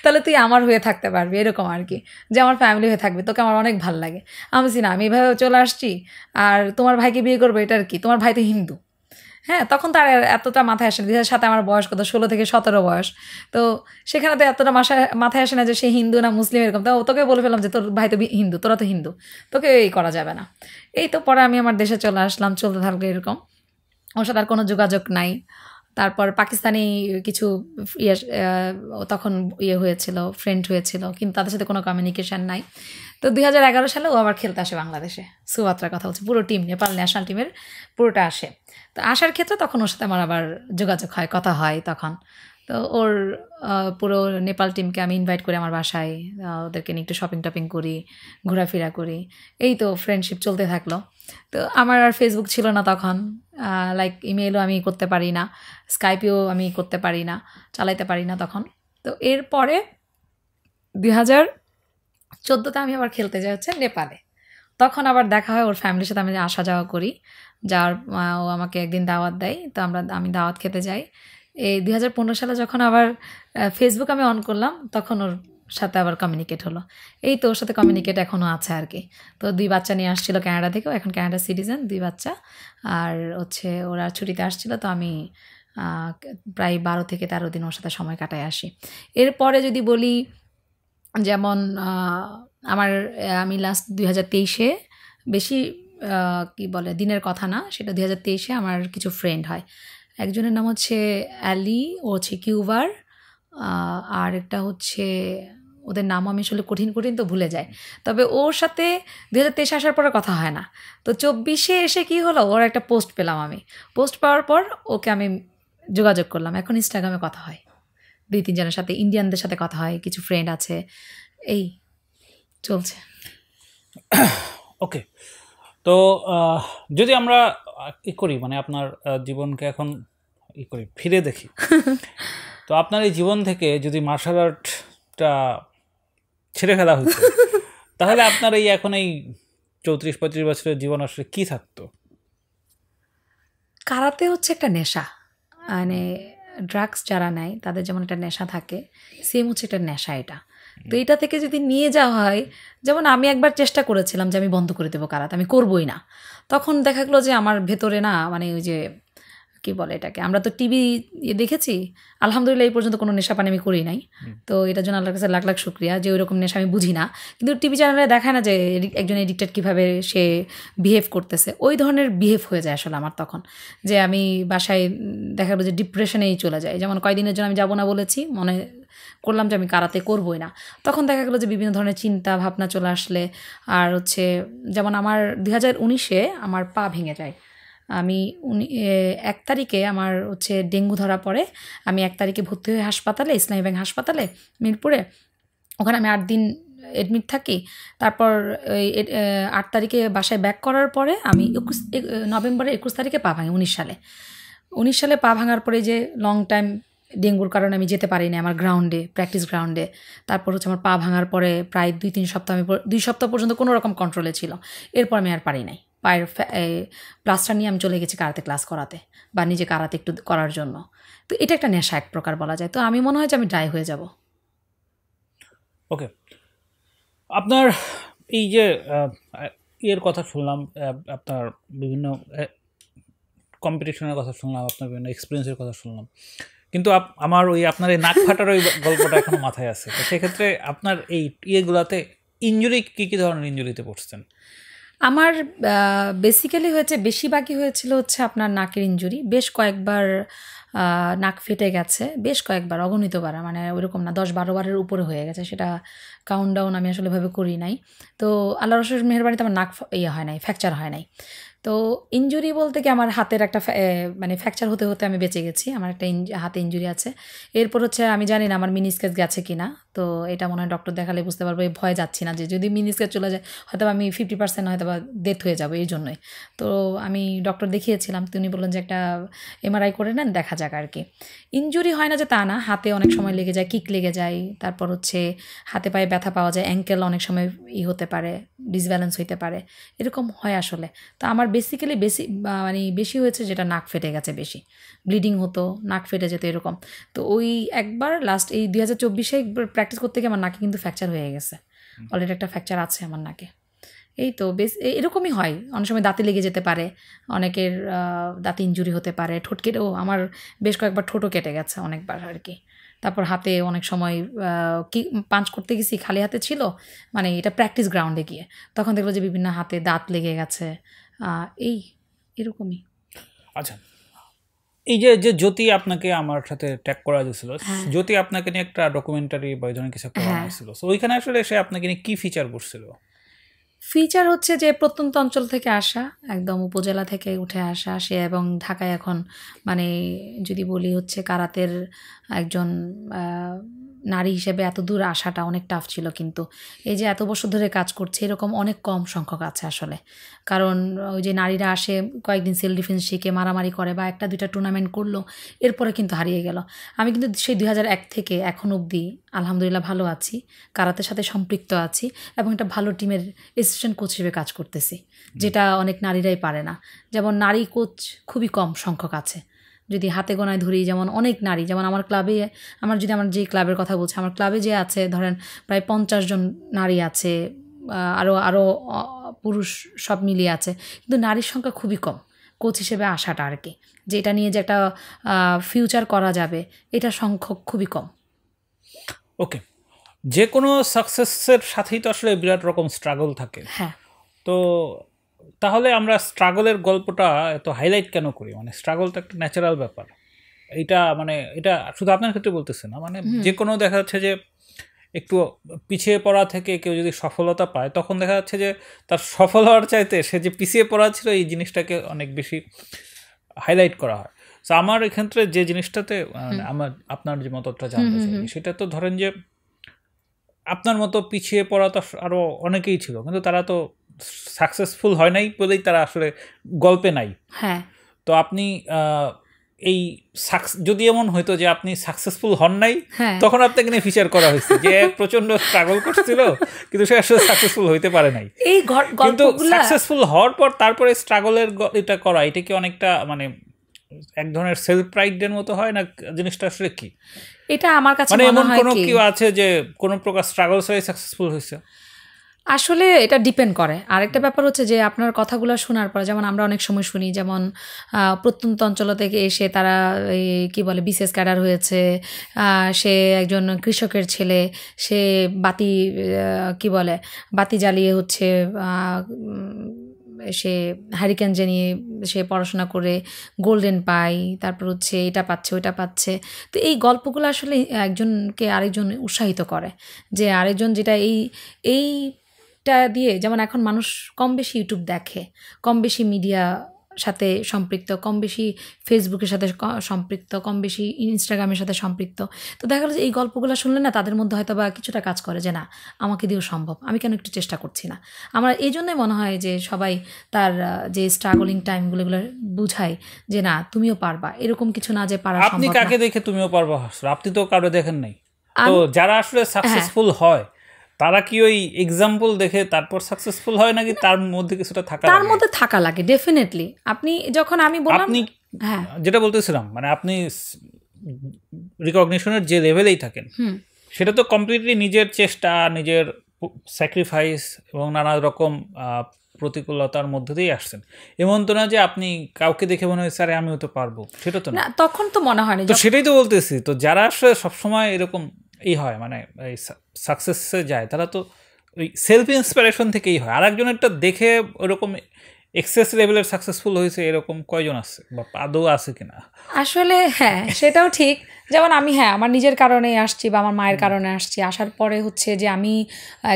তাহলে তুই আমার হয়ে থাকতে পারবি, এরকম আর কি, যে আমার ফ্যামিলি হয়ে থাকবে, তোকে আমার অনেক ভালো লাগে। আমি বলছি না, আমি এভাবে চলে আসছি আর তোমার ভাইকে বিয়ে করবো, এটা আর কি, তোমার ভাই তো হিন্দু। হ্যাঁ, তখন তার এতটা মাথায় আসে না, 2007 আমার বয়স কত, 16 থেকে 17 বয়স। তো সেখানে তো এতটা মাথায় আসে না যে সে হিন্দু না মুসলিম এরকম। তো তোকে বলে ফেললাম যে তোর ভাই তো হিন্দু, তোরা তো হিন্দু, তোকে এই করা যাবে না। এই তো পরে আমি আমার দেশে চলে আসলাম, চলতে থাকলো এরকম, ওর সাথে আর কোনো যোগাযোগ নাই। তারপর পাকিস্তানি কিছু তখন হয়েছিল, ফ্রেন্ড হয়েছিল, কিন্তু তাদের সাথে কোনো কমিউনিকেশান নাই। তো 2011 সালে ও আবার খেলতে আসে বাংলাদেশে, সুবাত্রার কথা বলছে, পুরো টিম নেপাল ন্যাশনাল টিমের পুরোটা আসে। তো আসার ক্ষেত্রে তখন ওর সাথে আমার আবার যোগাযোগ হয়, কথা হয় তখন। তো ওর পুরো নেপাল টিমকে আমি ইনভাইট করি আমার বাসায়, ওদেরকে নিয়ে একটু শপিং টপিং করি, ঘোরাফেরা করি, এই তো ফ্রেন্ডশিপ চলতে থাকলো। তো আমার আর ফেসবুক ছিল না তখন, লাইক ইমেলও আমি করতে পারি না, স্কাইপেও আমি করতে পারি না, চালাইতে পারি না তখন। তো এরপরে 2014-তে আমি আবার খেলতে যাই হচ্ছে নেপালে। তখন আবার দেখা হয়, ওর ফ্যামিলির সাথে আমি আসা যাওয়া করি, ও আমাকে একদিন দাওয়াত দেয়, তো আমি দাওয়াত খেতে যাই। এই 2015 সালে যখন আবার ফেসবুক আমি অন করলাম, তখন ওর সাথে আবার কমিউনিকেট হলো। এই তো ওর সাথে কমিউনিকেট এখনও আছে আর কি। তো 2 বাচ্চা নিয়ে আসছিল ক্যানাডা থেকে, এখন ক্যানাডা সিটিজেন, 2 বাচ্চা। আর হচ্ছে ওরা ছুটিতে আসছিল, তো আমি প্রায় 12 থেকে 13 দিন ওর সাথে সময় কাটায় আসি। এরপরে যদি বলি, যেমন আমি লাস্ট 2023-এ বেশি কি বলে দিনের কথা না, সেটা 2023-এ আমার কিছু ফ্রেন্ড হয়। একজনের নাম হচ্ছে অ্যালি, ও হচ্ছে কিউবার, আর একটা হচ্ছে, ওদের নাম আমি আসলে কঠিন তো ভুলে যাই। তবে ওর সাথে 2023 আসার পরে কথা হয় না। তো 24-এ এসে কি হলো, ওর একটা পোস্ট পেলাম, আমি পোস্ট পাওয়ার পর ওকে আমি যোগাযোগ করলাম। এখন ইনস্টাগ্রামে কথা হয় 2-3 জনের সাথে, ইন্ডিয়ানদের সাথে কথা হয়, কিছু ফ্রেন্ড আছে, এই চলছে। ওকে, তো যদি আমরা করি, মানে আপনার জীবনকে এখন করি, ফিরে দেখি, তো আপনার এই জীবন থেকে যদি মার্শাল আর্টটা ছেড়ে ফেলা হতো, তাহলে আপনার এই এখন এই 34-35 বছরের জীবন আসলে কি থাকতো? কারাতে হচ্ছে একটা নেশা, মানে ড্রাগস যারা নেয় তাদের যেমন একটা নেশা থাকে, সেম হচ্ছে একটা নেশা এটা। তো এটা থেকে যদি নিয়ে যাওয়া হয়, যেমন আমি একবার চেষ্টা করেছিলাম যে আমি বন্ধ করে দেবো কারাতে, আমি করবোই না। তখন দেখা গেলো যে আমার ভেতরে না, মানে ওই যে কি বলে এটাকে, আমরা তো টিভি দেখেছি, আলহামদুলিল্লাহ এই পর্যন্ত কোনো নেশা পানি আমি করি নাই। তো এটার জন্য আল্লাহর কাছে লাখ লাখ শুক্রিয়া যে ওইরকম নেশা আমি বুঝি না। কিন্তু টিভি চ্যানেলে দেখায় না যে একজন এডিক্টেড কীভাবে সে বিহেভ করতেছে, ওই ধরনের বিহেভ হয়ে যায় আসলে আমার তখন, যে আমি বাসায় দেখা গেলো যে ডিপ্রেশনেই চলে যায়। যেমন কয়েকদিনের জন্য আমি যাবো না বলেছি, মনে করলাম যে আমি কারাতে করবোই না, তখন দেখা গেলো যে বিভিন্ন ধরনের চিন্তা ভাবনা চলে আসলে। আর হচ্ছে যেমন আমার 2019-এ আমার পা ভেঙে যায়। আমি 1 তারিখে আমার হচ্ছে ডেঙ্গু ধরা পড়ে। আমি 1 তারিখে ভর্তি হই হাসপাতালে, ইসলামী ব্যাংক হাসপাতালে মিরপুরে। ওখানে আমি 8 দিন অ্যাডমিট থাকি। তারপর 8 তারিখে বাসায় ব্যাক করার পরে আমি নভেম্বরের 21 তারিখে পা ভাঙি 19 সালে পা ভাঙার পরে যে লং টাইম ডেঙ্গুর কারণে আমি যেতে পারিনি আমার গ্রাউন্ডে, প্র্যাকটিস গ্রাউন্ডে। তারপর হচ্ছে আমার পা ভাঙার পরে প্রায় 2-3 সপ্তাহ, আমি 2 সপ্তাহ পর্যন্ত কোনো রকম কন্ট্রোলে ছিল। এরপর আমি আর পারি নাই, পায়ের প্লাস্টার নিয়ে আমি চলে গেছি কারাতে ক্লাস করাতে, বা নিজে কারাতে একটু করার জন্য। তো এটা একটা নেশা এক প্রকার বলা যায়। তো আমি মনে হয় যে আমি ড্রাই হয়ে যাব। ওকে, আপনার এই যে এর কথা শুনলাম, আপনার বিভিন্ন কম্পিটিশনের কথা শুনলাম, আপনার বিভিন্ন এক্সপিরিয়েন্সের কথা শুনলাম, কিন্তু আমার ওই আপনার এই নাক ফাটার ওই গল্পটা এখনো মাথায় আছে। তো সেক্ষেত্রে আপনার এই ইয়েগুলাতে ইনজুরি কী ধরনের ইনজুরিতে পড়ছেন? আমার বেসিক্যালি হয়েছে, বেশিরভাগই হয়েছিল হচ্ছে আপনার নাকের ইনজুরি। বেশ কয়েকবার নাক ফেটে গেছে, বেশ কয়েকবার, অগণিত বার, মানে ওইরকম না, 10-12 বারের উপরে হয়ে গেছে। সেটা কাউন্টডাউন আমি আসলে ভাবে করি নাই। তো আল্লাহর রসের মেহেরবানিতে আমার নাক হয় নাই, ফ্র্যাকচার হয় নাই। তো ইনজুরি বলতে কি, আমার হাতের একটা মানে ফ্র্যাকচার হতে হতে আমি বেঁচে গেছি, আমার একটা হাতে ইনজুরি আছে। এরপর হচ্ছে আমি জানি না আমার মিনিস্কেস গেছে কি না, তো এটা মনে হয় ডক্টর দেখালে বুঝতে পারবো। এই ভয় যাচ্ছি না যে যদি মিনিস্কেস চলে যায় হয়তো আমি 50% হয়তো বা ডেথ হয়ে যাবো, এই জন্যই। তো আমি ডক্টর দেখিয়েছিলাম, তিনি বললেন যে একটা MRI করে নেন, দেখা যাক আর কি। ইনজুরি হয় না যে তা না, হাতে অনেক সময় লেগে যায়, কিক লেগে যায়, তারপর হচ্ছে হাতে পায়ে ব্যথা পাওয়া যায়, অ্যাঙ্কেল অনেক সময় হতে পারে, ডিসব্যালেন্স হইতে পারে, এরকম হয় আসলে। তো আমার বেসিক্যালি মানে বেশি হয়েছে যেটা নাক ফেটে গেছে, বেশি ব্লিডিং হতো, নাক ফেটে যেত এরকম। তো ওই একবার লাস্ট এই 2024-এ প্র্যাকটিস করতে গিয়ে আমার নাকে কিন্তু ফ্র্যাকচার হয়ে গেছে, অলরেডি একটা ফ্র্যাকচার আছে আমার নাকে। এই তো এরকমই হয়, অনেক সময় দাঁতে লেগে যেতে পারে, অনেকের দাঁতে ইনজুরি হতে পারে, ঠোঁট কেটেও, আমার বেশ কয়েকবার ঠোঁটও কেটে গেছে অনেকবার আর কি। তারপর হাতে অনেক সময় কি পাঞ্চ করতে গেছি, খালি হাতে ছিল, মানে এটা প্র্যাকটিস গ্রাউন্ডে গিয়ে, তখন দেখলো যে বিভিন্ন হাতে দাঁত লেগে গেছে, এরকমই। আচ্ছা, এই যে জ্যোতি আপনাকে আমার সাথে ট্যাগ করা দিয়েছিল, জ্যোতি আপনাকে নিয়ে একটা ডকুমেন্টারি বা এই ধরনের কিছু একটা বানাইছিল, তো ওইখানে আসলে সে আপনাকে নিয়ে কি ফিচার করছিল? ফিচার হচ্ছে যে প্রত্যন্ত অঞ্চল থেকে আসা, একদম উপজেলা থেকে উঠে আসা সে, এবং ঢাকায় এখন মানে যদি বলি হচ্ছে কারাতের একজন নারী হিসেবে এত দূর আসাটা অনেক টাফ ছিল, কিন্তু এই যে এত বছর ধরে কাজ করছে এরকম অনেক কম সংখ্যক আছে আসলে। কারণ ওই যে নারীরা আসে কয়েকদিন সেলফ ডিফেন্স শিখে মারামারি করে বা একটা দুইটা টুর্নামেন্ট করলো, এরপরে কিন্তু হারিয়ে গেল। আমি কিন্তু সেই 2001 থেকে এখন অবধি আলহামদুলিল্লাহ ভালো আছি, কারাতের সাথে সম্পৃক্ত আছি এবং একটা ভালো টিমের অ্যাসিস্ট্যান্ট কোচ হিসেবে কাজ করতেছি, যেটা অনেক নারীরাই পারে না। যেমন নারী কোচ খুবই কম সংখ্যক আছে, যদি হাতে গোনায় ধরি। যেমন অনেক নারী, যেমন আমার ক্লাবে, আমার যেই ক্লাবের কথা বলছি, আমার ক্লাবে যে আছে ধরেন প্রায় 50 জন নারী আছে, আরও পুরুষ সব মিলিয়ে আছে, কিন্তু নারীর সংখ্যা খুবই কম কোচ হিসেবে আসাটা আর কি, যে এটা নিয়ে যে একটা ফিউচার করা যাবে, এটা সংখ্যক খুবই কম। ওকে, যে কোনো সাকসেসের সাথেই তো আসলে বিরাট রকম স্ট্রাগল থাকে। হ্যাঁ, তো তাহলে আমরা স্ট্রাগলের গল্পটা এত হাইলাইট কেন করি? মানে স্ট্রাগল তো একটা ন্যাচারাল ব্যাপার। এটা শুধু আপনার ক্ষেত্রে বলতেছে না, মানে যে কোনো দেখা যাচ্ছে যে একটু পিছিয়ে পড়া থেকে কেউ যদি সফলতা পায়, তখন দেখা যাচ্ছে যে তার সফল হওয়ার চাইতে সে যে পিছিয়ে পড়া ছিল এই জিনিসটাকে অনেক বেশি হাইলাইট করা হয়। তো আমার এক্ষেত্রে যে জিনিসটাতে আপনার যে মতটা জানতে চাই, সেটা তো ধরেন যে আপনার মতো পিছিয়ে পড়া তো আরও অনেকেই ছিল, কিন্তু তারা তো সাকসেসফুল হয় নাই বলেই তারা আসলে গল্পে নাই। হ্যাঁ, তো আপনি এই যদি এমন হইতো যে আপনি সাকসেসফুল হন নাই, তখন আপনাকে নিয়ে ফিচার করা হয়েছে যে প্রচন্ড স্ট্রাগল করছিল কিন্তু সে আসলে সাকসেসফুল হইতে পারে নাই। কিন্তু সাকসেসফুল হওয়ার পর তারপরে স্ট্রাগলের এটা করা, এটা কি অনেকটা মানে এক ধরনের সেলফ প্রাইডের মতো হয় না? জিনিসটা আসলে কি? এটা আমার কাছে মানে এমন কোনো কেউ আছে যে কোনো প্রকার স্ট্রাগল ছাড়াই সাকসেসফুল হয়েছে? আসলে এটা ডিপেন্ড করে। আরেকটা ব্যাপার হচ্ছে যে আপনার কথাগুলো শোনার পর, যেমন আমরা অনেক সময় শুনি, যেমন প্রত্যন্ত অঞ্চল থেকে এসে তারা কি বলে বিসিএস ক্যাডার হয়েছে, সে একজন কৃষকের ছেলে, সে কি বলে বাতি জ্বালিয়ে হচ্ছে সে হ্যারিকেন জানিয়ে সে পড়াশোনা করে গোল্ডেন পায়, তারপর হচ্ছে এটা পাচ্ছে ওইটা পাচ্ছে। তো এই গল্পগুলো আসলে একজনকে আরেকজন উৎসাহিত করে, যে আরেকজন যেটা এইটা দিয়ে, যেমন এখন মানুষ কম বেশি ইউটিউব দেখে, কম বেশি মিডিয়া সাথে সম্পৃক্ত, কম বেশি ফেসবুকের সাথে সম্পৃক্ত, কম বেশি ইনস্টাগ্রামের সাথে সম্পৃক্ত। তো দেখা গেল যে এই গল্পগুলো শুনলে না তাদের মধ্যে হয়তো বা কিছুটা কাজ করে যে না, আমাকে দিয়েও সম্ভব, আমি কেন একটু চেষ্টা করছি না। আমার এই জন্যই মনে হয় যে সবাই তার যে স্ট্রাগলিং টাইমগুলো বুঝায় যে না, তুমিও পারবা, এরকম কিছু না যে পারা সম্ভব না। আপনি কাকে দেখে তুমিও পারবা? আপনি তো কারো দেখেন নাই। তো যারা আসলে সাকসেসফুল হয় তারা কি ওই এক্সাম্পল দেখে তারপর সাকসেসফুল হয়, নাকি তার মধ্যে কিছুটা থাকা লাগে? ডেফিনেটলি। আপনি যখন আমি বললাম, হ্যাঁ যেটা বলতেছিলাম, মানে আপনি রিকগনিশনের যে লেভেলেই থাকেন, সেটা তো কমপ্লিটলি নিজের চেষ্টা, নিজের স্যাক্রিফাইস এবং নানা রকম প্রতিকূলতার মধ্যে দিয়েই আসছেন। এমন তো না যে আপনি কাউকে দেখে মনে হয়েছে আরে আমিও তো পারবো, সেটা তো না। তখন তো মনে হয় না। তো সেটাই তো বলতেছি, তো যারা আসলে সবসময় এরকম হয়, মানে এই সাকসেসে যায়, তারা তো ওই সেলফ ইন্সপিরেশন থেকেই হয়। আর একজনেরটা দেখে ওরকম এক্সেস লেভেলের সাকসেসফুল হয়েছে এরকম কয়জন আছে, বা আদৌ আছে কিনা? আসলে হ্যাঁ, সেটাও ঠিক। যেমন আমি আমার নিজের কারণে আসছি বা আমার মায়ের কারণে আসছি, আসার পরে হচ্ছে যে আমি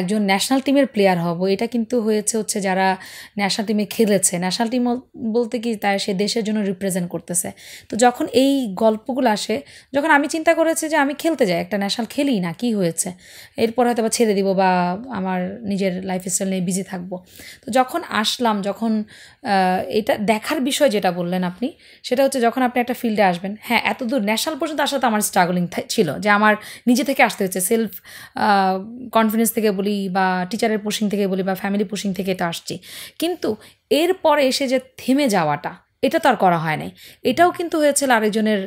একজন ন্যাশনাল টিমের প্লেয়ার হব, এটা কিন্তু হচ্ছে যারা ন্যাশনাল টিমে খেলেছে। ন্যাশনাল টিম বলতে কি, তাই সে দেশের জন্য রিপ্রেজেন্ট করতেছে। তো যখন এই গল্পগুলো আসে, যখন আমি চিন্তা করেছি যে আমি খেলতে যাই, একটা ন্যাশনাল খেলি না, কি হয়েছে, এরপর হয়তো বা ছেড়ে দিব বা আমার নিজের লাইফস্টাইল নিয়ে বিজি থাকবো। তো যখন আসলাম, যখন এটা দেখার বিষয় যেটা বললেন আপনি, সেটা হচ্ছে যখন আপনি একটা ফিল্ডে আসবেন, হ্যাঁ এত দূর ন্যাশনাল পর্যন্ত আসলে তো আমার স্ট্রাগলিং ছিল, যে আমার নিজে থেকে আসতে হচ্ছে, সেলফ কনফিডেন্স থেকে বলি বা টিচারের পুশিং থেকে বলি বা ফ্যামিলি পুশিং থেকে তো আসছি। কিন্তু এরপরে এসে যে থেমে যাওয়াটা, এটা তো আর করা হয় নাই। এটাও কিন্তু হয়েছিল আরেকজনের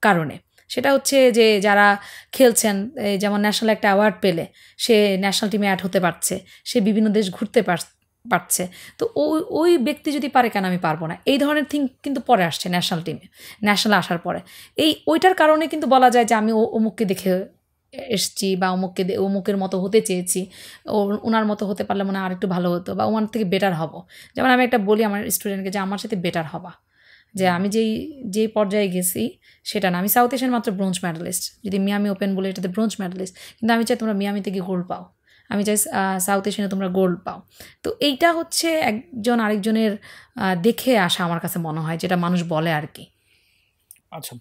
কারণে। সেটা হচ্ছে যে যারা খেলছেন, যেমন ন্যাশনাল একটা অ্যাওয়ার্ড পেলে সে ন্যাশনাল টিমে অ্যাড হতে পারছে, সে বিভিন্ন দেশ ঘুরতে পারছে। তো ওই ব্যক্তি যদি পারে, কেন আমি পারবো না? এই ধরনের থিং কিন্তু পরে আসছে ন্যাশনাল টিমে, ন্যাশনাল আসার পরে। ওইটার কারণে কিন্তু বলা যায় যে আমি অমুককে দেখে এসছি বা অমুকের মতো হতে চেয়েছি, ওনার মতো হতে পারলে মনে হয় আর একটু ভালো হতো বা ওনার থেকে বেটার হব। যেমন আমি একটা বলি আমার স্টুডেন্টকে যে আমার সাথে বেটার হবা, যে আমি যেই পর্যায়ে গেছি সেটা না। আমি সাউথ এশিয়ান মাত্র ব্রোঞ্জ মেডালিস্ট, যদি মিয়ামি ওপেন বলে এটাতে ব্রোঞ্জ মেডালিস্ট, কিন্তু আমি চাই তোমরা মিয়ামি থেকে গোল্ড পাও, আমি চাই সাউথ এশিয়ানে তোমরা গোল্ড পাও। তো এইটা হচ্ছে একজন আরেকজনের দেখে আসা আমার কাছে মনে হয়, যেটা মানুষ বলে আর কি। আচ্ছা,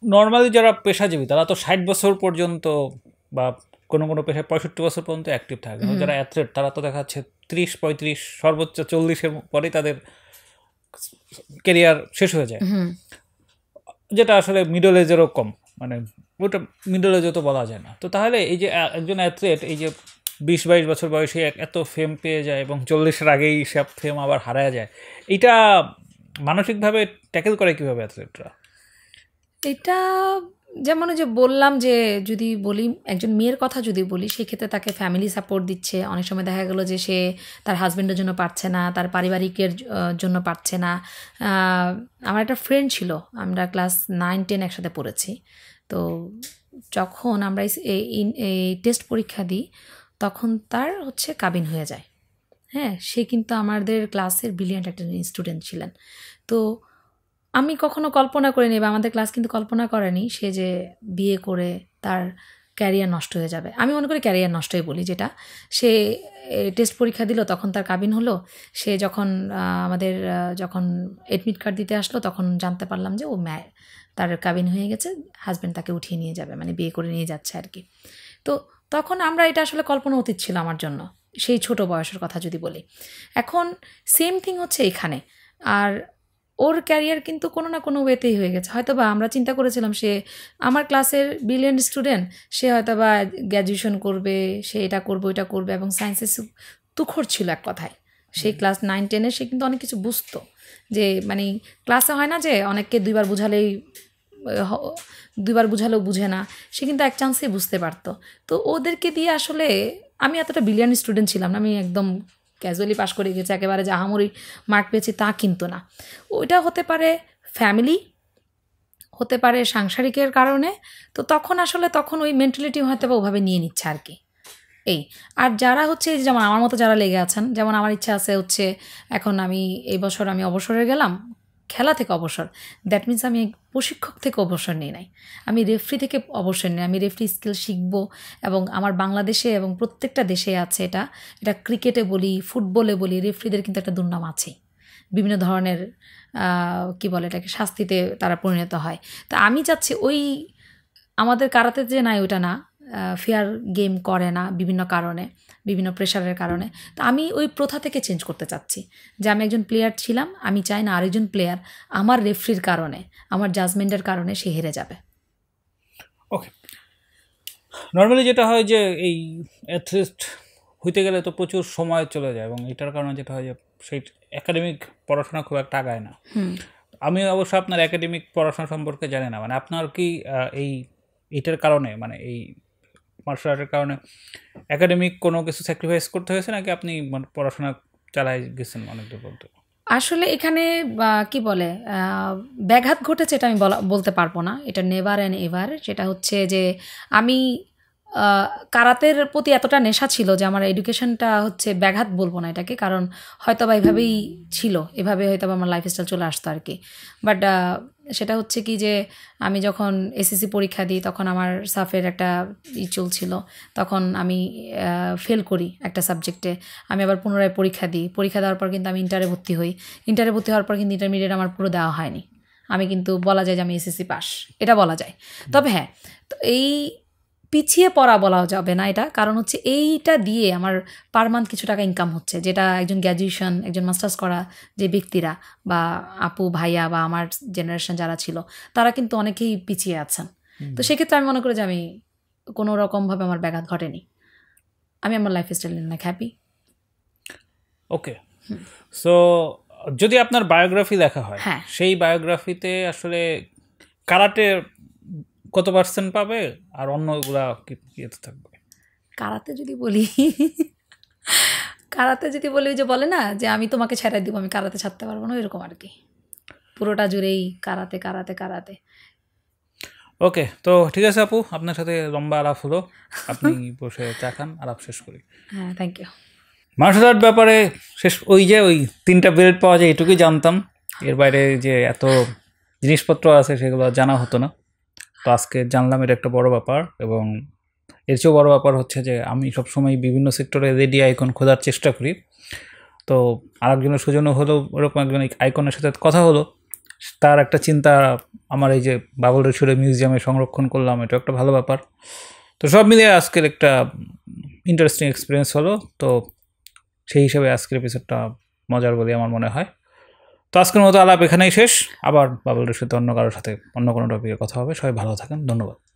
নর্মালি যারা পেশাজীবী তারা তো 60 বছর পর্যন্ত বা কোনো কোনো পেশায় 65 বছর পর্যন্ত অ্যাক্টিভ থাকে, যারা অ্যাথলেট তারা তো দেখা যাচ্ছে 30-35 সর্বোচ্চ 40-এর পরেই তাদের ক্যারিয়ার শেষ হয়ে যায়, যেটা আসলে মিডল এজেরও কম, মানে ওটা মিডল এজও তো বলা যায় না। তো তাহলে এই যে একজন অ্যাথলেট এই যে 20-22 বছর বয়সে এত ফেম পেয়ে যায় এবং 40-এর আগেই সব ফেম আবার হারায় যায়, এটা মানসিকভাবে ট্যাকেল করে কীভাবে অ্যাথলেটরা? এটা যেমন যে বললাম যে যদি বলি একজন মেয়ের কথা যদি বলি সেক্ষেত্রে তাকে ফ্যামিলি সাপোর্ট দিচ্ছে, অনেক সময় দেখা গেলো যে সে তার হাজব্যান্ডের জন্য পারছে না, তার পারিবারিকের জন্য পারছে না। আমার একটা ফ্রেন্ড ছিল, আমরা ক্লাস 9-10 একসাথে পড়েছি। তো যখন আমরা এই টেস্ট পরীক্ষা দিই তখন তার হচ্ছে কাবিন হয়ে যায়। হ্যাঁ, সে কিন্তু আমাদের ক্লাসের ব্রিলিয়ান্ট একটা স্টুডেন্ট ছিলেন। তো আমি কখনো কল্পনা করিনি বা আমাদের ক্লাস কিন্তু কল্পনা করেনি সে যে বিয়ে করে তার ক্যারিয়ার নষ্ট হয়ে যাবে। আমি মনে করি ক্যারিয়ার নষ্টই বলি, যেটা সে টেস্ট পরীক্ষা দিল তখন তার কাবিন হলো। সে যখন আমাদের যখন অ্যাডমিট কার্ড দিতে আসলো তখন জানতে পারলাম যে তার কাবিন হয়ে গেছে, হাজব্যান্ড তাকে উঠিয়ে নিয়ে যাবে, মানে বিয়ে করে নিয়ে যাচ্ছে আর কি। তো তখন আমরা এটা আসলে কল্পনা অতীত ছিল আমার জন্য, সেই ছোট বয়সের কথা যদি বলি। এখন সেম থিং হচ্ছে এখানে। আর ওর ক্যারিয়ার কিন্তু কোনো না কোনো ওয়েতেই হয়ে গেছে। হয়তো বা আমরা চিন্তা করেছিলাম সে আমার ক্লাসের ব্রিলিয়েন্ট স্টুডেন্ট, সে হয়তো বা গ্র্যাজুয়েশন করবে, সে এটা করবে ওইটা করবে, এবং সায়েন্সে তুখর ছিল এক কথায়। সেই ক্লাস 9-10-এ সে কিন্তু অনেক কিছু বুঝতো, যে মানে ক্লাসে হয় না যে অনেককে দুইবার বুঝালেও বুঝে না, সে কিন্তু এক চান্সেই বুঝতে পারতো। তো ওদেরকে দিয়ে আসলে আমি এতটা ব্রিলিয়ান্ট স্টুডেন্ট ছিলাম না, আমি একদম ক্যাজুয়ালি পাশ করে গেছি, একেবারে যে আহামরি মার্ক পেয়েছি তা কিন্তু না। ওইটা হতে পারে ফ্যামিলি, হতে পারে সাংসারিকের কারণে। তো তখন আসলে তখন ওই মেন্টালিটি হয়তো বা ওভাবে নিয়ে নিচ্ছে আর কি। এই আর যারা হচ্ছে যেমন আমার মতো যারা লেগে আছেন, যেমন আমার ইচ্ছা আছে হচ্ছে এখন আমি এই বছর আমি অবসরে গেলাম, খেলা থেকে অবসর, দ্যাট মিনস আমি প্রশিক্ষক থেকে অবসর নিই নাই, আমি রেফরি থেকে অবসর নিই, আমি রেফরি স্কিল শিখবো। এবং আমার বাংলাদেশে এবং প্রত্যেকটা দেশে আছে এটা ক্রিকেটে বলি, ফুটবলে বলি, রেফরিদের কিন্তু একটা দুর্নাম আছেই, বিভিন্ন ধরনের কি বলে এটাকে শাস্তিতে তারা পরিণত হয়। তো আমি চাচ্ছি ওই আমাদের কারাতে যে নাই ওটা না, ফেয়ার গেম করে না বিভিন্ন কারণে, বিভিন্ন প্রেশারের কারণে। তো আমি ওই প্রথা থেকে চেঞ্জ করতে চাচ্ছি, যে আমি একজন প্লেয়ার ছিলাম, আমি চাই না আরেকজন প্লেয়ার আমার রেফরির কারণে, আমার জাজমেন্টের কারণে সে হেরে যাবে। ওকে, নর্মালি যেটা হয় যে এই অ্যাথলিস্ট হইতে গেলে তো প্রচুর সময় চলে যায়, এবং এটার কারণে যেটা হয় যে সেই একাডেমিক পড়াশোনা খুব একটা আগায় না। আমি অবশ্য আপনার একাডেমিক পড়াশোনা সম্পর্কে জানি না, মানে আপনার কি এইটার কারণে, মানে এই মার্শাল আর্টের কারণে একাডেমিক কোনো কিছু স্যাক্রিফাইস করতে হয়েছে, নাকি আপনি পড়াশোনা চালাই গেছেন অনেক দূর পর্যন্ত? আসলে এখানে কি বলে ব্যাঘাত ঘটেছে এটা আমি বলতে পারবো না, এটা নেভার অ্যান্ড এভার। সেটা হচ্ছে যে আমি কারাতের প্রতি এতটা নেশা ছিল যে আমার এডুকেশনটা হচ্ছে ব্যাঘাত বলবো না এটাকে, কারণ হয়তো বা এভাবেই ছিল, এভাবে হয়তো বা আমার লাইফস্টাইল চলে আসতো আর কি। বাট সেটা হচ্ছে কি যে আমি যখন এসএসসি পরীক্ষা দিই তখন আমার সাফের একটা চলছিল, তখন আমি ফেল করি একটা সাবজেক্টে, আমি আবার পুনরায় পরীক্ষা দিই। পরীক্ষা দেওয়ার পর কিন্তু আমি ইন্টারে ভর্তি হই, ইন্টারে ভর্তি হওয়ার পর কিন্তু ইন্টারমিডিয়েট আমার পুরো দেওয়া হয়নি, আমি কিন্তু বলা যায় যে আমি এসএসসি পাস, এটা বলা যায়। তবে হ্যাঁ, তো এই পিছিয়ে পড়া বলা যাবে না এটা, কারণ হচ্ছে এইটা দিয়ে আমার পার মান্থ কিছু টাকা ইনকাম হচ্ছে, যেটা একজন গ্র্যাজুয়েশন একজন মাস্টার্স করা যে ব্যক্তিরা বা আপু ভাইয়া বা আমার জেনারেশন যারা ছিল তারা কিন্তু অনেকেই পিছিয়ে আছেন। তো সেক্ষেত্রে আমি মনে করি যে আমি কোনো রকমভাবে আমার ব্যাঘাত ঘটেনি, আমি আমার লাইফস্টাইল নিয়ে অনেক হ্যাপি। ওকে, সো যদি আপনার বায়োগ্রাফি লেখা হয়, হ্যাঁ, সেই বায়োগ্রাফিতে আসলে কারাটে কত পার্সেন্ট পাবে আর অন্যগুলা কি থাকবে? কারাতে যদি বলি যে বলে না যে আমি তোমাকে ছেড়ে দিব, আমি কারাতে ছাড়তে পারবো না, এরকম আর কি, পুরোটা জুড়েই কারাতে কারাতে কারাতে। ওকে, তো ঠিক আছে আপু, আপনার সাথে লম্বা আলাপ হলো, আপনি বসে চা খান, আলাপ শেষ করি। হ্যাঁ, থ্যাংক ইউ। মার্শাল আর্ট ব্যাপারে শেষ ওই 3টা বেল্ট পাওয়া যায় এটুকুই জানতাম, এর বাইরে যে এত জিনিসপত্র আছে সেগুলো জানা হতো না। তো আজকে জানলাম, এটা একটা বড় ব্যাপার। এবং এর চেয়েও বড় ব্যাপার হচ্ছে যে আমি সবসময় বিভিন্ন সেক্টরে রেডি আইকন খোঁজার চেষ্টা করি। তো আরেকজনের সুজনও হলো, ওরকম একজন আইকনের সাথে কথা হলো, তার একটা চিন্তা আমার এই যে বাবুল রসুলের মিউজিয়ামে সংরক্ষণ করলাম, এটা একটা ভালো ব্যাপার। তো সব মিলিয়ে আজকের একটা ইন্টারেস্টিং এক্সপিরিয়েন্স হলো। তো সেই হিসেবে আজকের এপিসোডটা মজার বলে আমার মনে হয়। তো আজকের মতো আলাপ এখানেই শেষ। আবার বাবুল রসুল অন্য কারোর সাথে অন্য কোনো টপিকে কথা হবে। সবাই ভালো থাকেন, ধন্যবাদ।